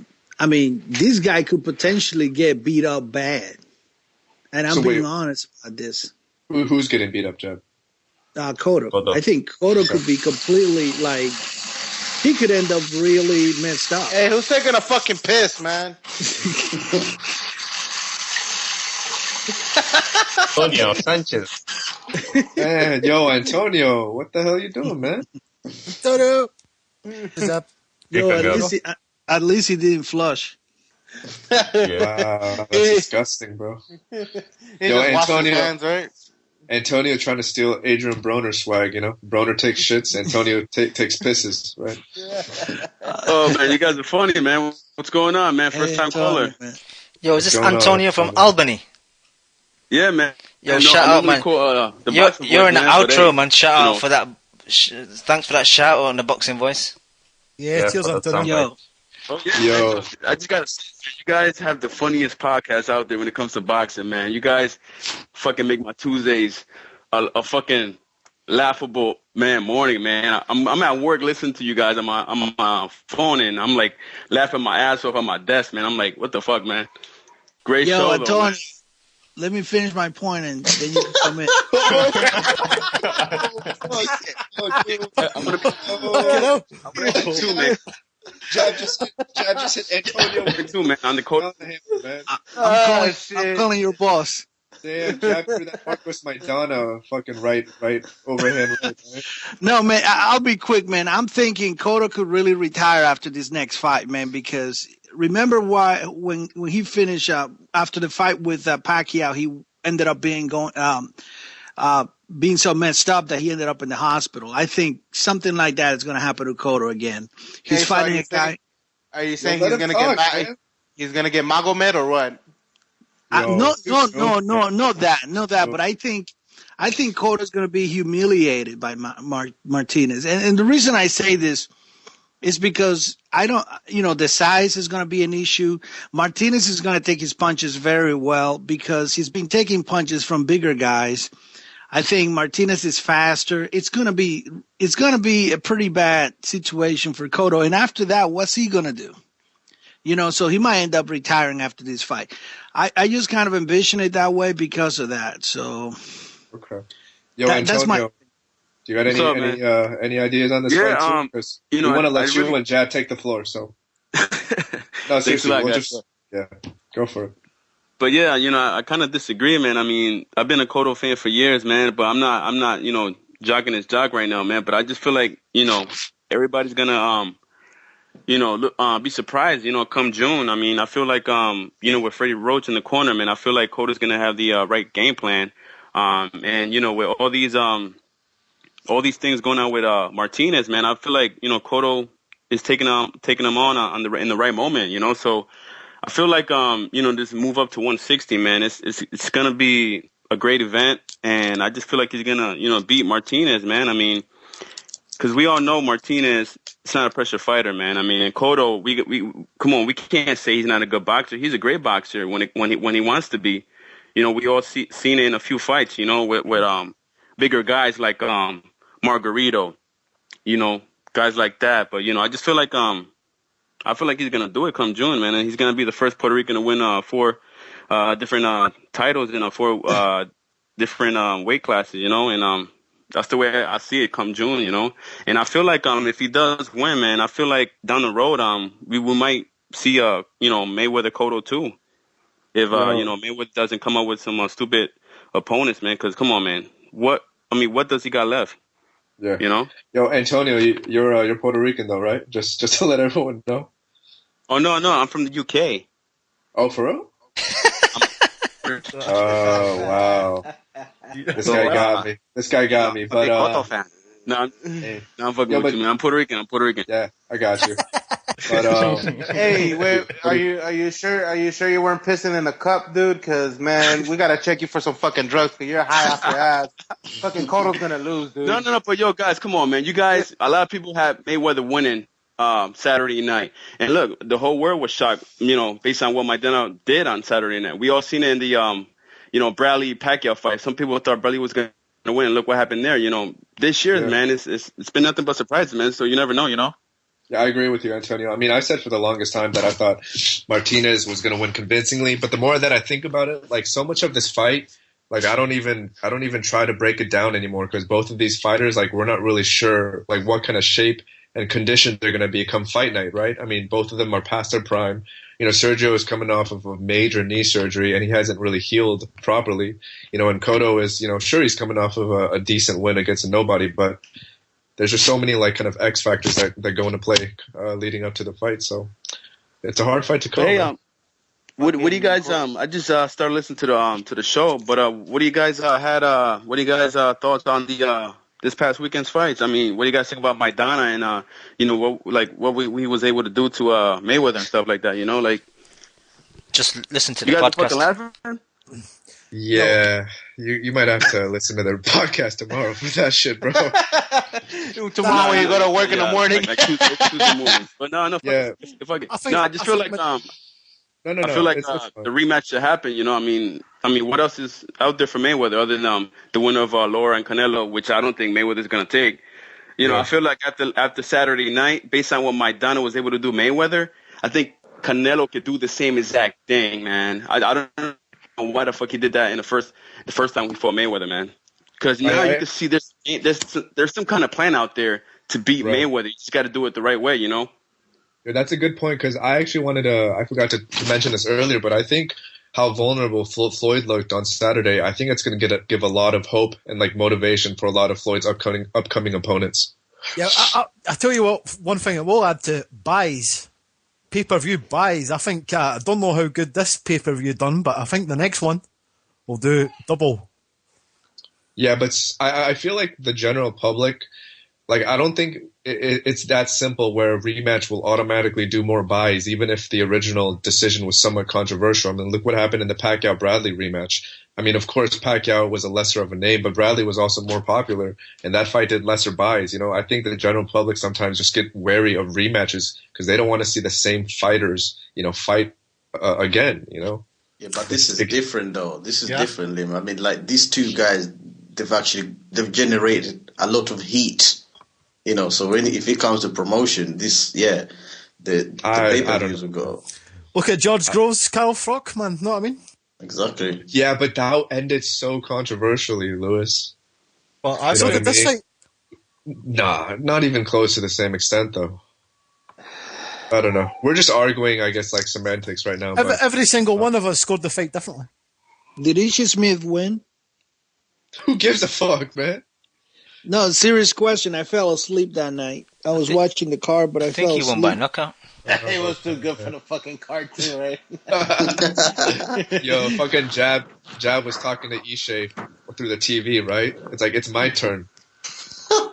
mean, this guy could potentially get beat up bad, and I'm being honest about this. Who's getting beat up, Jeb? Cotto. I think Cotto could be completely he could end up really messed up. Hey, who's taking a fucking piss, man? Antonio Sanchez. Man, Antonio, what the hell are you doing, man? Antonio, what's up? At least he didn't flush. Wow, that's disgusting, bro. Antonio, hands, right? Antonio trying to steal Adrian Broner swag, Broner takes shits, Antonio takes pisses, right? Oh, man, you guys are funny, man. What's going on, man? First time caller. Man. Yo, is this Antonio from Albany? Yeah, man. Yo, shout out, man. You're in the outro, man. Shout out for that. Thanks for that shout out on the boxing voice. Yeah, cheers, Antonio. Yo, I just gotta say, you guys have the funniest podcast out there when it comes to boxing, man. You guys fucking make my Tuesdays a fucking laughable morning, man. I'm at work listening to you guys on my phone, and I'm like laughing my ass off on my desk, man. I'm like, what the fuck, man? Great show, Antonio, though, man. Let me finish my point, and then you can come in. I'm gonna too, man. Jab just hit Antonio too, man. On the court. I'm calling your boss. Damn, Jab threw that Marcos Maidana fucking right overhand. Right? No, man, I'll be quick, man. I'm thinking Cotto could really retire after this next fight, man, because remember why when he finished after the fight with Pacquiao, he ended up being so messed up that he ended up in the hospital. I think something like that is going to happen to Cotto again. He's fighting a guy. Are you saying he's going to get Magomed or what? No, not that. But I think Cotto's going to be humiliated by Martinez, and the reason I say this is because the size is going to be an issue. Martinez is going to take his punches very well because he's been taking punches from bigger guys. I think Martinez is faster. It's going to be a pretty bad situation for Cotto. And after that, what's he going to do? So he might end up retiring after this fight. I just kind of envision it that way because of that. So, okay. Yo, Antonio, that's my. Do you got any ideas on this fight too? Because we want to let you and Jad take the floor. So, no, seriously, go for it. But yeah, I kind of disagree, man. I mean, I've been a Cotto fan for years, man. But I'm not, jogging his jock right now, man. But I just feel like, everybody's gonna, be surprised, come June. I mean, I feel like, with Freddie Roach in the corner, man, I feel like Cotto's gonna have the right game plan. And with all these things going on with Martinez, man, I feel like Cotto is taking him on in the right moment, So I feel like this move up to 160, man, it's gonna be a great event, and I just feel like he's gonna beat Martinez, man. I mean, because we all know Martinez is not a pressure fighter, man. I mean, and Cotto, we can't say he's not a good boxer. He's a great boxer when he wants to be. We all seen it in a few fights, with bigger guys like Margarito, guys like that. But I just feel like he's gonna do it come June, man, and he's gonna be the first Puerto Rican to win 4 different titles in 4 different weight classes, and That's the way I see it come June, you know. And I feel like if he does win, man, I feel like down the road we might see Mayweather Cotto too. If Mayweather doesn't come up with some stupid opponents, man, cuz come on, man. What does he got left? Yeah. You know? Yo, Antonio, you're Puerto Rican though, right? Just to let everyone know. Oh no, I'm from the UK. Oh, for real? Oh wow. This guy got me. But Cotto fan. No, I'm fucking with you, man. I'm Puerto Rican. Yeah, I got you. But hey, wait, are you sure you weren't pissing in the cup, dude? Because man, we gotta check you for some fucking drugs. Cause you're high off your ass. Fucking Cotto's gonna lose, dude. No. But yo, guys, come on, man. You guys, a lot of people have Mayweather winning Saturday night, and look, the whole world was shocked. Based on what Maidana did on Saturday night. We all seen it in the Bradley Pacquiao fight. Some people thought Bradley was gonna win, and look what happened there. This year, man, it's been nothing but surprises, man. So you never know, Yeah, I agree with you, Antonio. I mean, I said for the longest time that I thought Martinez was going to win convincingly, but the more that I think about it, like so much of this fight, like I don't even try to break it down anymore because both of these fighters, like we're not really sure like what kind of shape and condition they're going to be come fight night, right? I mean, both of them are past their prime. Sergio is coming off of a major knee surgery and he hasn't really healed properly. And Cotto is, sure he's coming off of a decent win against a nobody, but there's just so many like kind of X factors that go into play leading up to the fight. So it's a hard fight to call. Hey, what do you guys? I just started listening to the show, but what do you guys what do you guys thoughts on the this past weekend's fights? I mean, what do you guys think about Maidana and what he was able to do to Mayweather and stuff like that? Like just listen to you the guys podcast. Fucking laughing? Yeah, you might have to listen to their podcast tomorrow for that shit, bro. Tomorrow you go to work in the morning. Like Tuesday morning. But no, yeah. I just feel like I feel like the rematch should happen. I mean, what else is out there for Mayweather other than the winner of Laura and Canelo, which I don't think Mayweather's gonna take. I feel like after Saturday night, based on what Maidana was able to do Mayweather, I think Canelo could do the same exact thing, man. I don't know why the fuck he did that in the first time we fought Mayweather, man. Because now you can see there's some kind of plan out there to beat Mayweather. You just got to do it the right way, Yeah, that's a good point because I actually I forgot to mention this earlier, but I think how vulnerable Floyd looked on Saturday, I think it's going to give a lot of hope and like motivation for a lot of Floyd's upcoming opponents. Yeah, I tell you what, one thing I will add to buys, pay-per-view buys. I think I don't know how good this pay-per-view done, but I think the next one will do double. Yeah, but I feel like the general public, like I don't think it's that simple where a rematch will automatically do more buys, even if the original decision was somewhat controversial. I mean, look what happened in the Pacquiao-Bradley rematch. I mean, of course, Pacquiao was a lesser of a name, but Bradley was also more popular, and that fight did lesser buys. I think the general public sometimes just get wary of rematches because they don't want to see the same fighters, fight again. Yeah, but this is different, though. This is different, Lim. I mean, like these two guys, they've generated a lot of heat. So if it comes to promotion, the pay-per-views will go. Look at George Groves, Carl Frock, man. Know what I mean? Exactly. Yeah, but that ended so controversially, Lewis. Well, I look at this fight. Nah, not even close to the same extent, though. I don't know. We're just arguing, I guess, like semantics right now. Every single one of us scored the fight differently. Did Isha Smith win? Who gives a fuck, man? No, serious question. I fell asleep that night. I was watching the card, but I fell asleep. I think he won by knockout. It was too good for the fucking card too, right? Yo, fucking Jab was talking to Ishe through the TV, right? It's like, it's my turn. Man,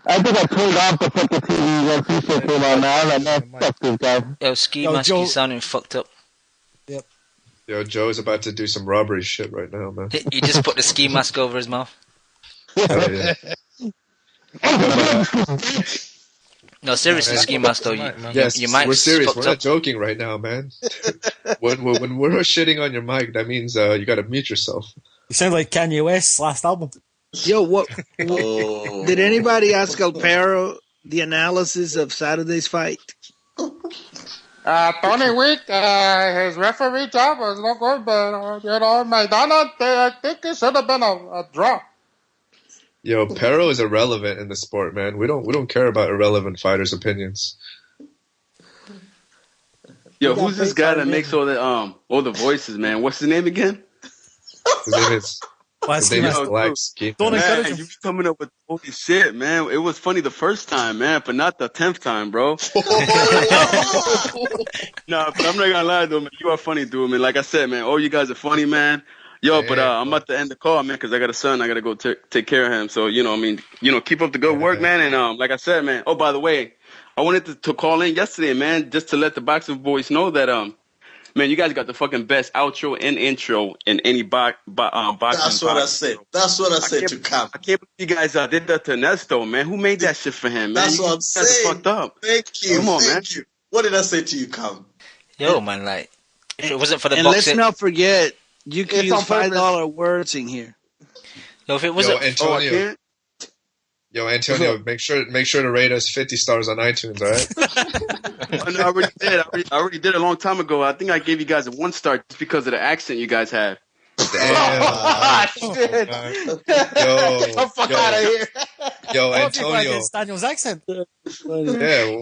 I think I turned off the fucking TV when Ishe came on now. I'm like, man, fuck this guy. Yo, Ski Mask, you sounding fucked up. Yep. Yo, Joe's about to do some robbery shit right now, man. He just put the ski mask over his mouth. Oh, yeah. No, seriously, ski mask though. Yes, your mic's we're serious. We're not up. joking right now, man. when we're shitting on your mic, that means you got to mute yourself. You sound like Kanye West's last album. Yo, what did anybody ask El Perro the analysis of Saturday's fight? Tony Week, his referee job was no good, but Maidana, I think it should have been a draw. Yo, Pero is irrelevant in the sport, man. We don't care about irrelevant fighters' opinions. Yo, who's this guy that makes all the voices, man? What's his name again? His name is Don't encourage him. You be coming up with holy shit, man. It was funny the first time, man, but not the 10th time, bro. Nah, but I'm not gonna lie though, man. You are funny, dude, man. Like I said, man, all you guys are funny, man. Yo, but I'm about to end the call, man, because I got a son. I gotta go take care of him. So, keep up the good work, man. And like I said, man. Oh, by the way, I wanted to call in yesterday, man, just to let the boxing boys know that man, you guys got the fucking best outro and intro in any boxing. That's what I said. That's what I said to Cam. I can't believe you guys did that to Nesto, man. Who made that shit for him, man? That's what I'm saying. Fucked up. Thank you. Come on, Thank you. What did I say to you, Cam? Yo, man, like, if it wasn't for the and boxing... let's not forget, you can use $5 words in here. Yo, if it wasn't... Antonio, make sure to rate us 50 stars on iTunes, all right? I already did. I already did a long time ago. I think I gave you guys a 1 star just because of the accent you guys have. Damn. Shit. Get the fuck out of here. Yo, Antonio. Against Daniel's accent. Yeah,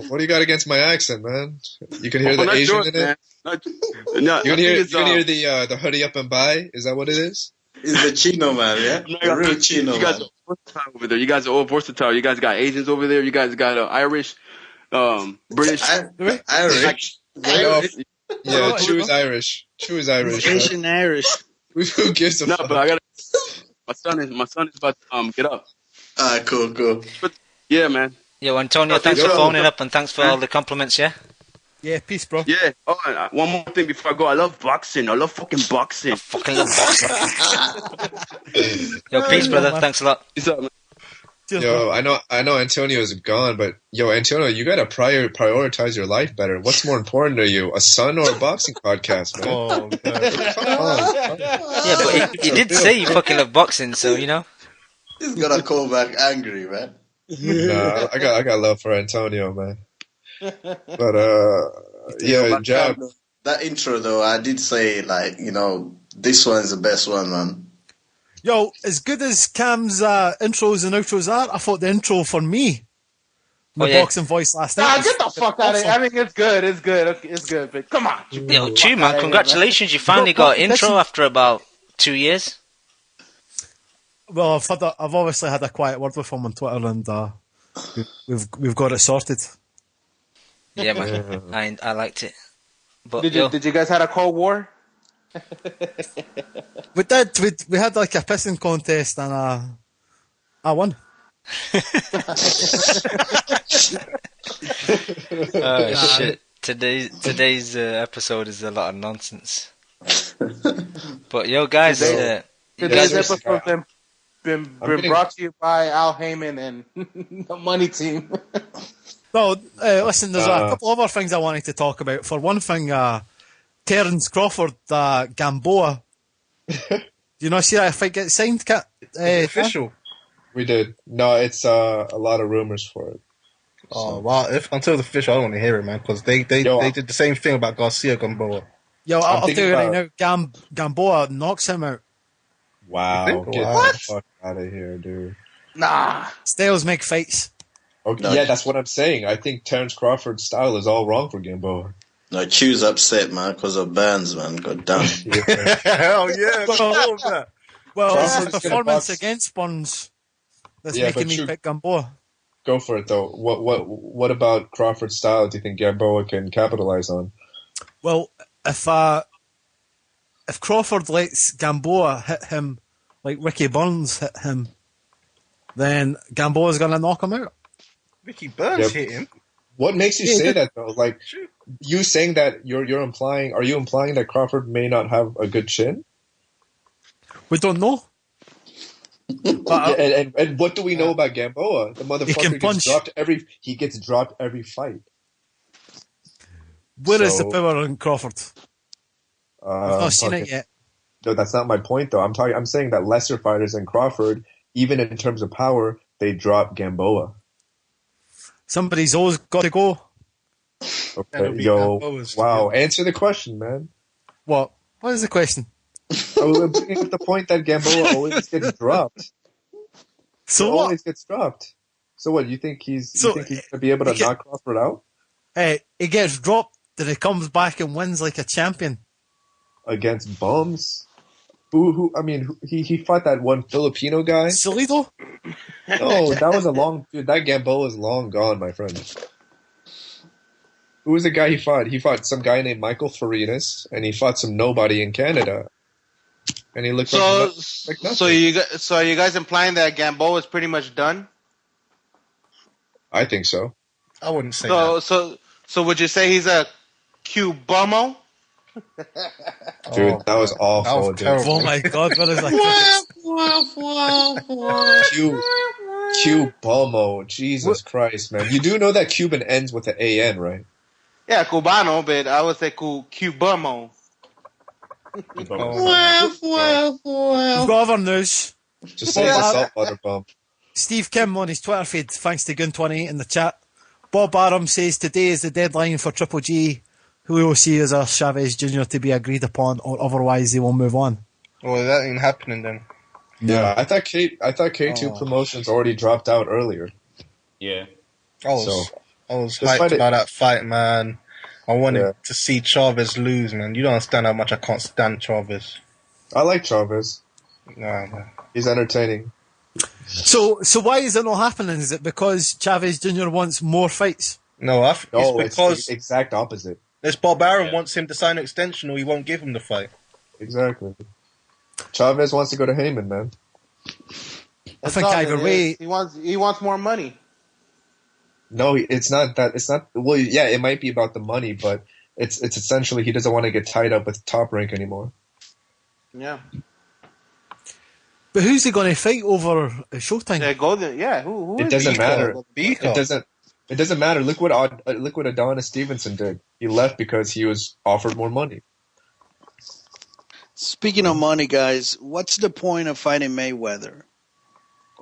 what do you got against my accent, man? You can hear the Asian yours, in it? You can hear the hoodie up and by? Is that what it is? Is the Chino, man, yeah? The real Chino, you guys are versatile over there. You guys are all versatile. You guys got Asians over there. You guys got Irish, British. Irish? Yeah, choose Irish. Choose Irish. Asian Irish. Who gives a fuck? But I got my son is about to get up. Cool. But, yeah, man. Yo, Antonio, thanks for phoning up and thanks for all the compliments, yeah? Yeah, peace, bro. Yeah. Oh, and one more thing before I go. I love boxing. I love fucking boxing. I fucking love boxing. Yo, peace, brother. Man. Thanks a lot. Peace out, man. Yo, I know Antonio's gone, but yo, Antonio, you gotta prioritize your life better. What's more important to you, a son or a boxing podcast, man? Oh, God. Come on. Yeah, but he did say you fucking love boxing, so you know. He's gonna call back angry, man. Nah, I got love for Antonio, man. But yeah, Jab. That intro though, I did say this one's the best one, man. Yo, as good as Cam's intros and outros are, I thought the intro for me, my boxing voice last night. Nah, get the fuck out of here. I mean, it's good. It's good. But come on. Yo, Chew, man, congratulations. You finally got an intro after about 2 years. Well, I've obviously had a quiet word with him on Twitter, and we've got it sorted. Yeah, man, I liked it. But did you guys have a Cold War? We did. We had like a pissing contest, and I won. Shit! Today's episode is a lot of nonsense. But yo, guys, today's episode been brought to you by Al Heyman and the Money Team. No, listen, there's a couple other things I wanted to talk about. For one thing, Terence Crawford, Gamboa. Do you not see that fight get signed? Official. We did. No, it's a lot of rumors for it. Oh, well, until it's official, I don't want to hear it, man, because they did the same thing about Garcia Gamboa. Yo, I'll tell you right now, Gamboa knocks him out. Wow. Get the fuck out of here, dude. Nah. Styles make fights. Okay, yeah, that's what I'm saying. I think Terence Crawford's style is all wrong for Gamboa. No, Chew's upset, man, because of Burns, man. God damn. Hell yeah. Well, it's his performance against Burns that's making me pick Gamboa. Go for it, though. What about Crawford's style do you think Gamboa can capitalize on? Well, if Crawford lets Gamboa hit him like Ricky Burns hit him, then Gamboa's going to knock him out. Ricky Burns hit him? What makes you say that, though? Like, you saying that you're implying... Are you implying that Crawford may not have a good chin? We don't know. But, and what do we know about Gamboa? The motherfucker gets dropped every fight. Where is the power in Crawford? I've not seen it yet. No, that's not my point, though. I'm saying that lesser fighters than Crawford, even in terms of power, they drop Gamboa. Somebody's always got to go. Okay, yo, wow. Answer the question, man. What? What is the question? I'm bringing up the point that Gamboa always gets dropped. So he what? Always gets dropped. So what? You think he's going to be able to knock Crawford out? He gets dropped, then he comes back and wins like a champion against bums. Who? I mean, he fought that one Filipino guy. Salido? No, that was a long. Dude, that Gamboa is long gone, my friend. Who was the guy he fought? He fought some guy named Michael Farinas, and he fought some nobody in Canada. And he looked like nothing. So are you guys implying that Gamboa is pretty much done? I think so. I wouldn't say that. So would you say he's a Cubomo? Dude, that was awful. That was oh my God, what is that? Cubomo. Jesus Christ, man. You do know that Cuban ends with an AN, right? Yeah, Cubano, but I would say Cubomo. We've got other news. Just say it's a saltwater bump. Steve Kim on his Twitter feed, thanks to Gun28 in the chat. Bob Aram says today is the deadline for Triple G, Julio Cesar, Chavez Jr. to be agreed upon, or otherwise they will move on. Well, that ain't happening then. Yeah, I thought K2 Promotions already dropped out earlier. Yeah. I was hyped about that fight, man. I wanted to see Chavez lose, man. You don't understand how much I can't stand Chavez. I like Chavez. Nah, man. He's entertaining. So why is it not happening? Is it because Chavez Jr. wants more fights? No, it's because it's the exact opposite. This Bob Arum wants him to sign an extension, or he won't give him the fight. Exactly. Chavez wants to go to Heyman, man. I think either way, he wants more money. No, it's not that. It's not. Well, yeah, it might be about the money, but it's essentially he doesn't want to get tied up with Top Rank anymore. Yeah. But who's he going to fight over Showtime? Who it doesn't matter. It doesn't matter. Look what Adonis Stevenson did. He left because he was offered more money. Speaking of money, guys, what's the point of fighting Mayweather,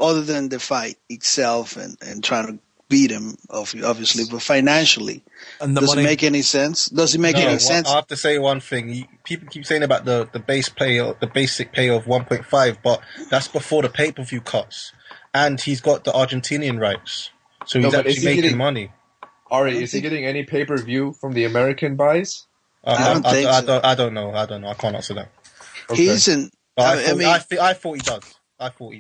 other than the fight itself and trying to beat him, obviously, but financially, does it make any sense? Does it make any sense? I have to say one thing. People keep saying about the basic pay of 1.5, but that's before the pay-per-view cuts, and he's got the Argentinian rights, so he's actually making money. Ari, is he getting any pay-per-view from the American buys? I don't know. I can't answer that. Okay. He isn't. I thought he does.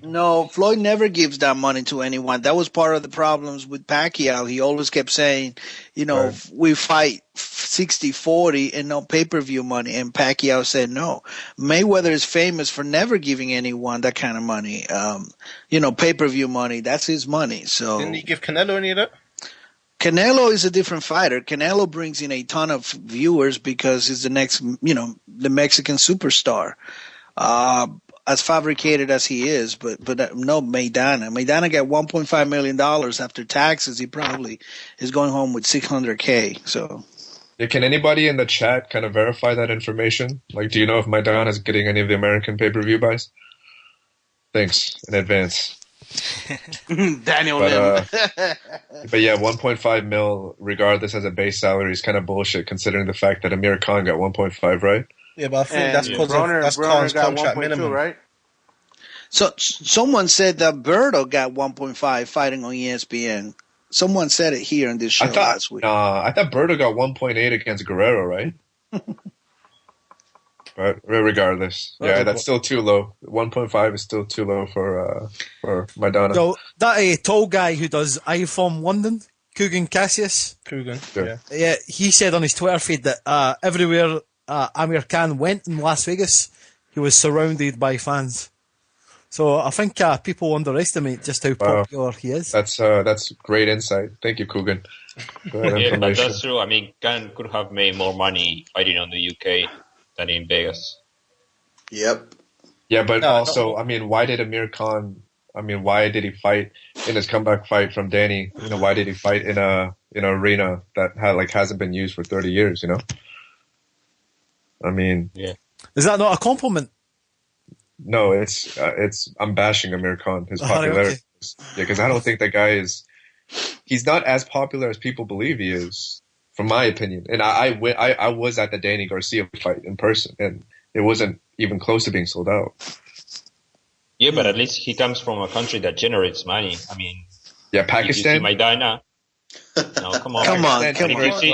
No, Floyd never gives that money to anyone. That was part of the problems with Pacquiao. He always kept saying, we fight 60-40 and no pay-per-view money. And Pacquiao said no. Mayweather is famous for never giving anyone that kind of money. Pay-per-view money, that's his money. So didn't he give Canelo any of that? Canelo is a different fighter. Canelo brings in a ton of viewers because he's the next, the Mexican superstar. As fabricated as he is, but no, Maidana. Maidana got $1.5 million after taxes. He probably is going home with $600K. So, can anybody in the chat kind of verify that information? Like, do you know if Maidana is getting any of the American pay-per-view buys? Thanks in advance. Daniel Lim. But yeah, 1.5 mil, regardless as a base salary, is kind of bullshit considering the fact that Amir Khan got 1.5, right? Yeah, but I think that's because that's Khan's contract minimum, right? So someone said that Berto got 1.5 fighting on ESPN. Someone said it here in this show last week. I thought Berto got 1.8 against Guerrero, right? But regardless, that's still too low. 1.5 is still too low for Maidana. So that tall guy who does iForm London, Kugan Cassius. Yeah, he said on his Twitter feed that everywhere Amir Khan went in Las Vegas, he was surrounded by fans. So I think people underestimate just how popular he is. That's great insight. Thank you, Kugan. Yeah, but that's true. I mean, Khan could have made more money fighting on the UK than in Vegas. Yep. Yeah, but I mean, why did Amir Khan? I mean, why did he fight in his comeback fight from Danny? Why did he fight in an arena that hasn't been used for 30 years? I mean, is that not a compliment? No, it's I'm bashing Amir Khan, his popularity. Okay. Yeah, because I don't think the guy he's not as popular as people believe he is. from my opinion. And I was at the Danny Garcia fight in person, and it wasn't even close to being sold out. Yeah, but at least he comes from a country that generates money. I mean, yeah, Pakistan. If you see Maidana, no, come on. If you see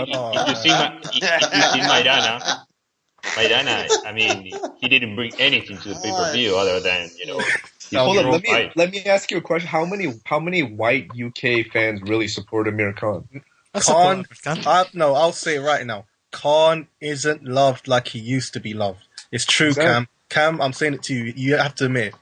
Maidana, I mean, he didn't bring anything to the pay-per-view other than, Hold on, let me ask you a question. How many white UK fans really support Amir Khan? Khan, I'll say it right now. Khan isn't loved like he used to be loved. It's true, Cam. Cam, I'm saying it to you. You have to admit.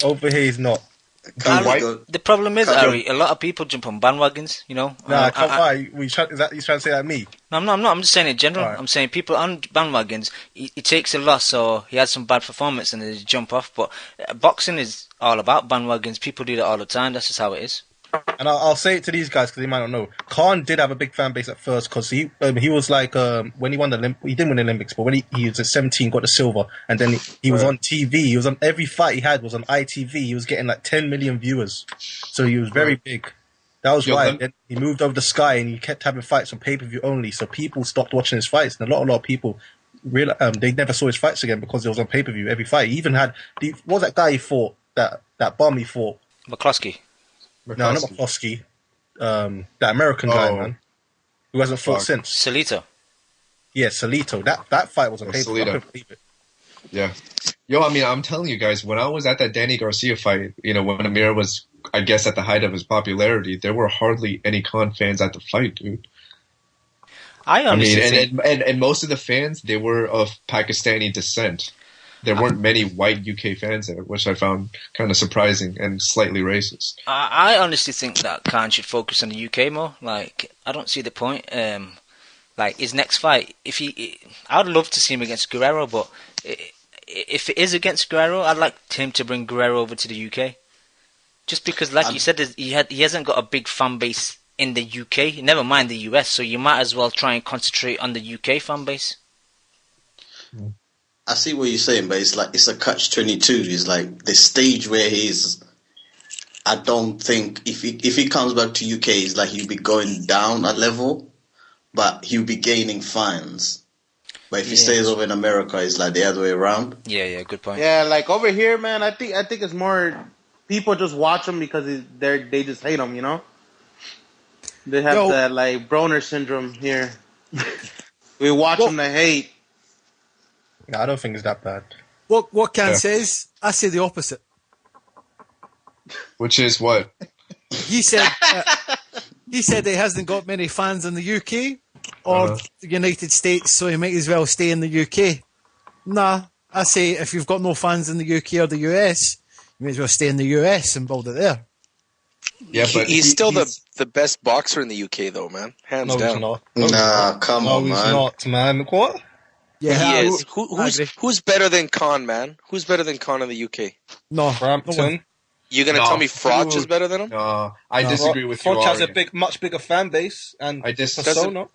Over here, he's not. The problem is, Ari, a lot of people jump on bandwagons, Nah, you trying to say that at me? No, I'm not. I'm just saying in general. Right. I'm saying people on bandwagons, he takes a loss or he has some bad performance and they jump off. But boxing is all about bandwagons. People do that all the time. That's just how it is. And I'll say it to these guys because they might not know. Khan did have a big fan base at first because he was like when he won he didn't win the Olympics, but when he was at 17, got the silver, and then he was on TV. He was on every fight he had was on ITV. He was getting like 10 million viewers, so he was very big. That was why. Then he moved over to Sky and he kept having fights on pay-per-view only. So people stopped watching his fights, and a lot of people they never saw his fights again because it was on pay-per-view every fight. He even had what was that guy he fought that bum he fought? McCloskey. No, not McCloskey. That American guy, man, who hasn't fought since. Salito. Yeah, Salito. That fight was a paper. I couldn't believe it. Yeah. Yo, I mean, I'm telling you guys, when I was at that Danny Garcia fight, when Amir was, I guess, at the height of his popularity, there were hardly any Khan fans at the fight, dude. I mean, and most of the fans, they were of Pakistani descent. There weren't many white UK fans there, which I found kind of surprising and slightly racist. I honestly think that Khan should focus on the UK more. Like, I don't see the point. Like, his next fight, I'd love to see him against Guerrero, but if it is against Guerrero, I'd like him to bring Guerrero over to the UK. Just because, like you said, he hasn't got a big fan base in the UK, never mind the US, so you might as well try and concentrate on the UK fan base. I see what you're saying, but it's a catch-22. It's like the stage where he's. I don't think if he comes back to UK, it's like he'll be going down a level, but he'll be gaining fans. But if he stays over in America, it's like the other way around. Yeah, good point. Yeah, like over here, man, I think it's more people just watch him because they just hate him, They have that like Broner syndrome here. We watch them to hate. I don't think it's that bad. What Ken says, I say the opposite. Which is what? He said he hasn't got many fans in the UK or the United States, so he might as well stay in the UK. Nah, I say if you've got no fans in the UK or the US, you may as well stay in the US and build it there. Yeah, but he's still the best boxer in the UK, though, man. Hands down. He's not. Nah, come on, man. No, he's not, man. What? Yeah, he is. Who's better than Khan, man? Who's better than Khan in the UK? No, Frampton. You're gonna tell me Froch is better than him? No, I disagree with you. Froch has a much bigger fan base and persona.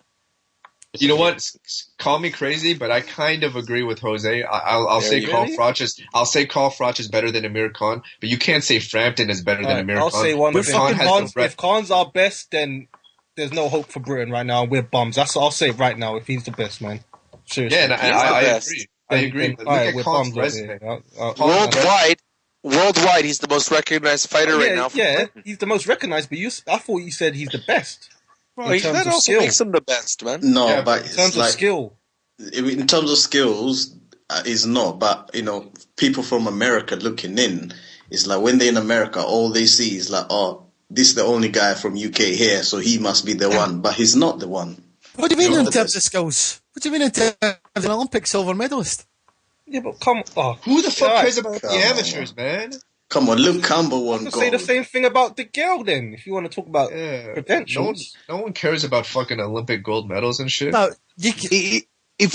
You know what? Call me crazy, but I kind of agree with Jose. I'll say Carl Froch is better than Amir Khan, but you can't say Frampton is better than Amir Khan. I'll say one thing. If Khan's our best, then there's no hope for Britain right now. We're bums. I'll say right now if he's the best, man. Seriously. Yeah, and I agree. I agree. Look at Khan's resume. Worldwide, he's the most recognized fighter right now. Yeah, he's the most recognized, but I thought you said he's the best. Bro, that also makes him the best, man. No, but in terms of skill. In terms of skills, is not. But, people from America looking in, it's like when they're in America, all they see is like, oh, this is the only guy from UK here, so he must be the one. But he's not the one. What do you mean in terms of skills? What do you mean in terms of an Olympic silver medalist? Yeah, but come on. Who the fuck cares about the amateurs, man? Come on, Luke Campbell won gold. Say the same thing about the girl then, if you want to talk about credentials. No one cares about fucking Olympic gold medals and shit. No, if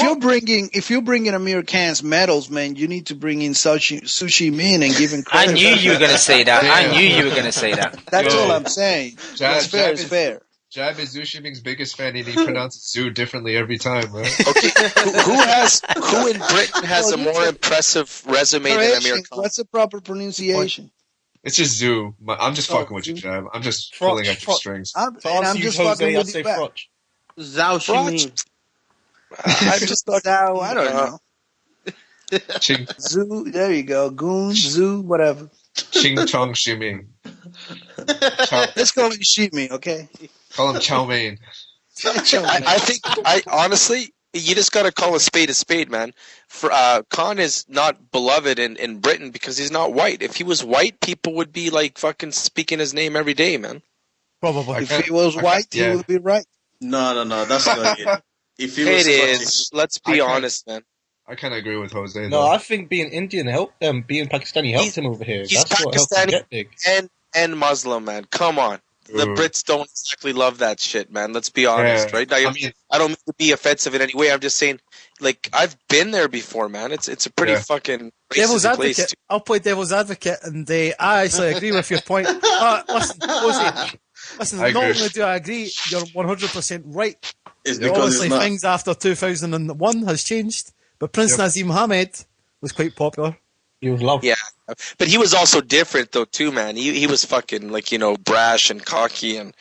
you're bringing Amir Khan's medals, man, you need to bring in Sushi Min and give him credit. I knew you were going to say that. That's all I'm saying. It's fair. Jab is Zhu Shiming's biggest fan, and he pronounces Zhu differently every time, man. Okay, who in Britain has a more impressive resume than Amir Khan? What's the proper pronunciation? It's just Zhu. I'm just fucking with you, Jab. I'm just pulling at your strings. I'm just fucking with you back. Zhao Ximin. I just thought Zhao, I don't know. Ching. Zhu, there you go. Goon, Zhu, whatever. Ching Chong Ximin. Let's call him Ximin, okay? Call him Chow Mein. I think, honestly, you just got to call a spade, man. Khan is not beloved in Britain because he's not white. If he was white, people would be like fucking speaking his name every day, man. Probably. If he was white, he would be right. No, that's not it. If he was it is. Let's be honest, man. I kind of agree with Jose. No, though. I think being Indian helped them. Being Pakistani helped him over here. He's That's what helped him Pakistani get big. and Muslim, man. Come on. The Brits don't exactly love that shit, man. Let's be honest, right? I don't mean to be offensive in any way. I'm just saying, like, I've been there before, man. It's a pretty fucking devil's racist advocate. place. I'll play devil's advocate, and I actually agree with your point. Listen, Jose, not only do I agree, you're 100% right. Obviously, things after 2001 has changed, but Prince Nazim Hamed was quite popular. He was loved. Yeah, but he was also different though too, man. He was fucking like brash and cocky and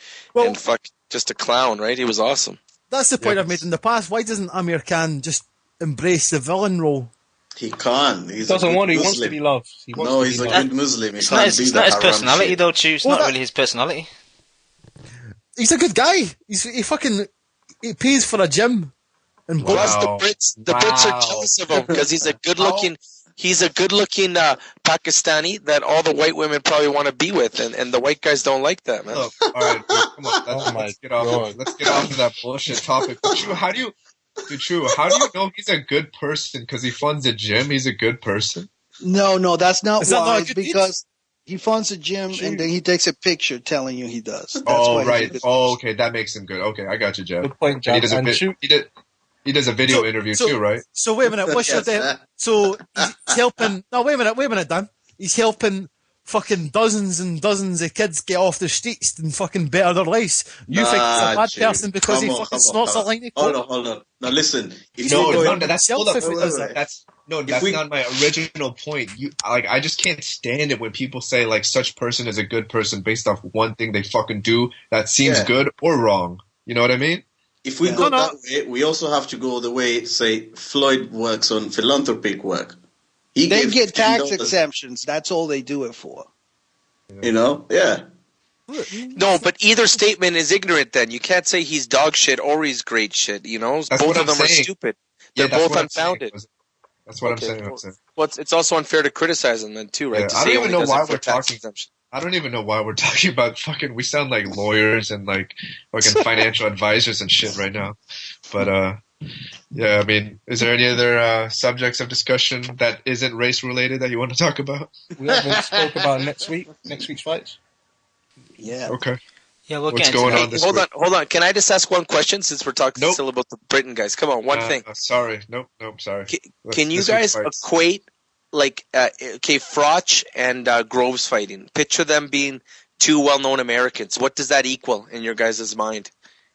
just a clown, right? He was awesome. That's the point I've made in the past. Why doesn't Amir Khan just embrace the villain role? He can't. He doesn't want. He wants to be loved. He's a good Muslim. It's not his personality, though, Chew. It's not really his personality. He's a good guy. He pays for a gym. And plus the Brits are jealous of him because he's a good-looking Pakistani that all the white women probably want to be with, and the white guys don't like that, man. Look, all right, come on, let's get off of that bullshit topic. True, how do you know he's a good person? Because he funds a gym, he's a good person? No, that's not why. It's because he funds a gym and then he takes a picture telling you he does. That's right. Okay, that makes him good. Okay, I got you, Jeff. Good point, Jeff. He does a video interview too, right? So wait a minute, what's your so he's helping? No, wait a minute, Dan. He's helping fucking dozens and dozens of kids get off the streets and fucking better their lives. You think he's a bad person because he fucking snorts a line of coke? Hold on. Now listen. That's not my original point. I just can't stand it when people say like such person is a good person based off one thing they fucking do that seems good or wrong. You know what I mean? If we go that way, we also have to go the way, say, Floyd works on philanthropic work. They get tax exemptions. That's all they do it for. Yeah. No, but either statement is ignorant then. You can't say he's dog shit or he's great shit, Both of them are stupid. They're both unfounded. That's what I'm saying. Well, it's also unfair to criticize them then too, right? Yeah, I don't even know why we're talking. I don't even know why we're talking about fucking. We sound like lawyers and like fucking financial advisors and shit right now. But yeah, I mean, is there any other subjects of discussion that isn't race related that you want to talk about? We haven't spoke about next week's fights. Yeah. Okay. Yeah, we'll What's going on this week? Hold on. Can I just ask one question since we're talking still about the Britain guys? Come on, one thing. Sorry. Nope. Sorry. Can you guys equate Froch and Groves fighting? Picture them being two well-known Americans. What does that equal in your guys' mind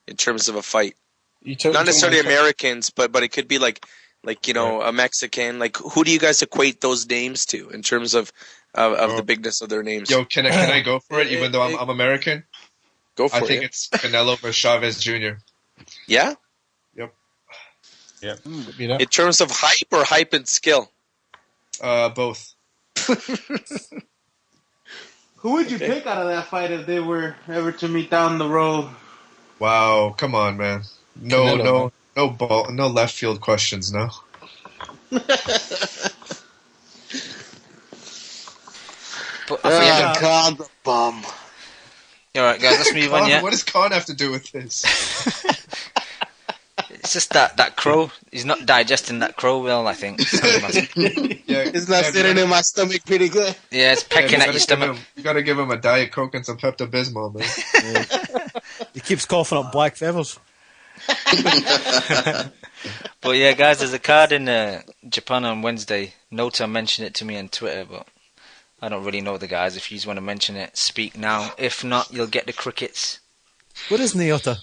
in terms of a fight? Not necessarily Americans, but it could be like a Mexican. Like, who do you guys equate those names to in terms of the bigness of their names? Yo, can I go for it? Even though I'm American, go for it. I think it's Canelo versus Chavez Jr. Yeah. Yep. Yeah. In terms of hype or hype and skill. Both. Who would you pick out of that fight if they were ever to meet down the road? Wow, come on, man. No left field questions, no. Khan the bum. All right, guys, let's move on. Yeah. What does Khan have to do with this? It's just that crow. He's not digesting that crow well, I think. It's not sitting in my stomach pretty good. Yeah, it's pecking at your stomach. You gotta give him a Diet Coke and some Pepto-Bismol, man. He keeps coughing up black feathers. But yeah, guys, there's a card in Japan on Wednesday. Nota mentioned it to me on Twitter, but I don't really know the guys. If you want to mention it, speak now. If not, you'll get the crickets. What is Nyota?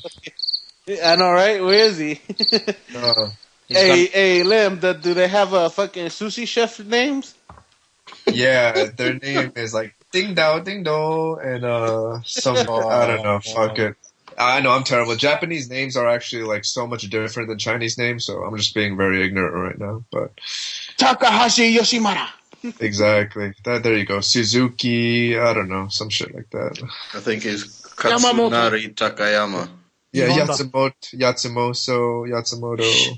I know, right? Where is he? Hey, Lim, do they have a fucking sushi chef names? Yeah, their name is like Ding Dao, Ding Do, and some, I don't know, fuck it. I know I'm terrible. Japanese names are actually like so much different than Chinese names, so I'm just being very ignorant right now. But Takahashi Yoshimura. Exactly. There you go. Suzuki. I don't know, some shit like that. I think it's Katsunari Takayama. Yeah, Yatsumoto,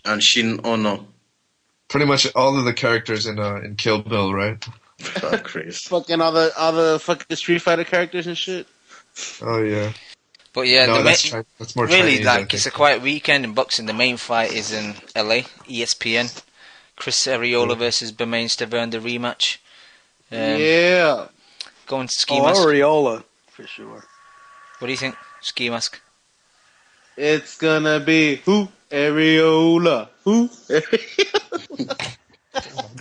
and Shin Ono. Pretty much all of the characters in Kill Bill, right? Crazy. Fucking all the fucking Street Fighter characters and shit. Oh yeah. But yeah, no, that's more really Chinese, like it's a quiet weekend in boxing. The main fight is in LA, ESPN. Chris Arreola versus Bermain Stavern, the rematch. Yeah. Going to Ski Mask. Arreola, for sure. What do you think, Ski Mask? It's gonna be who? Arreola. Who?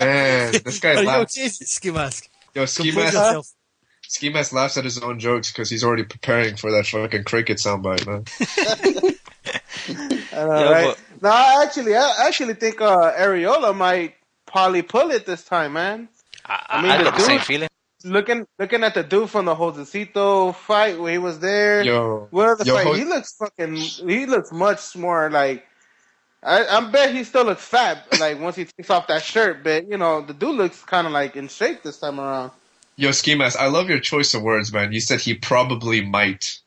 Man, this guy laughs. Ski Mask. Yo, Ski Mask laughs at his own jokes because he's already preparing for that fucking cricket soundbite, man. Right? No, I actually think Arreola might probably pull it this time, man. I mean, the same feeling. Looking at the dude from the Josecito fight where he was there. He looks much more like. I bet he still looks fat, like once he takes off that shirt. But the dude looks kind of like in shape this time around. Yo, Ski Mask, I love your choice of words, man. You said he probably might.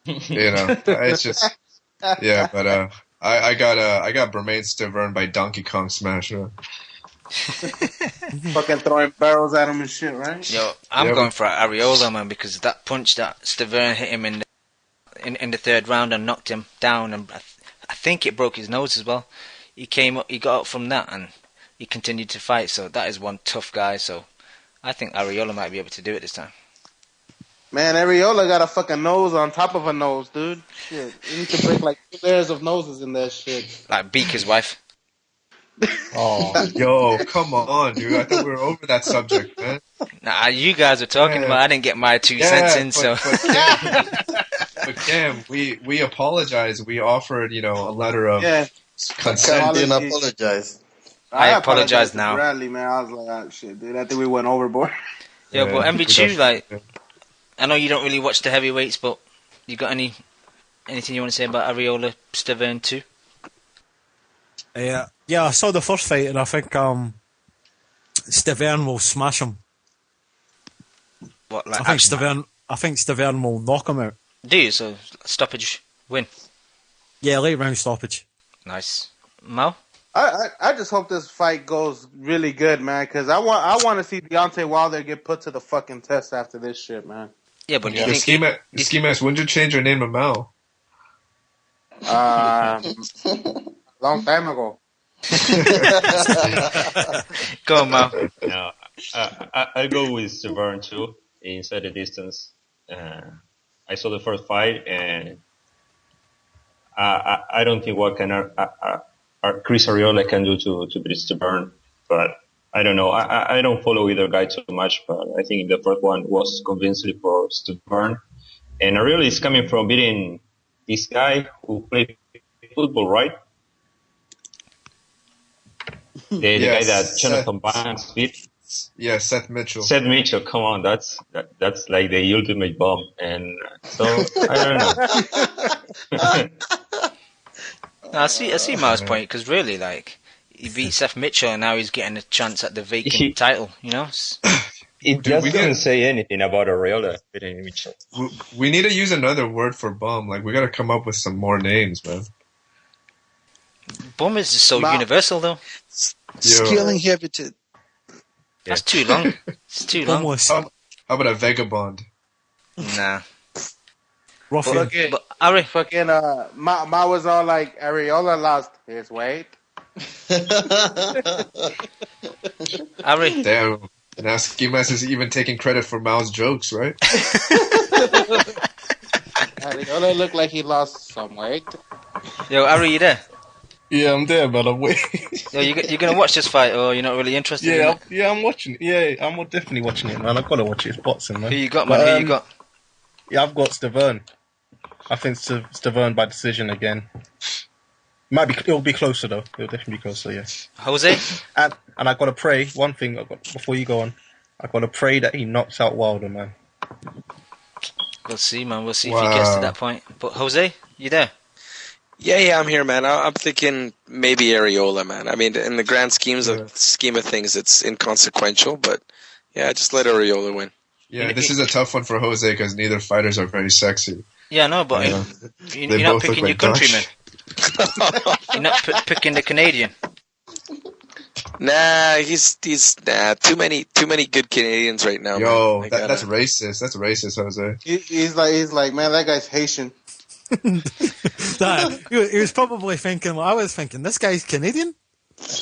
It's just, yeah. But I got Bermain Stavern by Donkey Kong Smash. Fucking throwing barrels at him and shit, right? Yo, I'm going for Arreola, man, because that punch that Stavern hit him in the third round and knocked him down, and I think it broke his nose as well. He got up from that, and he continued to fight. So that is one tough guy. So I think Arreola might be able to do it this time. Man, Arreola got a fucking nose on top of a nose, dude. Shit, you need to break like 2 layers of noses in that shit. Like Beaker's wife. Oh, yo, come on, dude. I thought we were over that subject, man. Nah, you guys are talking about. I didn't get my 2 cents in, so. But Cam, we apologize. We offered, a letter of consent. Cam didn't apologize. I apologize now. Bradley, man, I was like, oh, shit, dude. I think we went overboard. Yeah, but MB2, like, I know you don't really watch the heavyweights, but you got anything you want to say about Arreola Stavern 2? Yeah, I saw the first fight, and I think Stavern will smash him. What? Like I think Stavern will knock him out. Do you? So stoppage win. Yeah, late round stoppage. Nice. Mo? I just hope this fight goes really good, man, because I want to see Deontay Wilder get put to the fucking test after this shit, man. Yeah, but the Ski Mask, when did you change your name to Mao? Long time ago. Go on, Mo. No, I'll go with Stavern too, inside the distance. I saw the first fight, and I don't think what can Chris Arreola can do to beat Stavern, but I don't know. I don't follow either guy too much, but I think the first one was convincing for Stavern. And Arreola is coming from beating this guy who played football, right? The guy that Jonathan Banks beat. Yeah, Seth Mitchell. Seth Mitchell, come on, that's like the ultimate bomb, and so I don't know. I see Mao's point, because really, like, he beat Seth Mitchell, and now he's getting a chance at the vacant title. It just doesn't say anything about Arreola beating Mitchell. We need to use another word for bum. Like, we got to come up with some more names, man. Bum is just so universal, though. Skill inhibited. That's too long. It's too long. How about a vagabond? Nah. Fucking Ma was all like, Arreola lost his weight. Ari. Damn. Now Ski Mask is even taking credit for Mao's jokes, right? Arreola looked like he lost some weight. Yo, Ari, you there? Yeah, I'm there, but I'm waiting. Yo, you're gonna watch this fight, or you're not really interested? Yeah, yeah, I'm watching it. Yeah, I'm definitely watching it, man. I've got to watch it. It's boxing, man. Who you got, man? Who you got? Yeah, I've got Stavern. I think Stavern by decision again. It'll be closer though. It'll definitely be closer. Yeah. Jose. And I got to pray. One thing before you go on, I got to pray that he knocks out Wilder, man. We'll see, man. We'll see if he gets to that point. But Jose, you there? Yeah, I'm here, man. I'm thinking maybe Arreola, man. I mean, in the grand scheme of things, it's inconsequential, but yeah, just let Arreola win. Yeah, this is a tough one for Jose because neither fighters are very sexy. Yeah, no, but you're not picking your countryman. You're not picking the Canadian. Nah, he's too many good Canadians right now. Yo, man. That's racist. That's racist, Jose. He's like, man, that guy's Haitian. He was probably thinking what I was thinking. This guy's Canadian.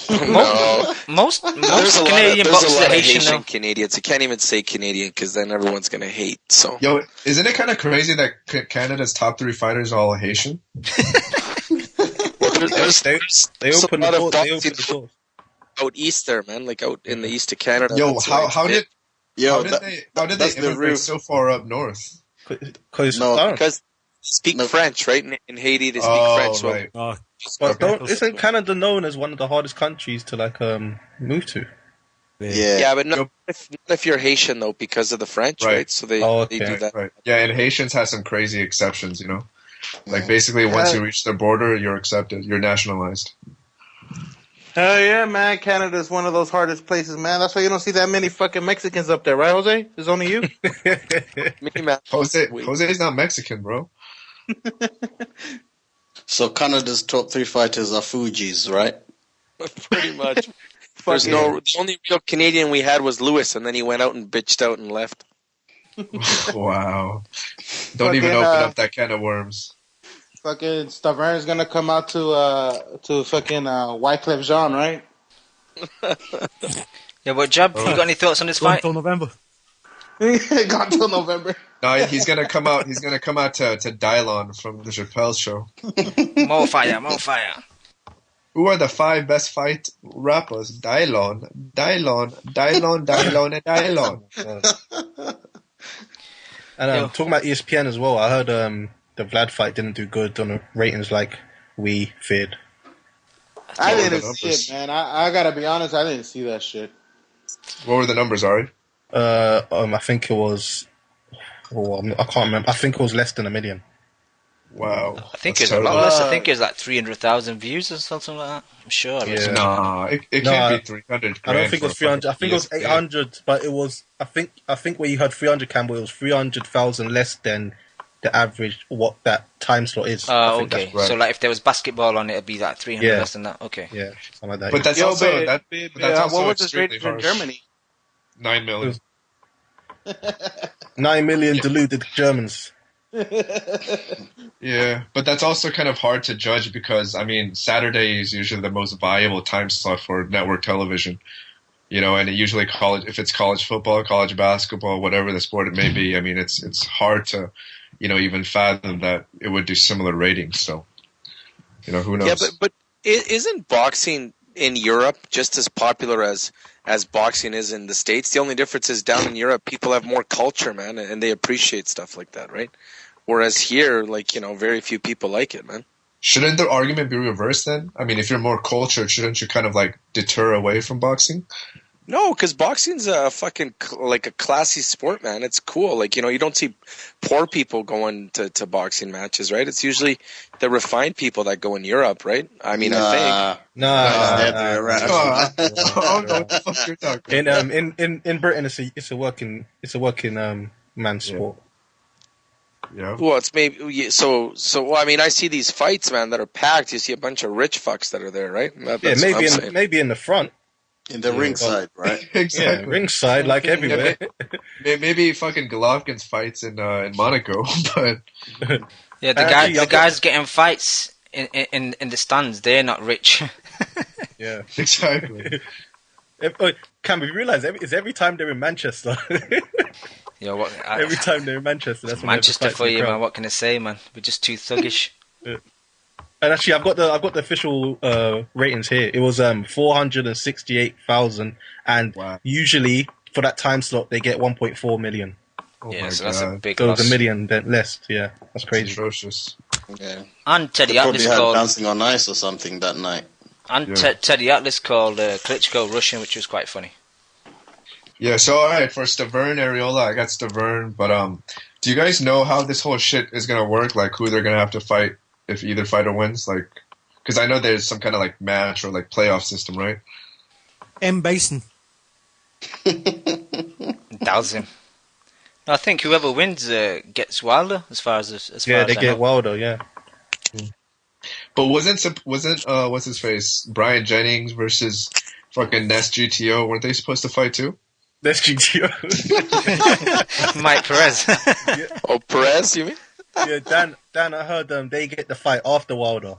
No. Most Canadian boxers are Haitian Canadians. You can't even say Canadian because then everyone's gonna hate. So, yo, isn't it kind of crazy that Canada's top 3 fighters are all Haitian? They open the doors. Out east there, man, like out in the east of Canada. Yo, how did they immigrate so far up north? Because speak French, right? In Haiti, they speak French. Right. But isn't Canada known as one of the hardest countries to move to? Yeah, but not if you're Haitian though, because of the French, right? So they do that. Right. Yeah, and Haitians have some crazy exceptions, you know. Like basically, once you reach the border, you're accepted. You're nationalized. Hell yeah, man. Canada's one of those hardest places, man. That's why you don't see that many fucking Mexicans up there, right, Jose? It's only you? Me, man. Jose's not Mexican, bro. So Canada's top 3 fighters are Fugees, right? Pretty much. The only real Canadian we had was Lewis, and then he went out and bitched out and left. Wow. Don't even open up that can of worms. Fucking Stavern's gonna come out to fucking Wyclef Jean, right? Yeah, but Jab, you got any thoughts on this fight? Until November. Gone till November. No, he's gonna come out. He's gonna come out to Dylon from the Chappelle Show. More fire. Who are the 5 best fight rappers? Dylon, and Dylon. And talking about ESPN as well, I heard the Vlad fight didn't do good on the ratings like we feared. I didn't see it, man. I gotta be honest, I didn't see that shit. What were the numbers, Ari? I think it was. I can't remember. I think it was less than 1 million. Wow. I think it's a lot less. I think it's like 300,000 views or something like that. I'm sure. Nah, it can't be 300. I don't think it was 300. I think it was 800, but it was. I think where you heard 300, Campbell, it was 300,000 less than the average what that time slot is. Okay. Right. So like if there was basketball on it, it'd be like 300 less than that. Okay. Yeah, something like that. But that's also what was his rating in Germany? 9 million. 9 million deluded Germans. Yeah, but that's also kind of hard to judge because I mean Saturday is usually the most viable time slot for network television, you know, and it usually if it's college football, college basketball, whatever the sport it may be. I mean, it's hard to, you know, even fathom that it would do similar ratings. So, you know, who knows? Yeah, but isn't boxing in Europe just as popular as boxing is in the States? The only difference is down in Europe, people have more culture, man, and they appreciate stuff like that, right? Whereas here, like, you know, very few people like it, man. Shouldn't the argument be reversed then? I mean, if you're more cultured, shouldn't you kind of like deter away from boxing? No, because boxing's a fucking like a classy sport, man. It's cool. Like, you know, you don't see poor people going to boxing matches, right? It's usually the refined people that go in Europe, right? I mean, I think. I don't know what the fuck you're talking. In Britain, it's a working man sport. Yeah. Well, it's maybe so. I mean, I see these fights, man, that are packed. You see a bunch of rich fucks that are there, right? Maybe in the front. In the ringside, right? Exactly. Yeah, ringside, like everywhere. Maybe fucking Golovkin's fights in Monaco, but yeah, the guys getting fights in the stands, they're not rich. Yeah, exactly. Can we realize it's every time they're in Manchester? Yeah, every time they're in Manchester, that's Manchester for you, man. What can I say, man? We're just too thuggish. And actually, I've got the official ratings here. It was 468,000, and usually for that time slot they get 1.4 million. Yeah, so that's a big so loss. So $1 million less. Yeah, that's crazy. It's atrocious. Yeah. And Teddy Atlas called Dancing on Ice or something that night. And Teddy Atlas called Klitschko Russian, which was quite funny. Yeah, so all right, for Stavern Arreola, I got Stavern, but Do you guys know how this whole shit is gonna work? Like who they're gonna have to fight if either fighter wins? Like, because I know there's some kind of like match or like playoff system, right? M. Bison. Doubts him. I think whoever wins gets Wilder as far as they get Wilder. Yeah. But wasn't what's his face, Brian Jennings versus fucking Ness GTO? Weren't they supposed to fight too? Ness GTO. Mike Perez. Oh, Perez, you mean? Yeah, Dan, I heard they get the fight after Wilder.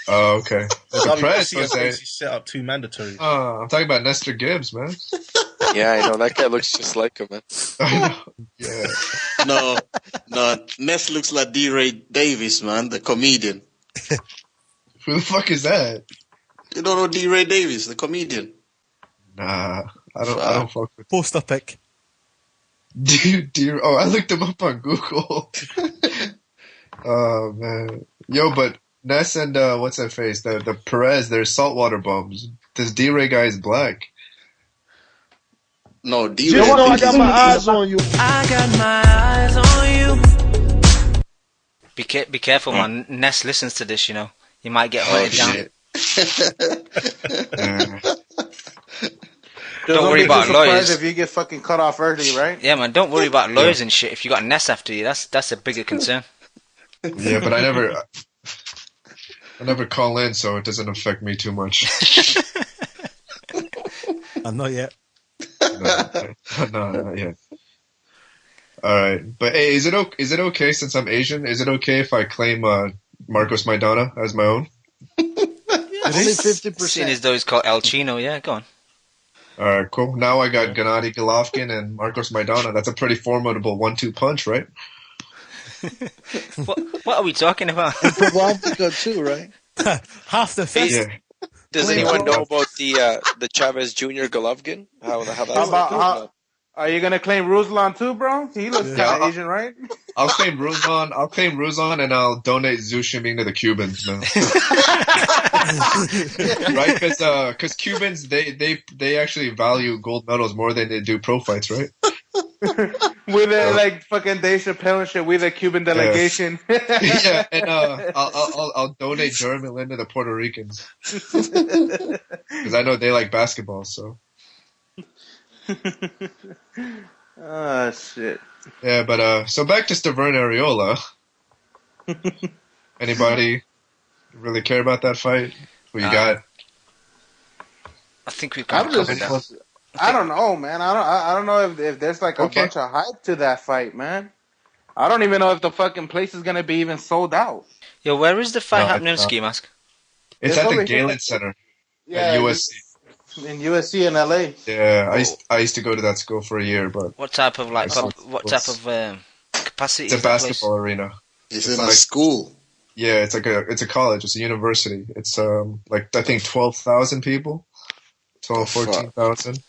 Oh, okay. Perez set up 2 mandatories. I'm talking about Nestor Gibbs, man. Yeah, I know that guy looks just like him, man. I know. Yeah. No, Ness looks like D. Ray Davis, man, the comedian. Who the fuck is that? You don't know D. Ray Davis, the comedian? Nah, I don't fuck with. Poster pic. Dear, I looked him up on Google. Oh man, yo, but Ness and what's that face? The Perez, they're saltwater bums. This D. Ray guy is black. No, D. Ray. I got my eyes on you. I got my eyes on you. Be careful, man. Ness listens to this, you know. He might get hunted down. Don't worry about lawyers. If you get fucking cut off early, right? Yeah, man. Don't worry about lawyers and shit. If you got Ness after you, that's a bigger concern. Yeah, but I never call in, so it doesn't affect me too much. Not yet. No, not yet. All right, but hey, is it okay since I'm Asian? Is it okay if I claim Marcos Maidana as my own? Only 50%. Seeing as though he's called El Chino, yeah, go on. All right, cool. Now I got Gennady Golovkin and Marcos Maidana. That's a pretty formidable 1-2 punch, right? What are we talking about? And Provodka too, right? Half the face. Yeah. Does anyone know about the Chavez Jr. Golovkin? How that's are you gonna claim Ruslan too, bro? He looks kind of Asian, right? I'll claim Ruslan, and I'll donate Zhu Ximing to the Cubans, man. Right? Because Cubans they actually value gold medals more than they do pro fights, right? With like fucking Dave Chappelle and shit, we the Cuban delegation. Yeah, and I'll donate Jeremy Lin to the Puerto Ricans because I know they like basketball. So. Oh shit. Yeah, but so back to Stavern Arreola. Anybody really care about that fight? Who you got? I think we've got that. I don't know, man. I don't know if there's like a bunch of hype to that fight, man. I don't even know if the fucking place is gonna be even sold out. Yo, where is the fight happening in Ski Mask? It's at the Galen Center at USC. In USC in LA. Yeah, I used to go to that school for a year, but what type of capacity? It's a basketball arena. It's in a school. Yeah, it's a college. It's a university. It's like I think 12,000 people, 14,000.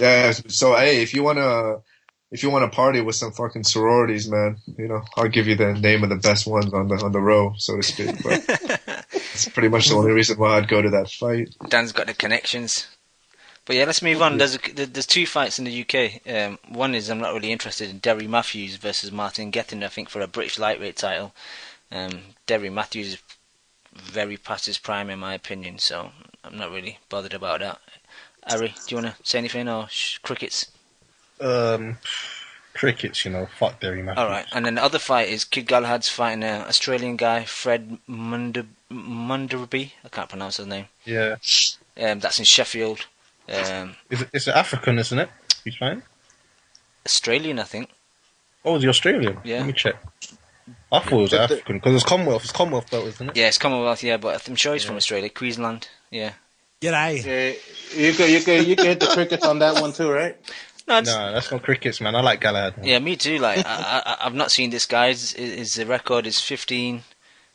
Yeah. So hey, if you wanna party with some fucking sororities, man, you know, I'll give you the name of the best ones on the row, so to speak. But that's pretty much the only reason why I'd go to that fight. Dan's got the connections. But yeah, let's move on. There's 2 fights in the UK. One is I'm not really interested in Derry Matthews versus Martin Gethin, I think, for a British lightweight title. Derry Matthews is very past his prime, in my opinion, so I'm not really bothered about that. Ari, do you want to say anything, or crickets? Crickets, you know, fuck Derry Matthews. Alright, and then the other fight is Kid Galahad's fighting an Australian guy, Fred Munderby. I can't pronounce his name. Yeah. That's in Sheffield. It's African, isn't it? He's fighting? Australian, I think. Oh, is he Australian? Yeah. Let me check. I thought it was African, because it's Commonwealth. It's Commonwealth belt, isn't it? Yeah, it's Commonwealth, yeah, but I'm sure he's from Australia. Queensland, yeah. G'day. Yeah, you can hit the crickets on that one too, right? No, that's not crickets, man. I like Galahad. Man. Yeah, me too. Like I've not seen this guy. His record is 15,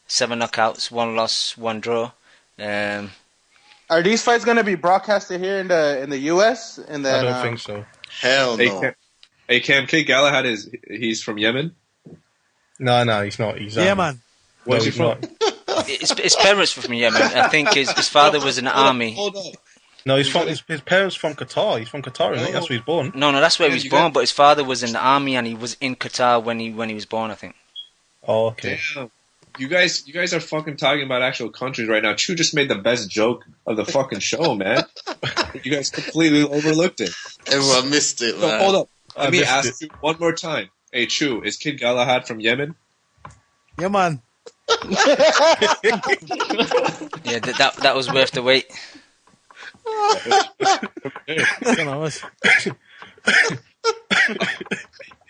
7 knockouts, 1 loss, 1 draw. Are these fights going to be broadcasted here in the US? I don't think so. Hell no. Hey Cam, Kid Galahad he's from Yemen? No, he's not. He's man. Where's he from? His parents were from Yemen. I think his father was in the army. Hold up. No, his parents from Qatar. He's from Qatar, isn't he? That's where he's born. No, that's where he was born. But his father was in the army, and he was in Qatar when he was born, I think. Oh, okay. Damn. You guys are fucking talking about actual countries right now. Chu just made the best joke of the fucking show, man. You guys completely overlooked it. Everyone missed it, man. So, hold up. Let me ask you one more time. Hey, Chu, is Kid Galahad from Yemen? Yeah, man. Yeah, that was worth the wait.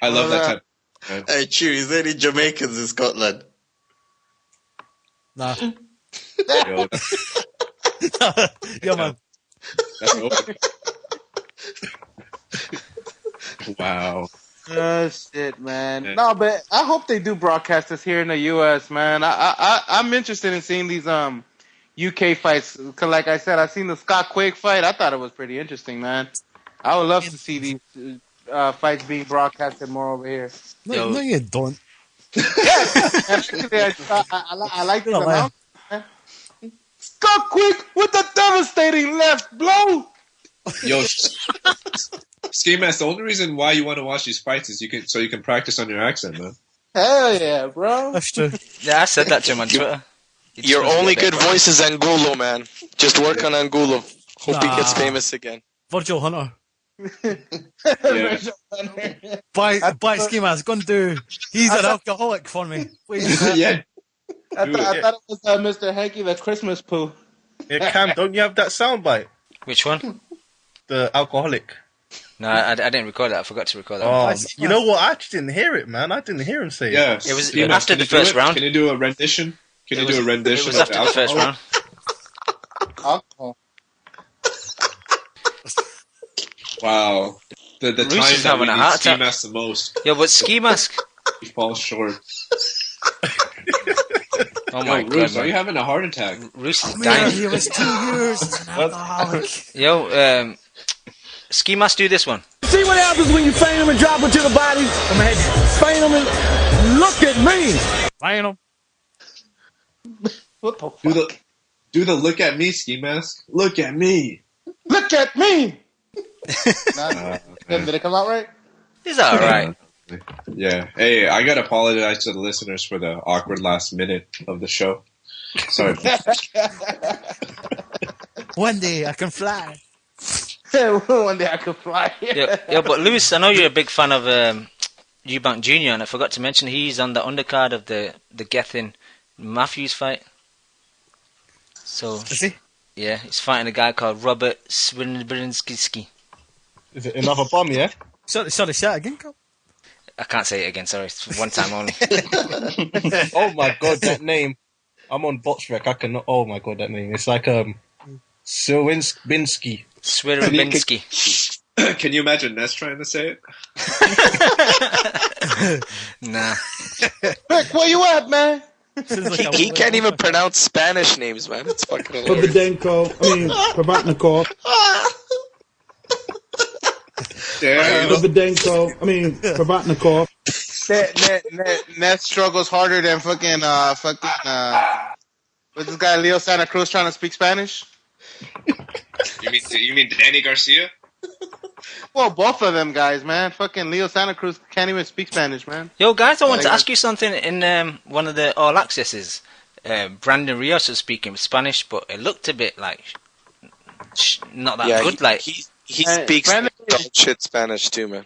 I love that type. Hey, Chew, is there any Jamaicans in Scotland? Nah. Yo, Yeah, man. Wow. Oh shit, man. No, but I hope they do broadcast this here in the U.S., man. I'm interested in seeing these UK fights. Cause like I said, I seen the Scott Quigg fight. I thought it was pretty interesting, man. I would love to see these fights being broadcasted more over here. No, you don't. Actually, I like this amount. Scott Quigg with the devastating left blow. Yo, Ski Mask, the only reason why you want to watch these fights is so you can practice on your accent, man. Hell yeah, bro. That's true. Yeah, I said that to him on Twitter. Your only good voice is Angulo, man. Just work on Angulo. Hope he gets famous again. Virgil Hunter. Yeah. By Ski Mask, go and do. He's an alcoholic for me. Please. Yeah. I thought it was Mr. Hanky the Christmas poo. Yeah, Cam, don't you have that soundbite? Which one? The alcoholic. No, I didn't record that. I forgot to record that. Oh, you know what? I actually didn't hear it, man. I didn't hear him say it. Yeah. It was Ski Mask, after the first round. Can you do a rendition? Can you do a rendition? It was after the first round. Alcohol. Wow. The Roos time is that having we a need heart Ski attack. Mask the most, Yo, but Ski Mask. he falls short. Oh my Yo, god, Roos, man. are you having a heart attack? Roos is Man, dying. he was 2 years as an alcoholic. Yo, Ski Mask, do this one. See what happens when you feign them and drop it to the body? Feign them and look at me. Feign them. What the fuck? Do the look at me, Ski Mask. Look at me. Look at me! Did it come out right? It's alright. Yeah. Hey, I gotta apologize to the listeners for the awkward last minute of the show. Sorry. One day I can fly. One day I could fly. Yeah, but Lewis, I know you're a big fan of Eubank Jr. and I forgot to mention he's on the undercard of the Gethin Matthews fight. So Is he? yeah, he's fighting a guy called Robert Swinburne-Skiski. Is it another bomb, yeah? Sorry, say it again, Carl. I can't say it again, sorry, it's for one time only. Oh my god, that name. I'm on BotsRec. I cannot. Oh my god, that name. It's like Swinburne-Ski. Swinburne-Ski. Can you imagine Ness trying to say it? Nah. Rick, where you at, man? He can't even pronounce Spanish names, man. It's fucking hilarious. Provatnikov. Provatnikov. Ness struggles harder than fucking what's this guy Leo Santa Cruz trying to speak Spanish? You mean Danny Garcia? Well, both of them guys, man. Fucking Leo Santa Cruz can't even speak Spanish, man. Yo, guys, I want to ask you something. In one of the All Accesses, Brandon Rios was speaking Spanish, but it looked a bit like not that good. Like he speaks shit Spanish too, man.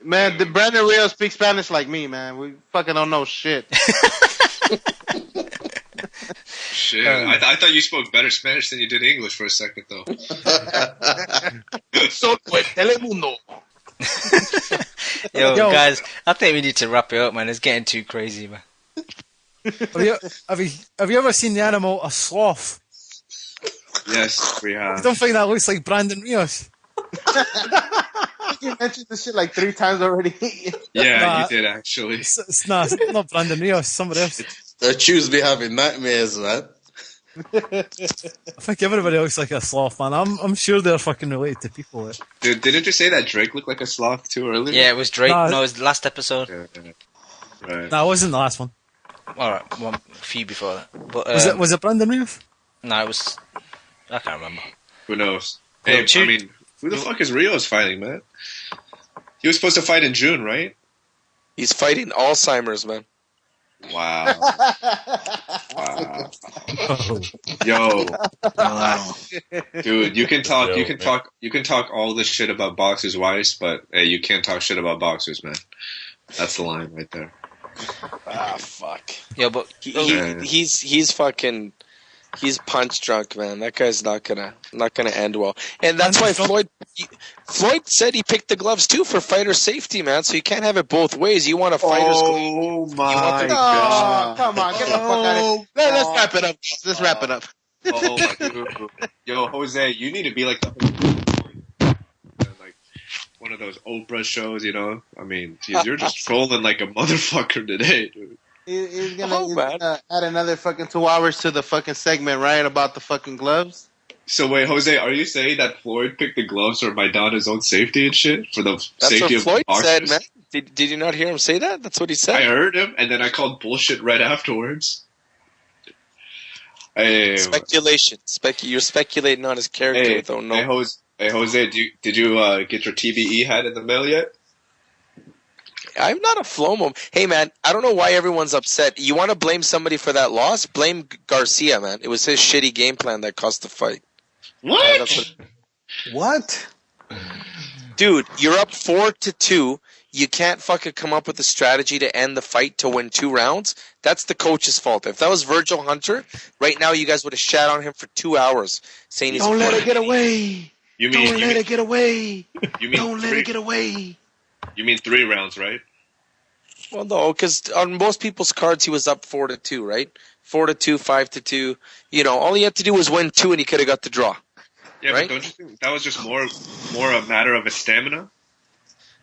Man, the Brandon Rios speaks Spanish like me, man. We fucking don't know shit. Shit, I thought you spoke better Spanish than you did English for a second, though. Yo, guys, I think we need to wrap it up, man. It's getting too crazy, man. Have you ever seen the animal a sloth? Yes, we have. You don't think that looks like Brandon Rios? You mentioned this shit like 3 times already. Yeah, you did actually. It's not Brandon Rios, somebody else. The Chews be having nightmares, man. I think everybody looks like a sloth, man. I'm sure they're fucking related to people. Dude, didn't you say that Drake looked like a sloth too earlier? Yeah, it was Drake. No, it was the last episode. Yeah. Right. No, it wasn't the last one. Alright, a few before that. But was it Brandon Rios? No, it was. I can't remember. Who knows? Hey, I mean, who the fuck is Rios fighting, man? He was supposed to fight in June, right? He's fighting Alzheimer's, man. Wow. Wow. Yo. Wow. Dude, you can talk all this shit about boxers' wives, but hey, you can't talk shit about boxers, man. That's the line right there. Ah, fuck. Yeah, but he's fucking. He's punch drunk, man. That guy's not gonna end well. And that's why Floyd said he picked the gloves too for fighter safety, man. So you can't have it both ways. You want a fighter's glove. Oh my god! Come on, get the fuck out of here. Let's wrap it up. Let's wrap it up. Oh my god! Yo, Jose, you need to be like one of those Oprah shows, you know? I mean, geez, you're just trolling like a motherfucker today, dude. He's gonna add another fucking 2 hours to the fucking segment, right? About the fucking gloves. So wait, Jose, are you saying that Floyd picked the gloves for Maidana's own safety and shit? For the safety of Floyd boxers? said, man. Did you not hear him say that? That's what he said. I heard him, and then I called bullshit right afterwards. Hey, speculation. You're speculating on his character without no. Hey, Jose, did you get your TBE hat in the mail yet? I'm not a Flomo. Hey, man, I don't know why everyone's upset. You want to blame somebody for that loss? Blame Garcia, man. It was his shitty game plan that cost the fight. What? What? Dude, you're up 4-2. You can't fucking come up with a strategy to end the fight to win 2 rounds. That's the coach's fault. If that was Virgil Hunter, right now you guys would have shat on him for 2 hours saying he's Don't let her get away. Don't let her get away. Don't let her get away. You mean 3 rounds, right? Well, no, because on most people's cards he was up 4-2, right? 4-2, 5-2. You know, all he had to do was win 2, and he could have got the draw. Yeah, right? But don't you think that was just more a matter of his stamina?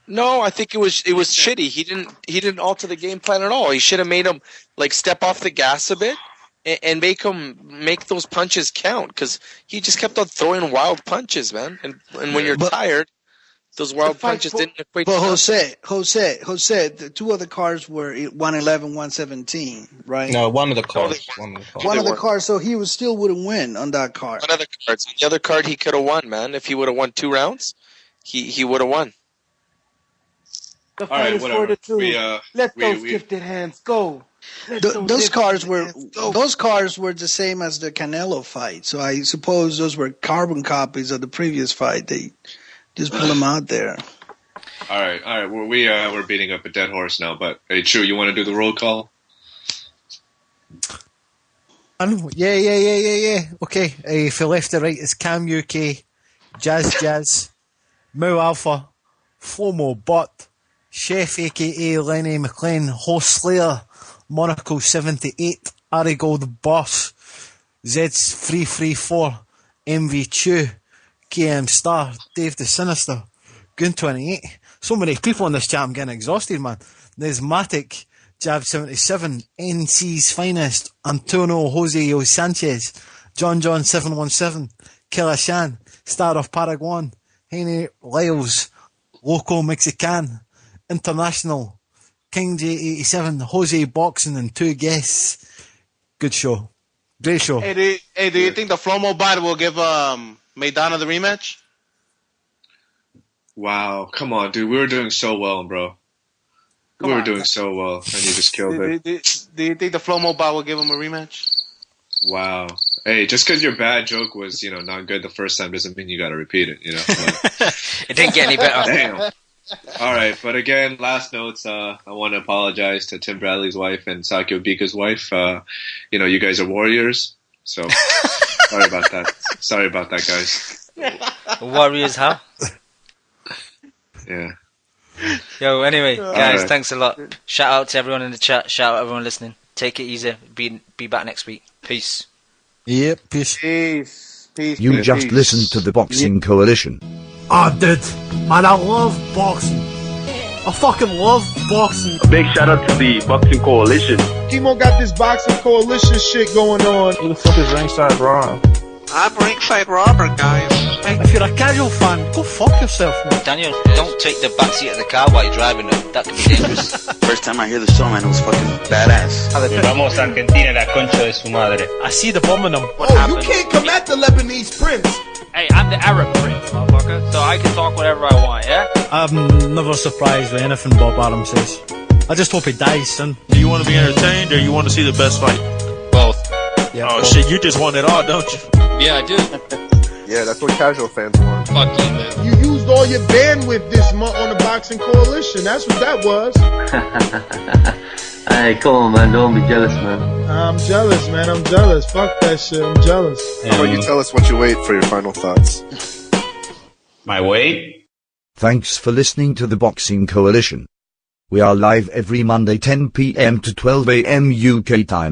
No, I think it was shitty. He didn't alter the game plan at all. He should have made him like step off the gas a bit and make those punches count, because he just kept on throwing wild punches, man. And when you're tired. Those wild punches didn't equate. But Jose, the 2 other cards were 111, 117, right? No, one of the cards. One of the cards, so he still wouldn't win on that card. One of the cards. The other card he could have won, man. If he would have won 2 rounds, he would have won. The fight is 4-2. Let those gifted hands go. Those cards were the same as the Canelo fight, so I suppose those were carbon copies of the previous fight. They just put them out there. All right. We're beating up a dead horse now. But hey, Chu, you want to do the roll call? Yeah. Okay. For left to right, it's Cam UK, Jazz, Mo Alpha, Flomo Butt, Chef aka Lenny McLean, Host Slayer, Monaco 78, Ari Gold Boss, Zeds 334, MV Chew, KM Star, Dave the Sinister, Goon 28. So many people on this chat, I'm getting exhausted, man. There's Matic, Jab 77, NC's Finest, Antonio Jose Sanchez, John 717, Killer Shan, Star of Paragon, Henry Lyles, Loco Mexican, International, King J87, Jose Boxing, and 2 guests. Good show. Great show. Hey, do you think the Flomo bot will give Maidana the rematch? Wow, come on, dude. We were doing so well, bro. We were doing so well, and you just killed it. Do you think the Flomo bot will give him a rematch? Wow. Hey, just because your bad joke was, not good the first time doesn't mean you got to repeat it, It didn't get any better. Damn. All right, but again, last notes. I want to apologize to Tim Bradley's wife and Sakio Bika's wife. You guys are warriors, so sorry about that. Sorry about that, guys. Warriors, huh? Yeah. Yo, anyway, guys, thanks a lot. Shout out to everyone in the chat. Shout out everyone listening. Take it easy. Be back next week. Peace. Yep, peace. You just listened to the Boxing Coalition. I did. And I love boxing. I fucking love boxing. A big shout out to the Boxing Coalition. Kimo got this Boxing Coalition shit going on. Who the fuck is Ringside Rob? I'm Ringside Robert, guys. If you're a casual fan, go fuck yourself, man. Daniel, don't take the backseat of the car while you're driving it. That could be dangerous. First time I hear the song, man, it was fucking badass. Vamos a Argentina, la concha de su madre. I see the bomb in them. You can't come at the Lebanese prince. Hey, I'm the Arab prince, motherfucker, so I can talk whatever I want, yeah? I'm never surprised with anything Bob Arum says. I just hope he dies soon. Do you want to be entertained or you want to see the best fight? Both. Yeah, oh, shit, you just want it all, don't you? Yeah, I do. Yeah, that's what casual fans want. Fuck you, man. You used all your bandwidth this month on the Boxing Coalition. That's what that was. Hey, come on, man. Don't be jealous, man. I'm jealous, man. I'm jealous. Fuck that shit. I'm jealous. How about you tell us what you weigh for your final thoughts? My weight? Thanks for listening to the Boxing Coalition. We are live every Monday 10 p.m. to 12 a.m. UK time.